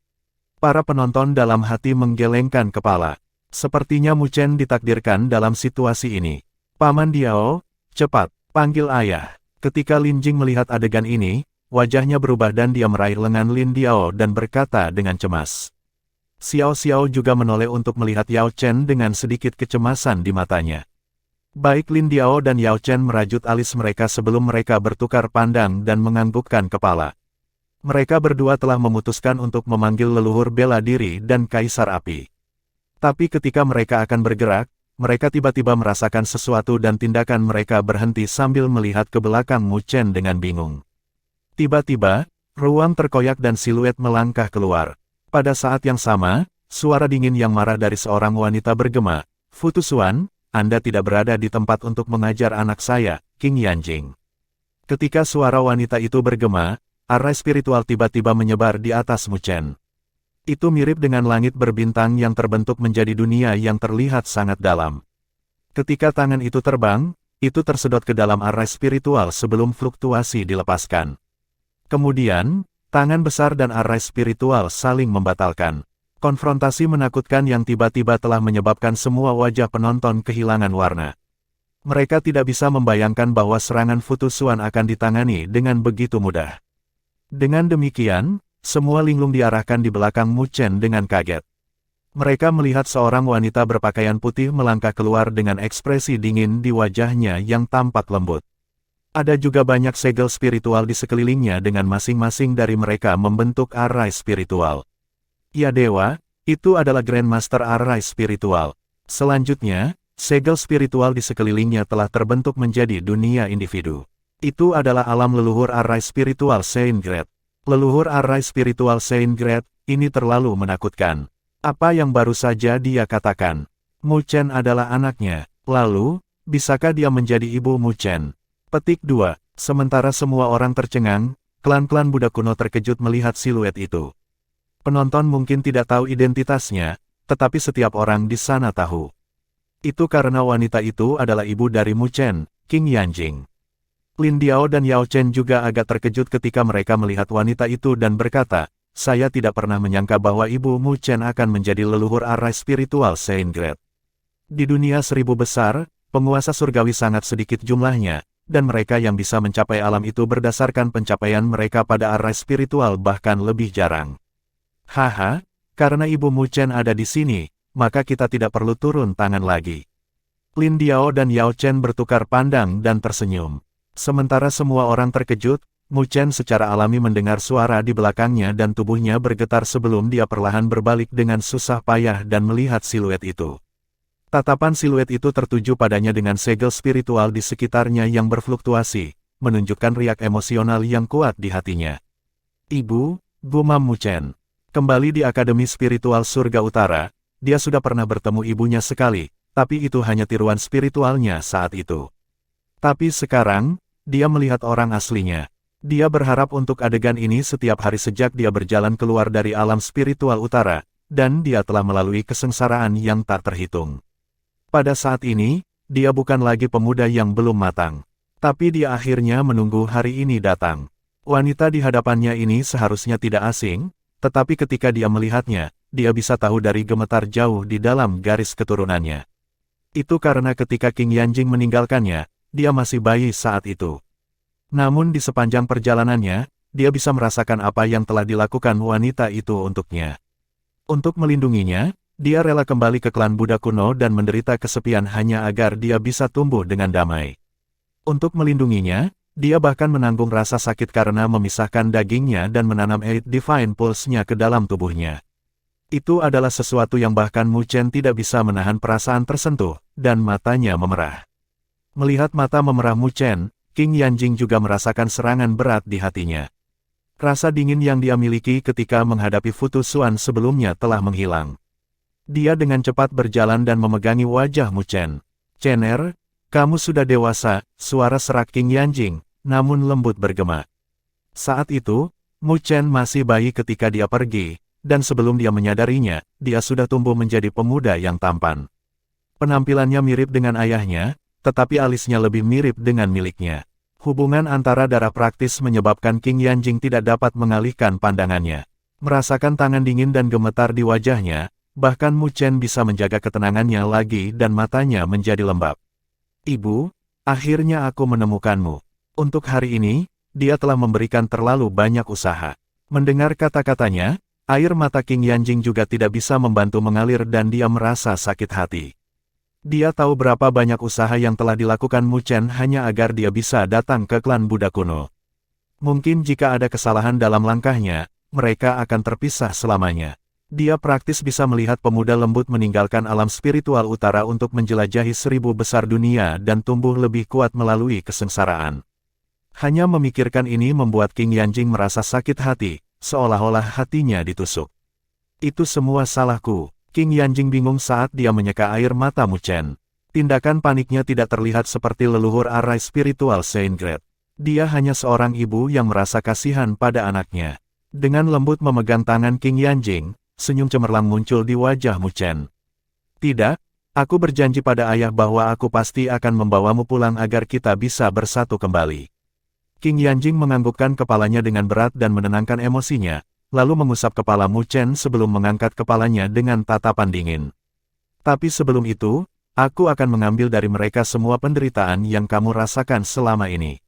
Para penonton dalam hati menggelengkan kepala. Sepertinya Mu Chen ditakdirkan dalam situasi ini. "Paman Diao, cepat, panggil ayah." Ketika Lin Jing melihat adegan ini, wajahnya berubah dan dia meraih lengan Lin Diao dan berkata dengan cemas. Xiao Xiao juga menoleh untuk melihat Yao Chen dengan sedikit kecemasan di matanya. Baik Lin Diao dan Yao Chen merajut alis mereka sebelum mereka bertukar pandang dan menganggukkan kepala. Mereka berdua telah memutuskan untuk memanggil leluhur bela diri dan kaisar api. Tapi ketika mereka akan bergerak, mereka tiba-tiba merasakan sesuatu dan tindakan mereka berhenti sambil melihat ke belakang Mu Chen dengan bingung. Tiba-tiba, ruang terkoyak dan siluet melangkah keluar. Pada saat yang sama, suara dingin yang marah dari seorang wanita bergema, "Futu Xuan, Anda tidak berada di tempat untuk mengajar anak saya, King Yanjing." Ketika suara wanita itu bergema, arah spiritual tiba-tiba menyebar di atas Mu Chen. Itu mirip dengan langit berbintang yang terbentuk menjadi dunia yang terlihat sangat dalam. Ketika tangan itu terbang, itu tersedot ke dalam arah spiritual sebelum fluktuasi dilepaskan. Kemudian, tangan besar dan arah spiritual saling membatalkan. Konfrontasi menakutkan yang tiba-tiba telah menyebabkan semua wajah penonton kehilangan warna. Mereka tidak bisa membayangkan bahwa serangan Futu Xuan akan ditangani dengan begitu mudah. Dengan demikian, semua linglung diarahkan di belakang Mu Chen dengan kaget. Mereka melihat seorang wanita berpakaian putih melangkah keluar dengan ekspresi dingin di wajahnya yang tampak lembut. Ada juga banyak segel spiritual di sekelilingnya dengan masing-masing dari mereka membentuk arai spiritual. "Ya Dewa, itu adalah Grandmaster arai spiritual." Selanjutnya, segel spiritual di sekelilingnya telah terbentuk menjadi dunia individu. Itu adalah alam leluhur arai spiritual Saint Great. Leluhur arai spiritual Saint Great, ini terlalu menakutkan. Apa yang baru saja dia katakan? Mu Chen adalah anaknya. Lalu, bisakah dia menjadi ibu Mu Chen? Petik 2. Sementara semua orang tercengang, klan-klan Buddha kuno terkejut melihat siluet itu. Penonton mungkin tidak tahu identitasnya, tetapi setiap orang di sana tahu. Itu karena wanita itu adalah ibu dari Mu Chen, King Yanjing. Lin Diao dan Yao Chen juga agak terkejut ketika mereka melihat wanita itu dan berkata, "Saya tidak pernah menyangka bahwa ibu Mu Chen akan menjadi leluhur arai spiritual Saint Great." Di dunia 1000 besar, penguasa surgawi sangat sedikit jumlahnya, dan mereka yang bisa mencapai alam itu berdasarkan pencapaian mereka pada arai spiritual bahkan lebih jarang. "Haha, karena ibu Mu Chen ada di sini, maka kita tidak perlu turun tangan lagi." Lin Diao dan Yao Chen bertukar pandang dan tersenyum. Sementara semua orang terkejut, Mu Chen secara alami mendengar suara di belakangnya dan tubuhnya bergetar sebelum dia perlahan berbalik dengan susah payah dan melihat siluet itu. Tatapan siluet itu tertuju padanya dengan segel spiritual di sekitarnya yang berfluktuasi, menunjukkan riak emosional yang kuat di hatinya. "Ibu," gumam Mu Chen. Kembali di Akademi Spiritual Surga Utara, dia sudah pernah bertemu ibunya sekali, tapi itu hanya tiruan spiritualnya saat itu. Tapi sekarang, dia melihat orang aslinya. Dia berharap untuk adegan ini setiap hari sejak dia berjalan keluar dari alam spiritual utara, dan dia telah melalui kesengsaraan yang tak terhitung. Pada saat ini, dia bukan lagi pemuda yang belum matang. Tapi dia akhirnya menunggu hari ini datang. Wanita di hadapannya ini seharusnya tidak asing, tetapi ketika dia melihatnya, dia bisa tahu dari gemetar jauh di dalam garis keturunannya. Itu karena ketika King Yanjing meninggalkannya, dia masih bayi saat itu. Namun di sepanjang perjalanannya, dia bisa merasakan apa yang telah dilakukan wanita itu untuknya. Untuk melindunginya, dia rela kembali ke klan Buddha kuno dan menderita kesepian hanya agar dia bisa tumbuh dengan damai. Untuk melindunginya, dia bahkan menanggung rasa sakit karena memisahkan dagingnya dan menanam Eight Divine Pulse-nya ke dalam tubuhnya. Itu adalah sesuatu yang bahkan Mu Chen tidak bisa menahan perasaan tersentuh, dan matanya memerah. Melihat mata memerah Mu Chen, King Yanjing juga merasakan serangan berat di hatinya. Rasa dingin yang dia miliki ketika menghadapi Futu Xuan sebelumnya telah menghilang. Dia dengan cepat berjalan dan memegangi wajah Mu Chen. "Chener, kamu sudah dewasa," suara serak King Yanjing, namun lembut bergema. Saat itu, Mu Chen masih bayi ketika dia pergi, dan sebelum dia menyadarinya, dia sudah tumbuh menjadi pemuda yang tampan. Penampilannya mirip dengan ayahnya, tetapi alisnya lebih mirip dengan miliknya. Hubungan antara darah praktis menyebabkan King Yanjing tidak dapat mengalihkan pandangannya. Merasakan tangan dingin dan gemetar di wajahnya, bahkan Mu Chen bisa menjaga ketenangannya lagi dan matanya menjadi lembab. "Ibu, akhirnya aku menemukanmu. Untuk hari ini, dia telah memberikan terlalu banyak usaha." Mendengar kata-katanya, air mata King Yanjing juga tidak bisa membantu mengalir dan dia merasa sakit hati. Dia tahu berapa banyak usaha yang telah dilakukan Mu Chen hanya agar dia bisa datang ke klan Buddha kuno. Mungkin jika ada kesalahan dalam langkahnya, mereka akan terpisah selamanya. Dia praktis bisa melihat pemuda lembut meninggalkan alam spiritual utara untuk menjelajahi 1000 besar dunia dan tumbuh lebih kuat melalui kesengsaraan. Hanya memikirkan ini membuat King Yanjing merasa sakit hati, seolah-olah hatinya ditusuk. "Itu semua salahku." King Yanjing bingung saat dia menyeka air mata Mu Chen. Tindakan paniknya tidak terlihat seperti leluhur arai spiritual Saint Great. Dia hanya seorang ibu yang merasa kasihan pada anaknya. Dengan lembut memegang tangan King Yanjing, senyum cemerlang muncul di wajah Mu Chen. "Tidak, aku berjanji pada ayah bahwa aku pasti akan membawamu pulang agar kita bisa bersatu kembali." King Yanjing menganggukkan kepalanya dengan berat dan menenangkan emosinya, lalu mengusap kepala Mu Chen sebelum mengangkat kepalanya dengan tatapan dingin. "Tapi sebelum itu, aku akan mengambil dari mereka semua penderitaan yang kamu rasakan selama ini."